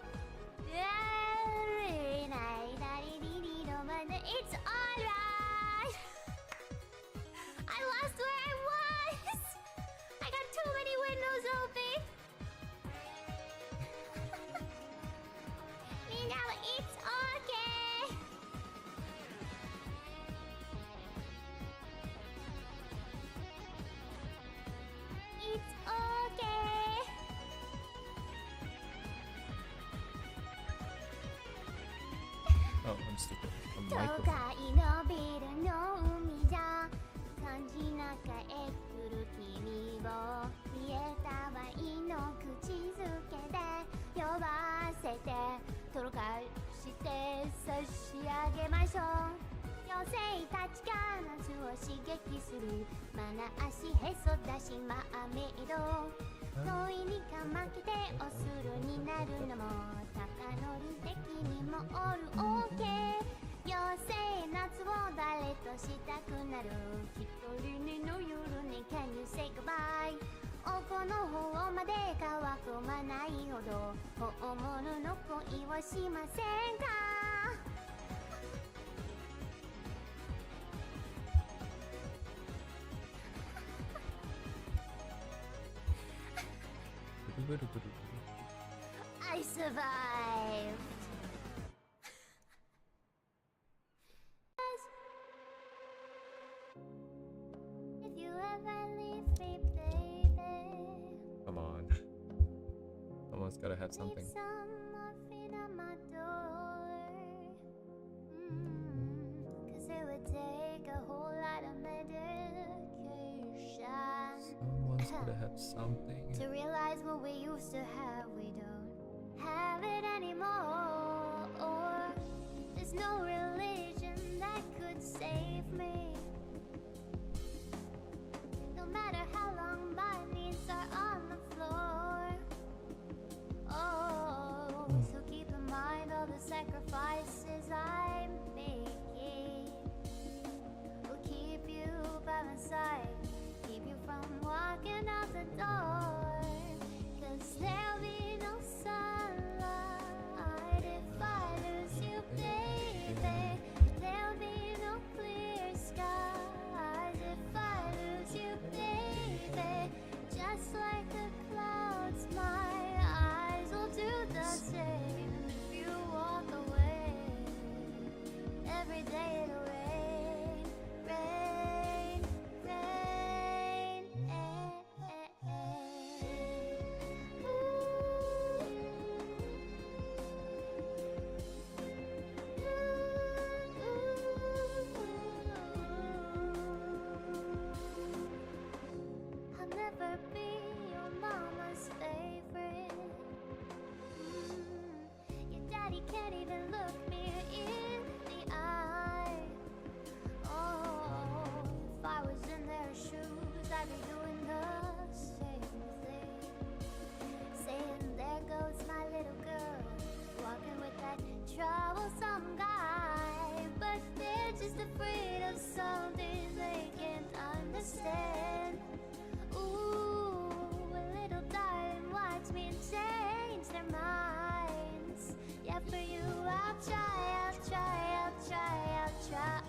ないだりりりのまで It's alright I lost where I was it's okay. It's okay. Oh, I'm stupid. A 都 microphone. 会のビルの海じゃ感じなかへ来る君を見えたワインの口づけで呼ばせてとろかして差し上げましょう妖精たちが夏を刺激するまな足へそだしマーメイド遠いにかまけておするになるのも高乗り的にもオールオーケー妖精夏を誰としたくなる一人にの夜に Can you say goodbye 奥の方まで乾くまないほど本物の恋をしませんかI survived If you ever leave me, baby Come on. Someone's gotta have something. Leave some morphine at my door 'Cause it would take a whole lot of medication Someone's gotta have something. To realize what we used to have, we don't have it anymore Or there's no religion that could save me No matter how long my knees are on the floor Oh, so keep in mind all the sacrifices I'm making Will keep you by my side Keep you from walking out the door 'Cause there'll be no sunlight If I lose you, baby There'll be no clear skies If I lose you, baby Just like the clouds, my eyes will do the same If you walk away Every day it'll rain, rain, rain I'll never be your mama's favorite Your daddy can't even look me in the eye Oh, if I was in their shoes I'd be doing the same thing Saying there goes my little girl Walking with that troublesome guy But they're just afraid of something they can't understand Ooh, little darling, watch me change their minds Yeah, for you I'll try, I'll try, I'll try, I'll try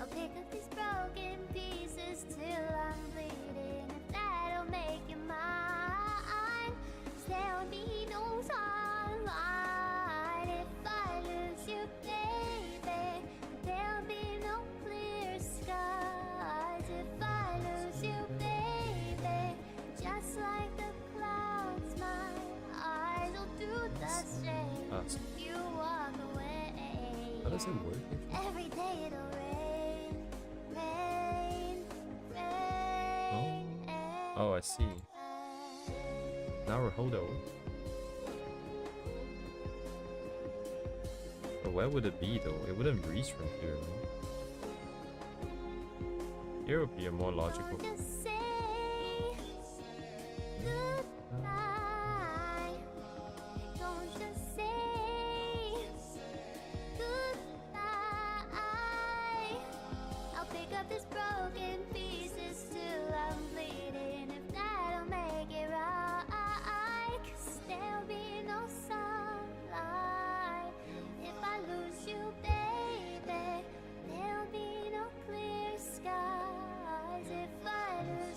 I'll pick up these broken pieces till I'm bleeding If that'll make you mine 'Cause there'll be no sunlight If I lose you, baby There'll be no clear skies If I lose you, baby Just like the clouds, my eyes will do the same If you walk away How does it work? Every day it'll rain, rain, rain Oh, I see. Naruhodo. But where would it be though? It wouldn't reach from here. Here would be a more logical. Don't just say goodbye. Don't just say goodbye. I'll pick up these broken pieces till I'm bleeding. If that'll make it right, 'cause there'll be no sunlight. If I lose you, baby, there'll be no clear skies. If I lose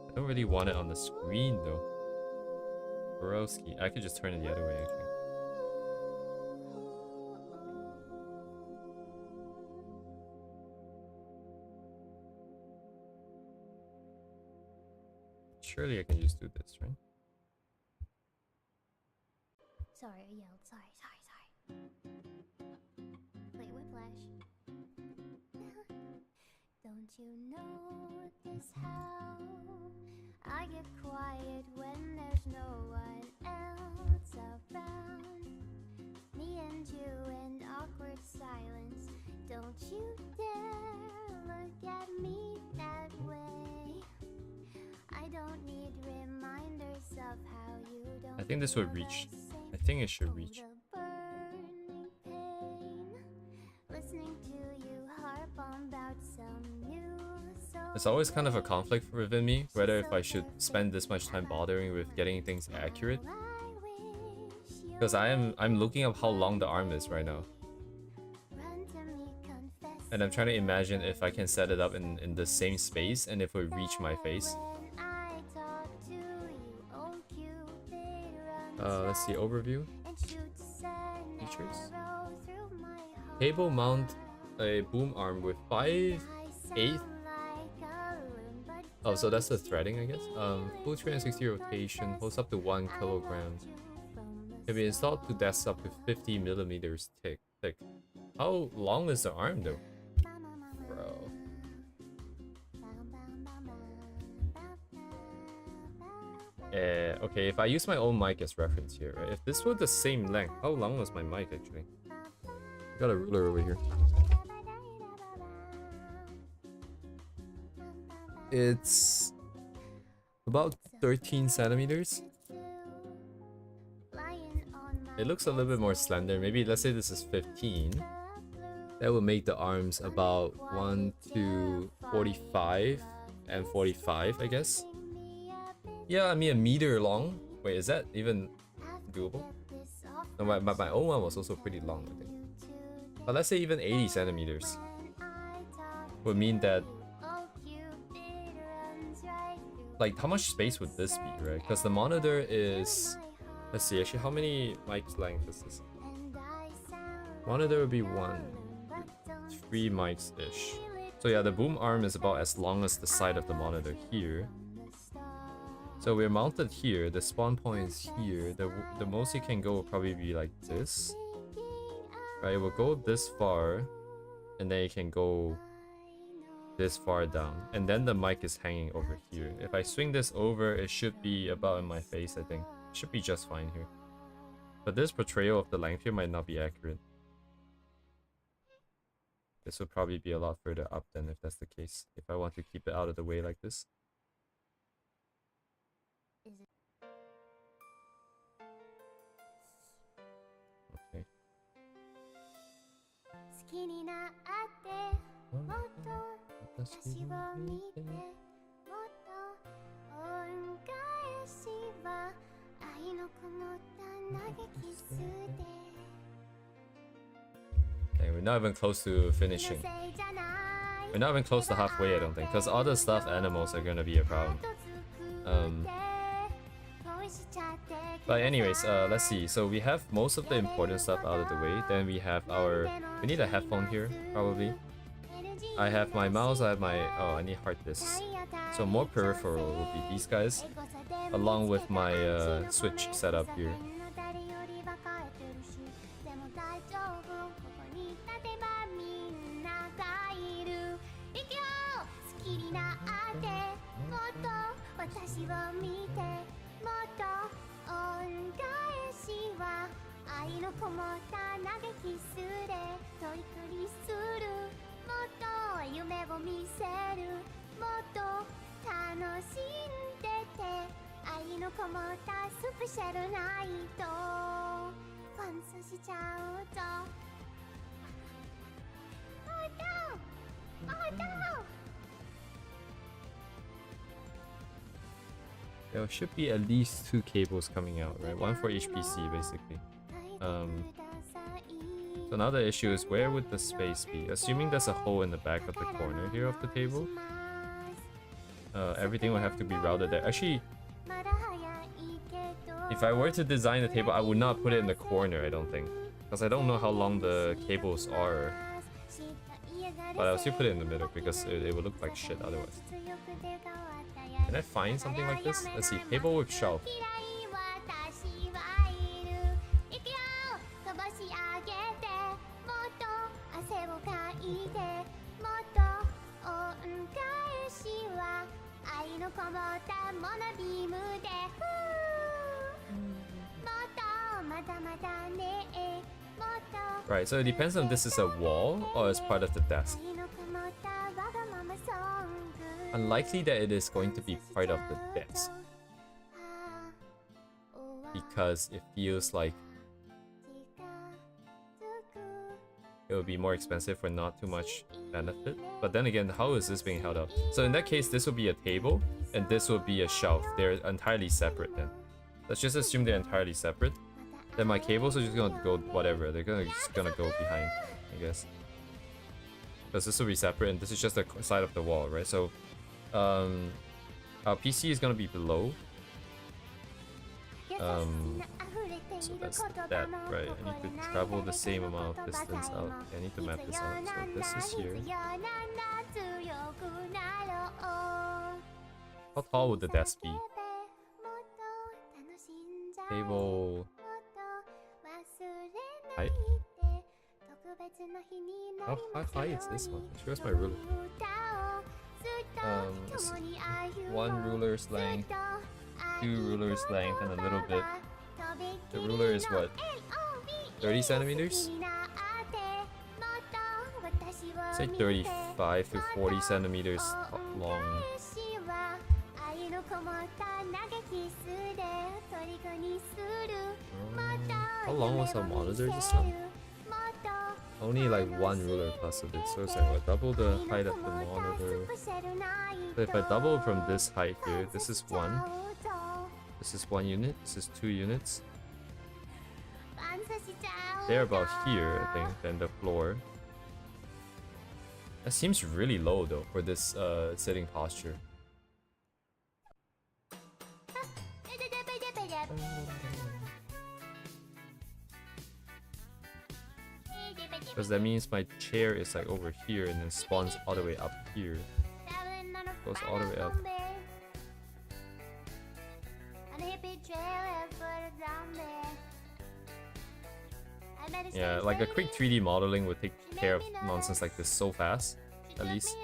I don't really want it on the screen though. Borowski. I could just turn it the other way actually. Surely I can just do this, right? Sorry, I yelled. Sorry. Wait, whiplash. Don't you notice how I get quiet when there's no one else around? Me and you in awkward silence. Don't you dare look at me that way. I don't need reminders of how you don't. I think this would reach. I think it should reach. Listening to you harp on about some new song. It's always kind of a conflict within me, whether if I should spend this much time bothering with getting things accurate. Because I'm looking up how long the arm is right now. And I'm trying to imagine if I can set it up in the same space and if it would reach my face. Let's see, overview. Features. Cable mount a boom arm with 5/8. Oh, so that's the threading, I guess. Full 360 rotation, holds up to 1 kilogram. Can be installed to desktop with 50 millimeters thick. How long is the arm though? Bro. Okay, if I use my own mic as reference here, right? If this were the same length, how long was my mic actually? I got a ruler over here. It's about 13 centimeters. It looks a little bit more slender. Maybe let's say this is 15. That would make the arms about 1 to 45 and 45, I guess. Yeah, I mean a meter long. Wait, is that even doable? No, my own one was also pretty long, I think. But let's say even 80 centimeters would mean that, like, how much space would this be, right? Because the monitor is, let's see, actually, how many mics length is this? Monitor would be 3 mics-ish. So yeah, the boom arm is about as long as the side of the monitor here. So we're mounted here, the spawn point is here, the most it can go will probably be like this. Right, it will go this far, and then it can go this far down. And then the mic is hanging over here. If I swing this over, it should be about in my face, I think. It should be just fine here. But this portrayal of the length here might not be accurate. This would probably be a lot further up then if that's the case. If I want to keep it out of the way like this. Okay. Okay, we're not even close to finishing. We're not even close to halfway, I don't think, because other stuffed animals are gonna be a problem. But anyways, let's see. So we have most of the important stuff out of the way. Then we have our... We need a headphone here, probably. I have my mouse, I have my... Oh, I need hard disks. So more peripheral will be these guys, along with my switch setup here. There should be at least 2 cables coming out, right? One for each PC, basically. So So now the issue is, where would the space be? Assuming there's a hole in the back of the corner here of the table, everything would have to be routed there. Actually, if I were to design the table, I would not put it in the corner, I don't think. Because I don't know how long the cables are. But I'll still put it in the middle because it would look like shit otherwise. Can I find something like this? Let's see. Table with shelf. Right, so it depends on if this is a wall or as part of the desk. Unlikely that it is going to be part of the desk, because it feels like it would be more expensive for not too much benefit. But then again, how is this being held up? So in that case, this would be a table and this would be a shelf. They're entirely separate then. Let's just assume they're entirely separate. Then my cables are just gonna go whatever. They're just gonna go behind, I guess. Because this will be separate and this is just the side of the wall, right? So our PC is gonna be below. So that's that, right? I need to travel the same amount of distance out. I need to map this out. So this is here. How tall would the desk be? Table height. How high is this one? Where's my ruler? Let's see. 1 ruler's length, 2 ruler's length, and a little bit. The ruler is what? 30 centimeters? Say 35 to 40 centimeters long. How long was our monitor just now? Only like 1 ruler plus of this, so it's like what, double the height of the monitor. So if I double from this height here, this is 1. This is 1 unit, this is 2 units. They're about here, I think, than the floor. That seems really low though for this sitting posture. Because that means my chair is like over here and then spawns all the way up here. Goes all the way up. Yeah, like a quick 3D modeling would take care of nonsense like this so fast, at least.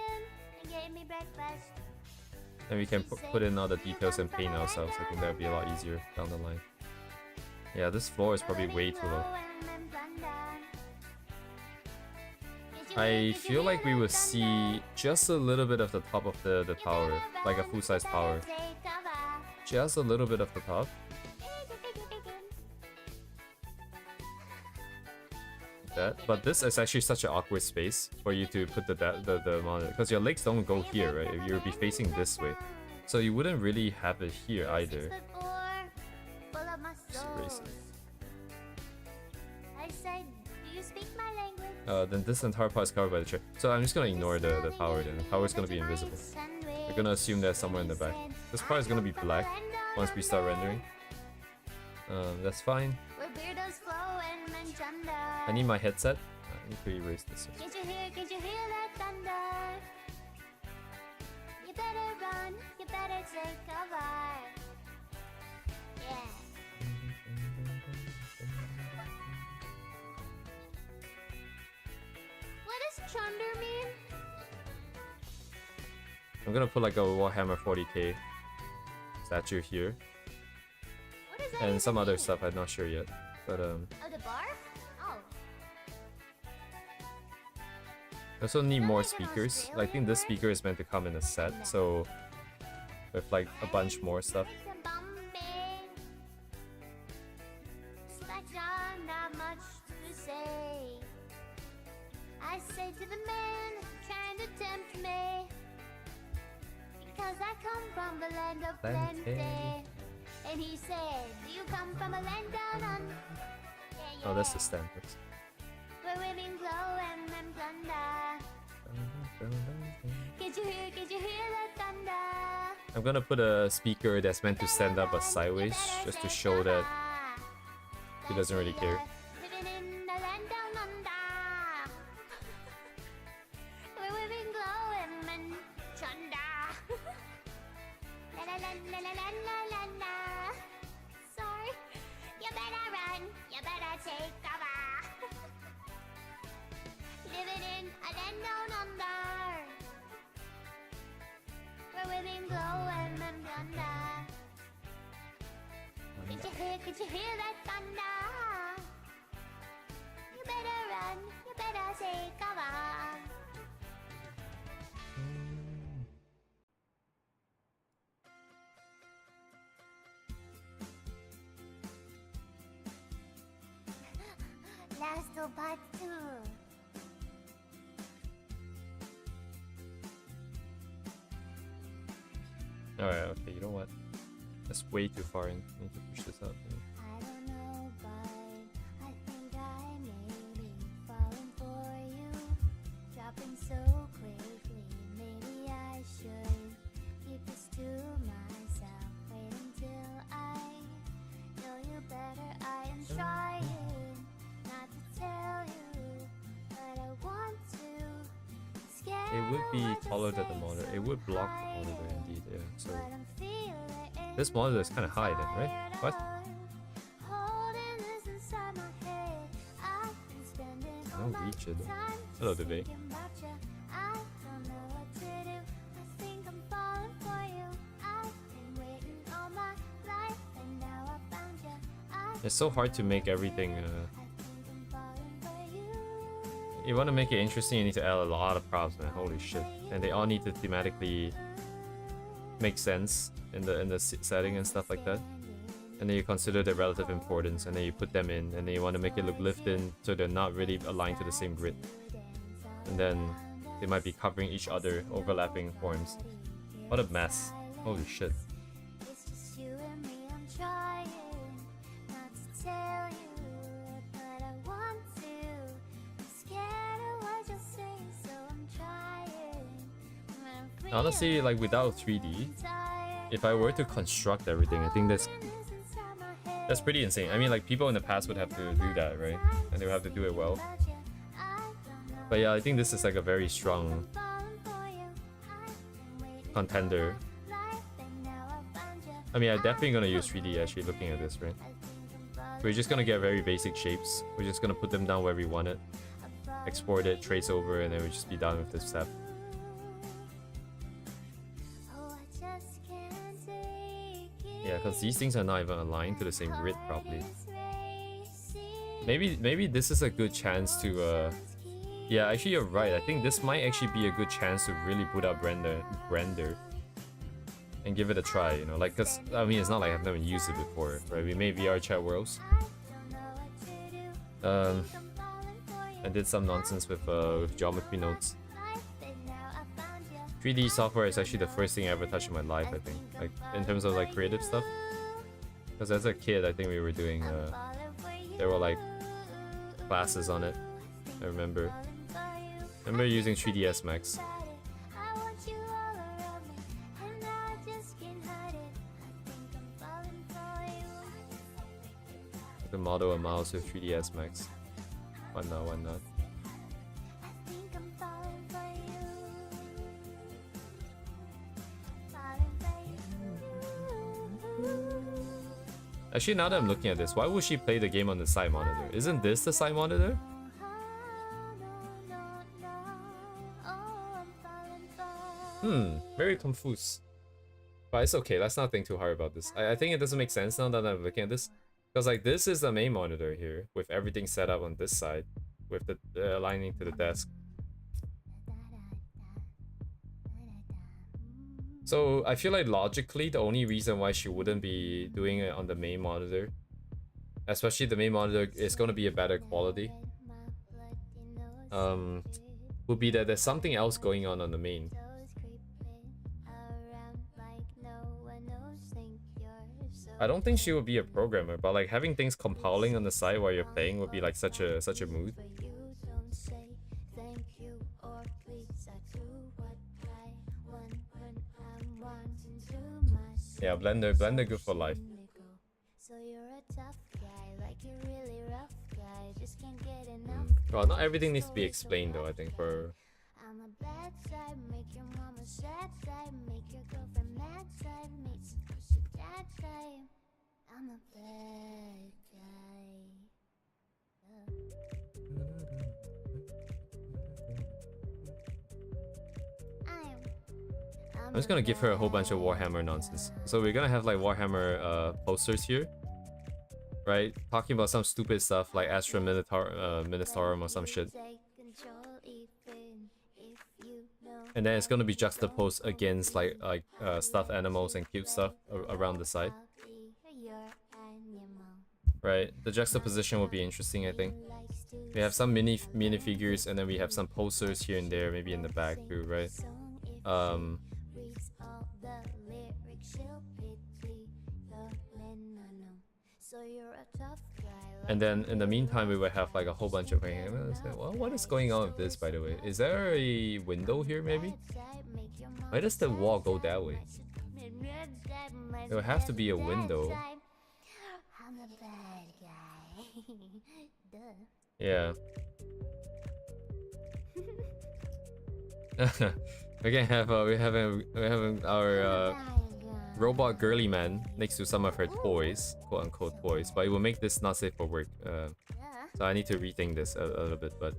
And we can put in all the details and paint ourselves. I think that would be a lot easier down the line. Yeah, this floor is probably way too low. I feel like we will see just a little bit of the top of the tower, like a full-size tower. Just a little bit of the top. That, but this is actually such an awkward space for you to put the monitor, because your legs don't go here, right? You'll be facing this way, so you wouldn't really have it here either. Just erase it. Then this entire part is covered by the chair, so I'm just gonna ignore the tower. Then the tower is gonna be invisible. We're gonna assume there's somewhere in the back. This part is gonna be black once we start rendering. That's fine. I need my headset. I need to erase this. Can't you hear that thunder? You better run, you better take cover. Yeah. What does chunder mean? I'm gonna put like a Warhammer 40k statue here. What does that And even some other mean? stuff, I'm not sure yet. But Oh, the bar? Oh. I also need more speakers. I think this speaker is meant to come in a set, so with like a bunch more stuff. Not much to say. I say to the man trying to tempt me, because I come from the land of plenty. And he said, do you come from a land down under? Oh, that's the stand. where women glow and men plunder. Can't you hear that thunder? I'm gonna put a speaker that's meant to stand up but sideways, just to show that he doesn't really care. Living in the land down under, where women glow and men plunder. La la la la la la la la. Sorry, you better run, you better take cover. Living in a land down under, where women glow and men plunder. Could you hear that thunder? You better run, you better take cover. Last to part 2. Alright, okay, you know what? That's way too far in. I need to push this up. I don't know, but I think I may be falling for you. Dropping so quickly, maybe I should keep this to myself. Wait until I know you better. I am trying not to tell you, but I want to. Scared It would of be what you'll taller than the say, monitor. so It would I'm block the monitor trying. indeed, yeah. So But I'm feeling this monitor is kind of high then, right? What? holding this inside my head. I've been spending I all don't my reach it though. time Hello, just Debate. thinking about you. I don't know what to do. I think I'm falling for you. I've been waiting all my life, and now I found you. It's so hard to make everything. I think I'm falling for you. You want to make it interesting, you need to add a lot of props, man. Holy shit! And they all need to thematically make sense in the setting and stuff like that. And then you consider their relative importance, and then you put them in, and then you want to make it look lived in, so they're not really aligned to the same grid. And then they might be covering each other, overlapping forms. What a mess! Holy shit! It's just you and me. I'm trying not to tell you, but I want to. I'm scared of what you'll say, so I'm trying. When I'm Honestly, like without 3D, if I were to construct everything, I think that's pretty insane. I mean, like people in the past would have to do that, right? And they would have to do it well. But yeah, I think this is like a very strong contender. I mean, I'm definitely gonna use 3D actually looking at this, right? We're just gonna get very basic shapes. We're just gonna put them down where we want it, export it, trace over, and then we'll just be done with this step. Yeah, because these things are not even aligned to the same grid properly. Maybe this is a good chance to yeah, actually you're right. I think this might actually be a good chance to really put up render and give it a try, you know, like, cause I mean it's not like I've never used it before, right? We made VR chat worlds. I did some nonsense with geometry nodes. 3D software is actually the first thing I ever touched in my life, I think, like in terms of like creative stuff. Because as a kid, I think we were doing there were like classes on it. I remember using 3ds Max. The model a mouse with 3ds Max. Why not? Why not? Actually, now that I'm looking at this, why would she play the game on the side monitor? Isn't this the side monitor? Very confused. But it's okay, let's not think too hard about this. I think it doesn't make sense now that I'm looking at this. Because like this is the main monitor here, with everything set up on this side, with the aligning to the desk. So I feel like logically the only reason why she wouldn't be doing it on the main monitor, especially the main monitor is going to be a better quality, would be that there's something else going on the main. I don't think she would be a programmer, but like having things compiling on the side while you're playing would be like such a mood. Yeah, Blender good for life. So you're a tough guy, like you're really rough guy, just can't get enough. Well, not everything needs to be explained though, I think, for... I'm a bad side, make your mama sad side, make your girlfriend mad side, make some pussy dad side. I'm a bad guy. I'm just gonna give her a whole bunch of Warhammer nonsense. So we're gonna have like Warhammer posters here, right? Talking about some stupid stuff like Astra Ministorum or some shit. And then it's gonna be juxtaposed against like stuffed animals and cute stuff around the side. Right, the juxtaposition will be interesting, I think. We have some minifigures and then we have some posters here and there, maybe in the back too, right? And then in the meantime, we will have like a whole bunch of... Well, what is going on with this, by the way? Is there a window here, maybe? Why does the wall go that way? It would have to be a window. I'm a bad guy. Duh. Yeah. We can have we're having our robot girly man next to some of her toys, quote unquote toys, but it will make this not safe for work. So I need to rethink this a little bit, but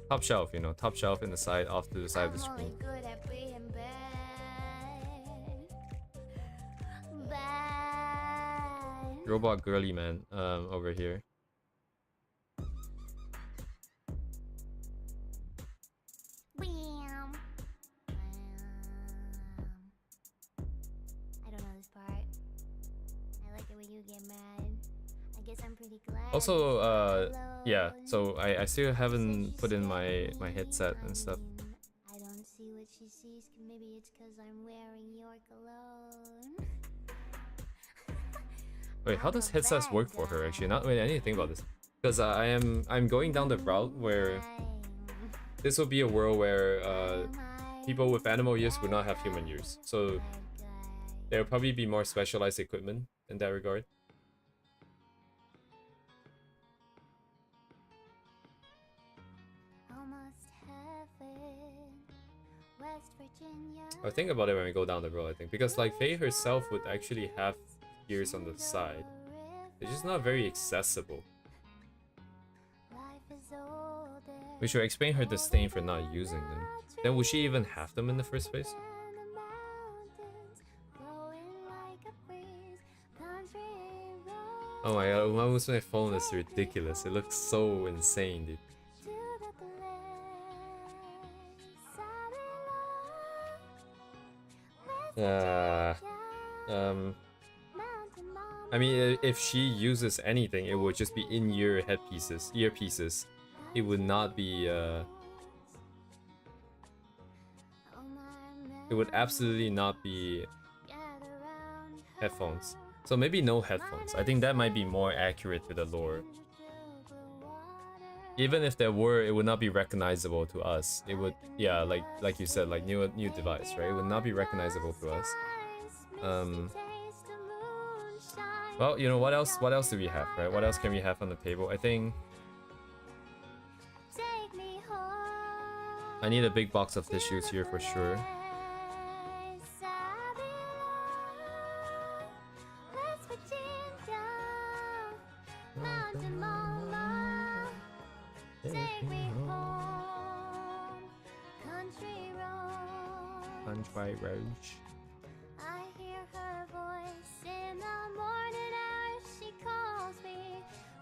top shelf, you know, top shelf in the side, off to the side of the screen. Robot girly man over here. I don't know this part. I like it when you get mad. I guess I'm pretty glad. Also, yeah, so I still haven't put in my headset and stuff. I don't see what she sees. Maybe it's because I'm wearing your cologne. Wait, how does headsets work for her actually? Not really anything about this. Because I'm going down the route where this will be a world where people with animal ears would not have human ears. So there will probably be more specialized equipment in that regard. I'll think about it when we go down the road, I think. Because like Faye herself would actually have ears on the side. It's just not very accessible. We should explain her disdain for not using them. Then would she even have them in the first place? Oh my god, Uma Musume phone is ridiculous. It looks so insane, dude. I mean, if she uses anything, it would just be in-ear earpieces. It would not be, it would absolutely not be headphones. So maybe no headphones. I think that might be more accurate to the lore. Even if there were, it would not be recognizable to us. It would, yeah, like you said, like new device, right? It would not be recognizable to us. Well, you know, what else do we have, right? What else can we have on the table? I think I need a big box of tissues here for sure. Country roads. I hear her voice in the morning hours. She calls me.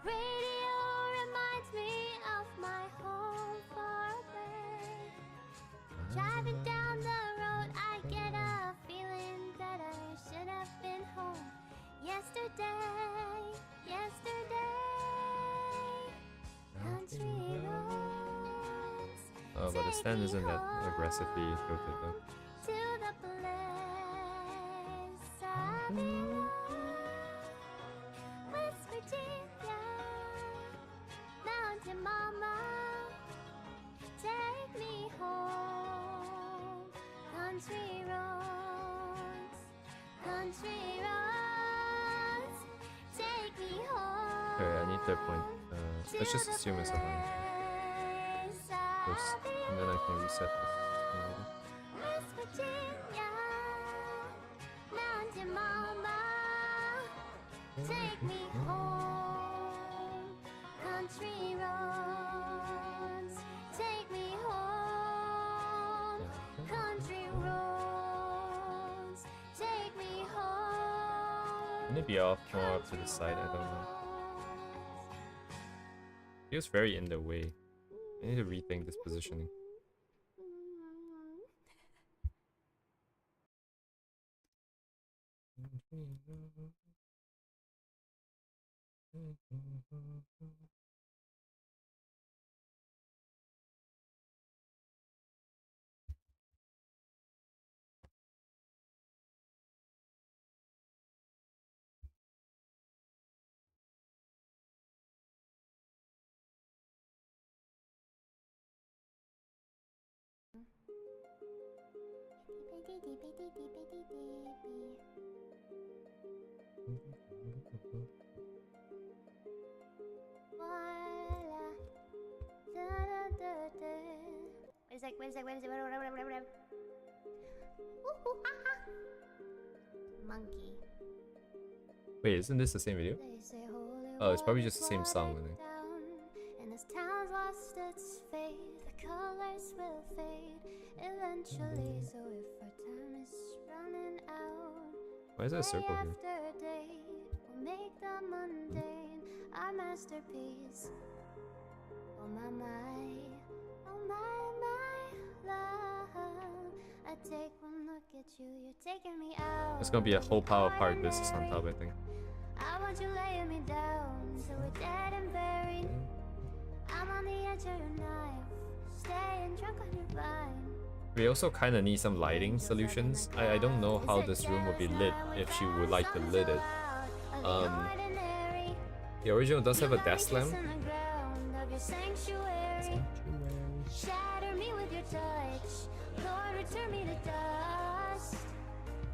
Radio reminds me of my home far away. Driving down the road, I get a feeling that I should have been home yesterday. Country roads. Oh, but the stand isn't that aggressively tilted though. To the place I belong, West Virginia, Mountain Mama, take me home. country roads. Take me home. Okay, I need their point. Let's just assume it's a line first, and then I can reset this. West Virginia, Mountain Mama, take me home. Country roads, take me home. Country roads, take me home. Can it be off more up to the side? I don't know. Feels very in the way. I need to rethink this positioning. Wait a sec. Monkey. Wait, isn't this the same video? Oh, it's probably just the same song, I think. And this town's lost its faith, the colors will fade eventually. So if our time is running out, Why is there a circle here? after day, we'll make the mundane our masterpiece. Oh my, love. I take one look at you, you're taking me out. It's gonna be a whole pile of hard discs on top, I think. I want you laying me down, so we're dead and buried. I'm on the edge of your knife, staying drunk on your vine. We also kind of need some lighting solutions. I don't know how this room would be lit if she would like to lit it. The original does have a desk lamp. Shatter me with your touch, Lord, return me to dust.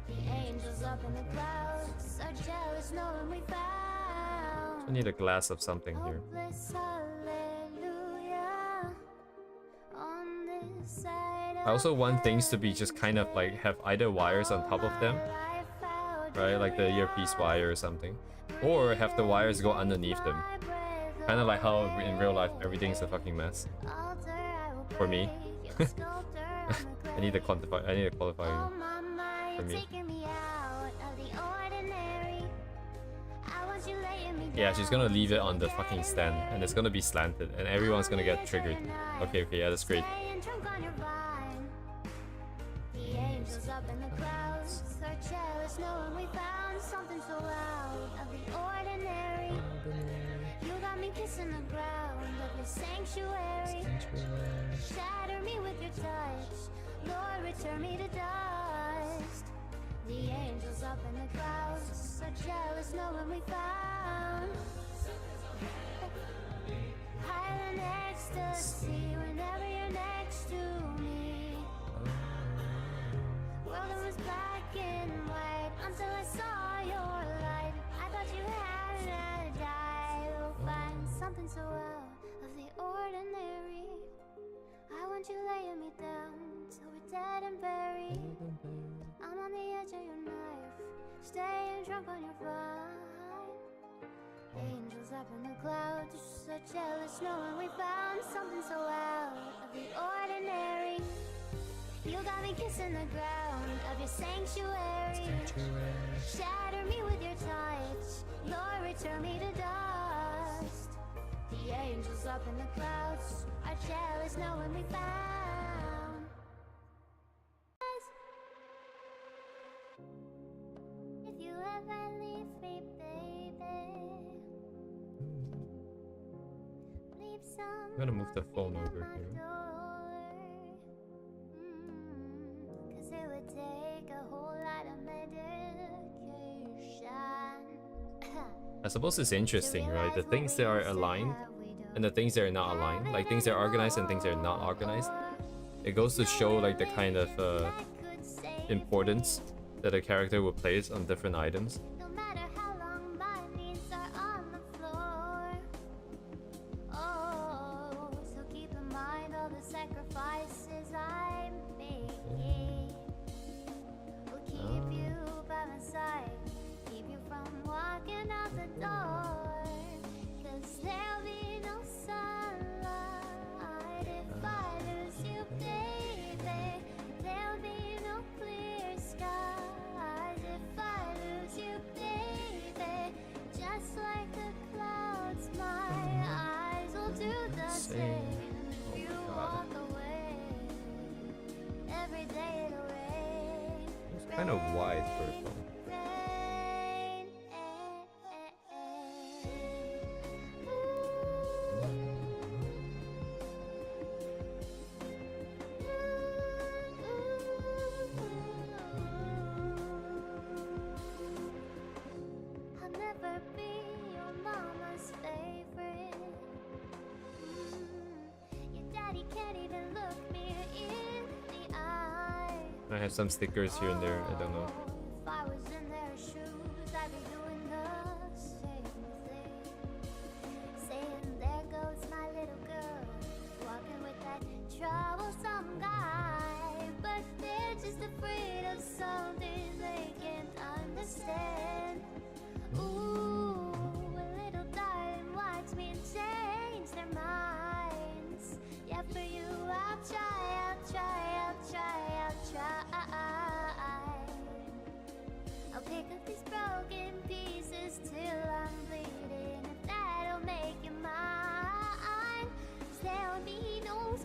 The angels up in the clouds are jealous knowing we found. I need a glass of something here. Hopeless hallelujah on this side. I also want things to be just kind of like have either wires on top of them, right? Like the earpiece wire or something. Or have the wires go underneath them. Kind of like how in real life everything's a fucking mess. For me. I need to quantify. I need to qualify for me. Yeah, she's gonna leave it on the fucking stand, and it's gonna be slanted, and everyone's gonna get triggered. Okay, yeah, that's great. Kissing the ground of your sanctuary. Shatter me with your touch, Lord, return me to dust. The angels up in the clouds are jealous knowing we found Highland ecstasy whenever you're next to me. World was black and white until I saw your light. I thought you had died. We'll find something so out of the ordinary. I want you laying me down till we're dead and buried. I'm on the edge of your knife, staying drunk on your vine. Angels up in the clouds, so jealous knowing we found something so out of the ordinary. You got me kissing the ground of your sanctuary. Shatter me with your touch, Lord, return me to dust. The angels up in the clouds are jealous knowing we found. If you ever leave me, baby, leave some. I'm gonna move the phone over here. Cause it would take a whole lot of medication. I suppose it's interesting, right? The things that are aligned and the things that are not aligned, like things that are organized and things that are not organized. It goes to show like the kind of importance that a character will place on different items. No matter how long my knees are on the floor. Oh, so keep in mind all the sacrifices I'm making. Will keep you by my side, keep you from walking out the door. 'Cause there'll be no sunlight if I lose you, baby. There'll be no clear skies if I lose you, baby. Just like the clouds, my eyes will do the same. If you walk away, every day it'll rain. It's kind of wide for a phone. Rain, I'll never be your mama's favorite. Your daddy can't even look me in the eye. I have some stickers here and there. I don't know. If I was in their shoes, I'd be doing the same thing. Saying, there goes my little girl, walking with that troublesome guy. But they're just afraid of something they can't understand. Ooh, a little darling, watch me and change their minds. Yeah, for you, I'll try, I'll try, I'll try, I'll try. I'll pick up these broken pieces till I'm bleeding. If that'll make you mine, 'cause there'll be no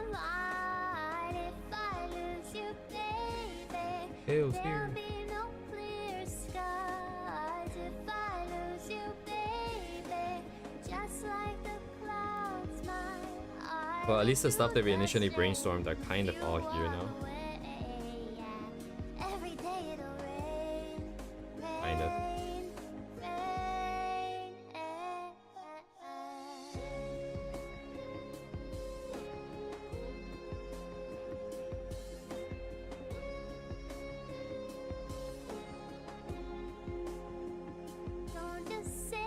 sunlight if I lose you, baby. Hail's There'll here. be no clear skies if I lose you, baby. Just like the clouds, my eyes. Well, at least the stuff that we initially brainstormed are kind of all here now. Every day it'll rain, Kind of. rain, rain. Don't just say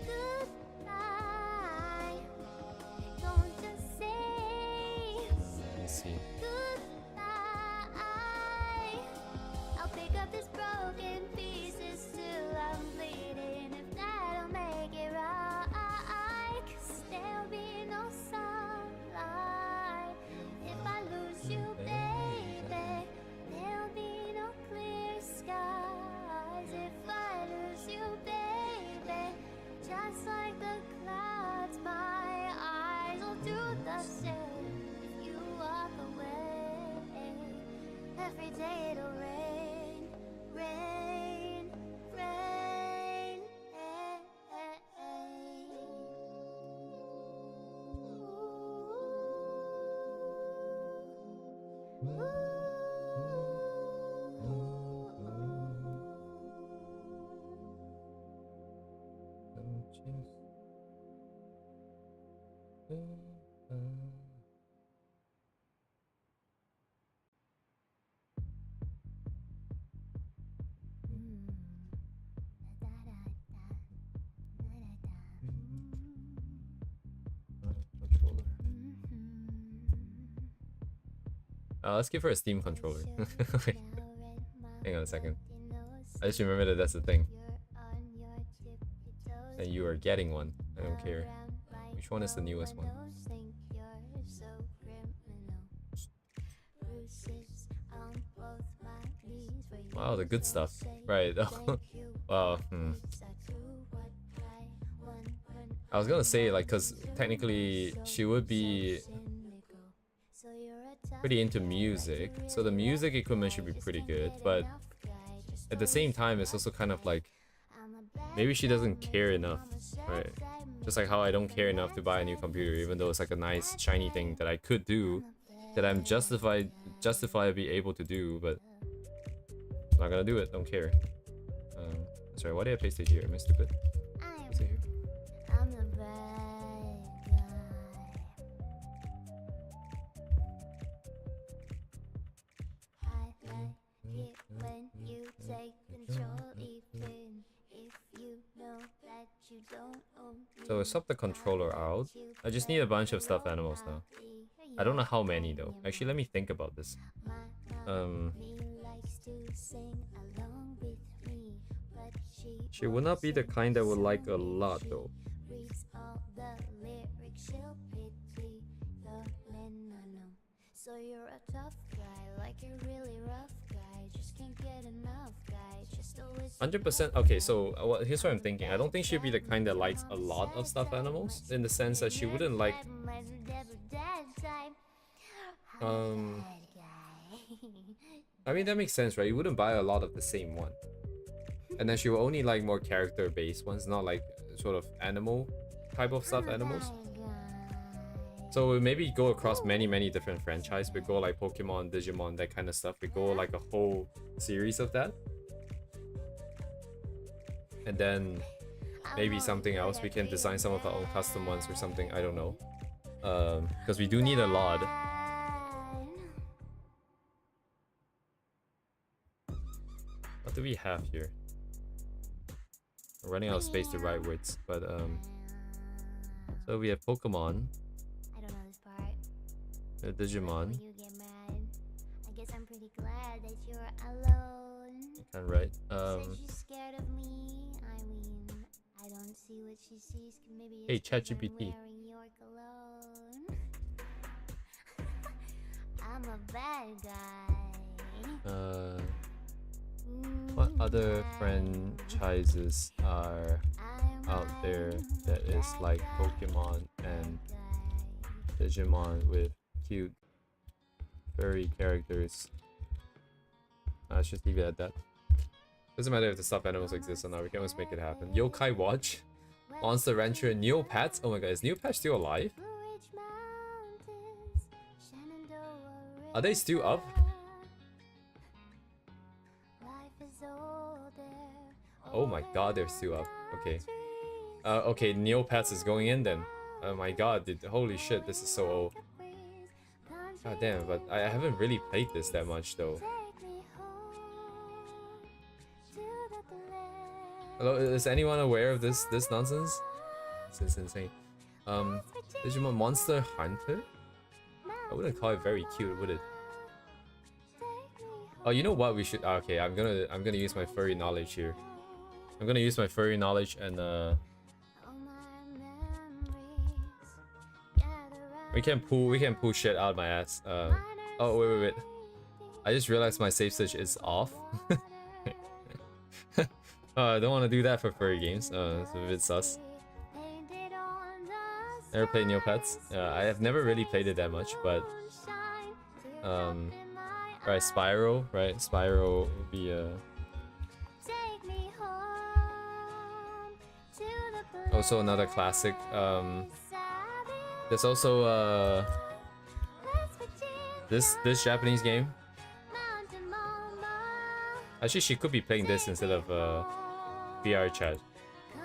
goodbye. Don't just say Let me see. goodbye. I'll pick up these broken pieces till I'm bleeding. If that'll make it right, 'cause there'll be no sunlight if I lose you, baby. There'll be no clear skies if I lose you, baby. Just like the clouds, my eyes will do the same if you walk away. Every day it'll rain, rain, rain. Let's give her a Steam controller. Wait, hang on a second. I just remember that that's the thing. And you are getting one. I don't care. Which one is the newest one? Wow, the good stuff. Right. Wow. I was gonna say, like, cause technically she would be pretty into music, so the music equipment should be pretty good, but at the same time it's also kind of like maybe she doesn't care enough, right? Just like how I don't care enough to buy a new computer, even though it's like a nice shiny thing that I could do, that I'm justifiably able to do, but I'm not gonna do it. Don't care. Sorry, why did I paste it here? Am I stupid? Paste it here. I'm the bad guy. I So swap the controller out. I just need a bunch of stuffed animals now. I don't know how many though. Actually, let me think about this. She would not be the kind that would like a lot though. So you're a tough guy, like you're really rough guy, just can't get enough guy, just always 100%. Okay, so here's what I'm thinking. I don't think she'd be the kind that likes a lot of stuffed animals, in the sense that she wouldn't like I mean, that makes sense, right? You wouldn't buy a lot of the same one. And then she will only like more character-based ones, not like sort of animal type of stuffed animals. So we maybe go across many different franchises. We go like Pokemon, Digimon, that kind of stuff. We go like a whole series of that. And then maybe something else. We can design some of our own custom ones or something. I don't know. Because we do need a lot. What do we have here? We're running out of space to write words, but so we have Pokemon. I don't know this part. Digimon. You get mad. I guess I'm pretty glad that you're alone. I can't write. Said she's scared of me. I mean, I don't see what she sees. Maybe Hey, it's 'cause I'm ChatGPT. wearing your cologne. I'm a bad guy. What other franchises are out there that is like Pokemon and Digimon with cute furry characters? Let's just leave it at that. Doesn't matter if the stuffed animals exist or not, we can always make it happen. Yokai Watch, Monster Rancher, Neopets. Oh my god, is Neopets still alive? Are they still up? Oh my god, they're still up. Okay. Okay, Neopets is going in then. Oh my god, dude, holy shit, this is so old. God damn, but I haven't really played this that much though. Hello, is anyone aware of this nonsense? This is insane. Digimon Monster Hunter? I wouldn't call it very cute, would it? Oh, you know what we should... Okay, I'm gonna use my furry knowledge here. I'm gonna use my furry knowledge and we can pull shit out of my ass. Oh wait. I just realized my save search is off. I don't want to do that for furry games. It's a bit sus. Never played Neopets. I have never really played it that much, but right, Spyro, right? Spyro would be also another classic. There's also this Japanese game. Actually, she could be playing this instead of VR chat.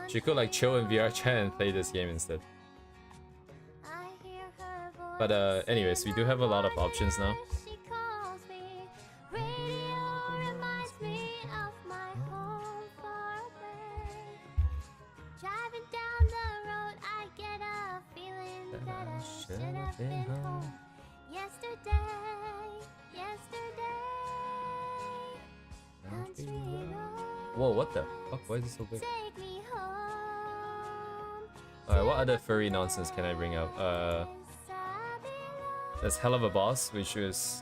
She could like chill in VR chat and play this game instead. But anyways, we do have a lot of options now. Whoa, what the fuck? Why is it so big? Alright, what other furry nonsense can I bring up? There's Hell of a Boss, which is...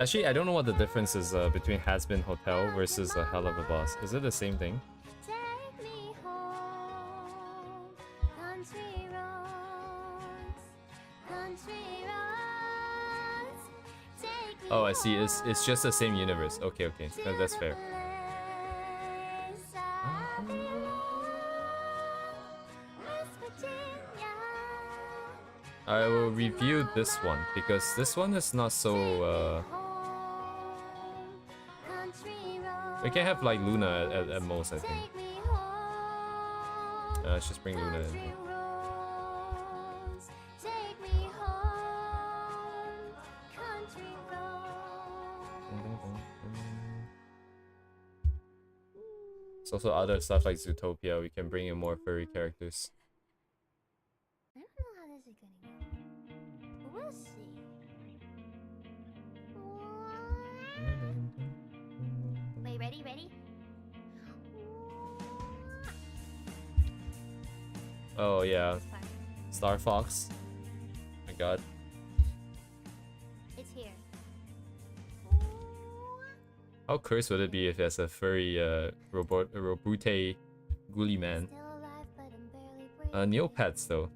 Actually, I don't know what the difference is between Has Been Hotel versus Hell of a Boss. Is it the same thing? Oh, I see. It's just the same universe. Okay. That's fair. I will review this one because this one is not so. We can have like Luna at most, I think. Let's just bring Luna in. There's also other stuff like Zootopia. We can bring in more furry characters. Oh yeah, Star Fox. My God. It's here. How cursed would it be if there's a furry robute ghoulie man? Still alive, but I'm barely breathing. Neopets though.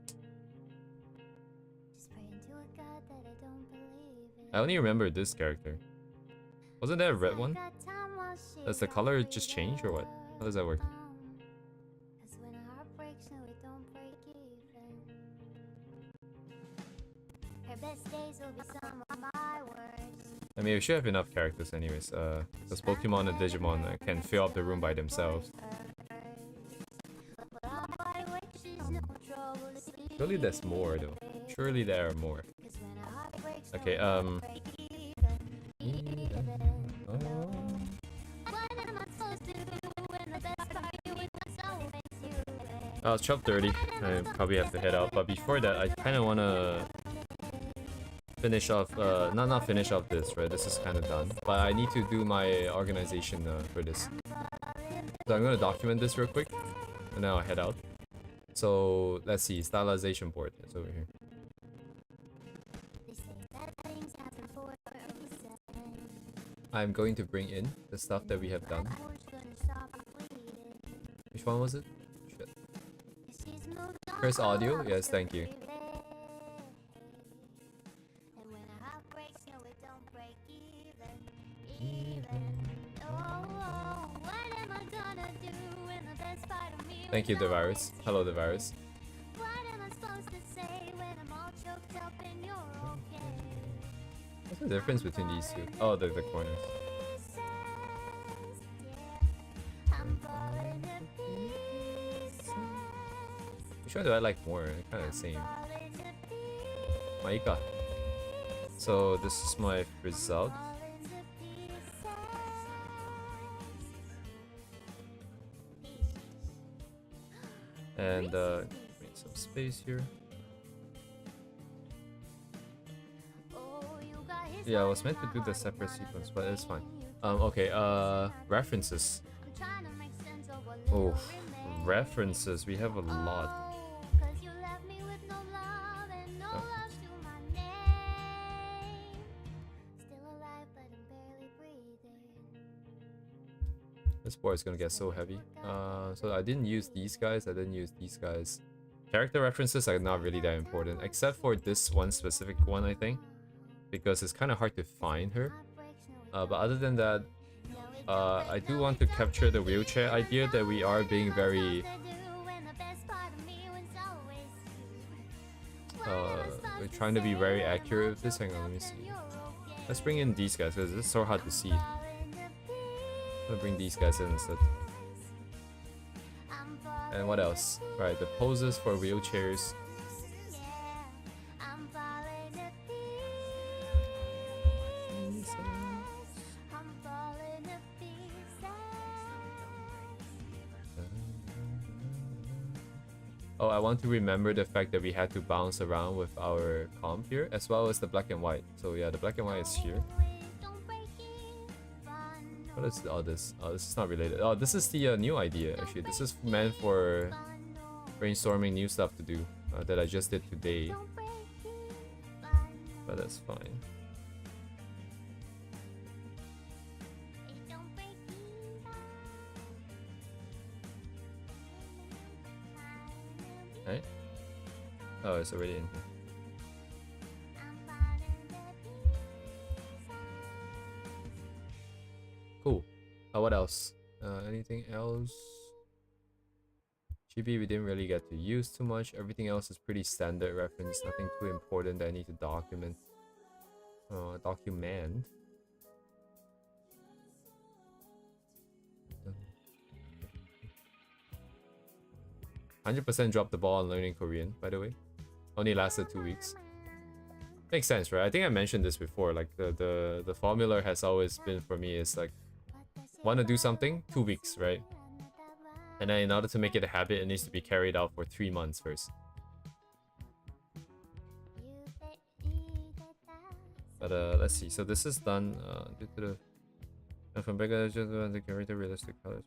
Just praying to a God that I don't believe in. I only remember this character. Wasn't there a red one? Got time while she's Does the color just change or what? How does that work? 'Cause when a heart breaks, no, it don't break even. Her best days will be some of my worst. I mean, we should have enough characters anyways. Because Pokemon and Digimon can fill up the room by themselves. Surely there's more though. Surely there are more. Okay, Oh, it's 12:30. I probably have to head out, but before that, I kind of want to finish off, not finish off this, right? This is kind of done, but I need to do my organization for this. So I'm going to document this real quick, and then I'll head out. So let's see, stylization board, it's over here. I'm going to bring in the stuff that we have done. Which one was it? Shit. Chris Audio? Yes, thank you. Thank you, the virus. Hello, the virus. What's the difference between these two? Oh, the corners. Which one do I like more? They're kind of the same. Maika. So this is my result. And make some space here. Yeah, I was meant to do the separate sequence, but it's fine. Okay, references. Oh, references. We have a lot. This board is gonna get so heavy. So I didn't use these guys. I didn't use these guys. Character references are not really that important, except for this one specific one, I think, because it's kind of hard to find her. But other than that, I do want to capture the wheelchair idea that we are being very we're trying to be very accurate with this. Hang on, let me see. Let's bring in these guys because it's so hard to see. I'm gonna bring these guys in instead. And what else? Right, the poses for wheelchairs. Oh, I want to remember the fact that we had to bounce around with our comp here, as well as the black and white. So yeah, the black and white is here. What is all this? Oh, this is not related. Oh, this is the new idea, actually. This is meant for brainstorming new stuff to do that I just did today. But that's fine. Right? Oh, it's already in here. Cool. What else? Anything else? Chibi we didn't really get to use too much. Everything else is pretty standard reference. Nothing too important that I need to document. Document. 100% dropped the ball on learning Korean, by the way. Only lasted 2 weeks. Makes sense, right? I think I mentioned this before. Like the formula has always been for me is like, want to do something, 2 weeks, right? And then in order to make it a habit, it needs to be carried out for 3 months first. But let's see. So this is done due to the from bigger just the character realistic colors.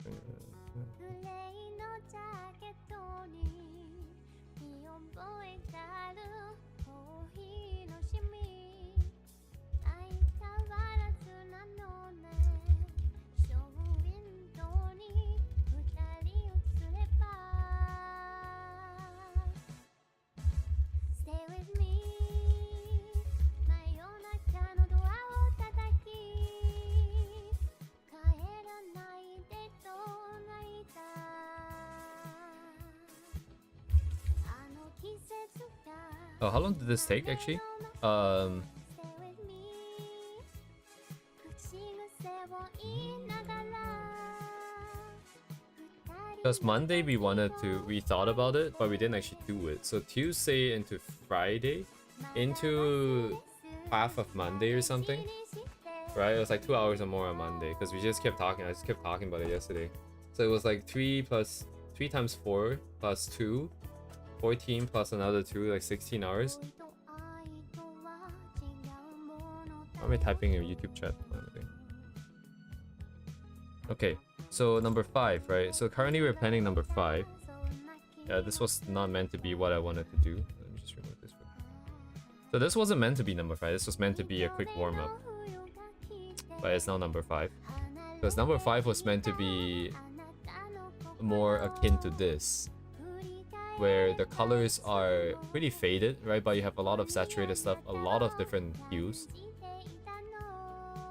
Oh, how long did this take actually? Because Monday we thought about it, but we didn't actually do it. So Tuesday into Friday, into half of Monday or something, right? It was like 2 hours or more on Monday because we just kept talking. I just kept talking about it yesterday. So it was like 3 times 4 plus 2, 14 plus another 2, like 16 hours. Why am I typing in YouTube chat? Okay, so number 5, right? So currently we're planning number 5. Yeah, this was not meant to be what I wanted to do. Let me just remove this one. So this wasn't meant to be number 5. This was meant to be a quick warm-up. But it's now number 5. Because number 5 was meant to be more akin to this, where the colors are pretty faded, right? But you have a lot of saturated stuff, a lot of different hues.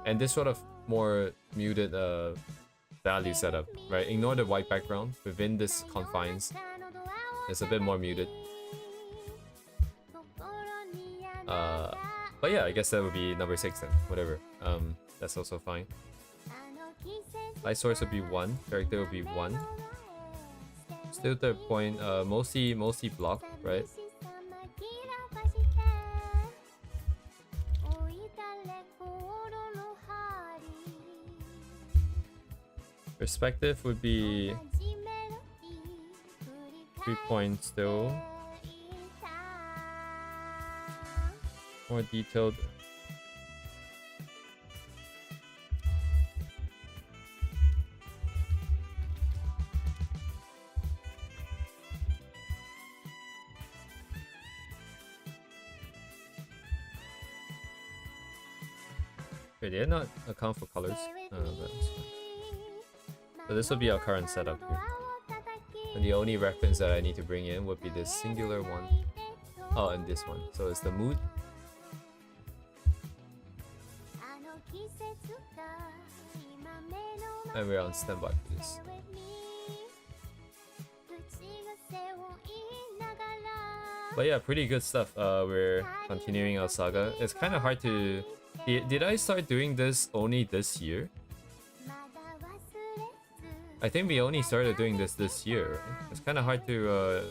And this sort of more muted value setup, right? Ignore the white background. Within this confines, it's a bit more muted. But yeah, I guess that would be number 6 then. Whatever. That's also fine. Light source would be 1. Character would be 1. Still third point. Mostly block, right? Perspective would be 3 points still. More detailed. Wait, they did not account for colors. That's fine. So this will be our current setup here. And the only reference that I need to bring in would be this singular one. Oh, and this one. So it's the mood. And we're on standby for this. But yeah, pretty good stuff. We're continuing our saga. It's kind of hard to... Did I start doing this only this year? I think we only started doing this year, right? It's kind of hard to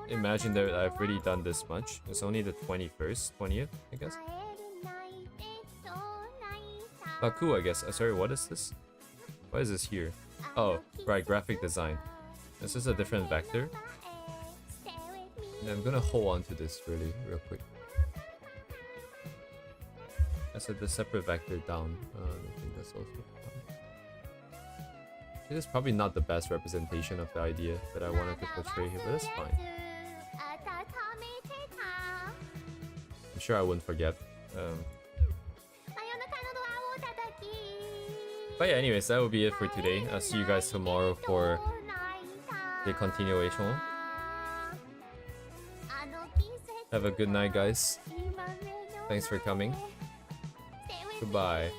imagine that I've really done this much. It's only the 20th, I guess. Baku, I guess. Sorry, what is this? What is this here? Oh, right, graphic design. This is a different vector. And I'm gonna hold on to this real quick. I said the separate vector down. I think that's also fine. It is probably not the best representation of the idea that I wanted to portray here, but it's fine. I'm sure I wouldn't forget. But yeah, anyways, that will be it for today. I'll see you guys tomorrow for the continuation. Have a good night, guys. Thanks for coming. Goodbye.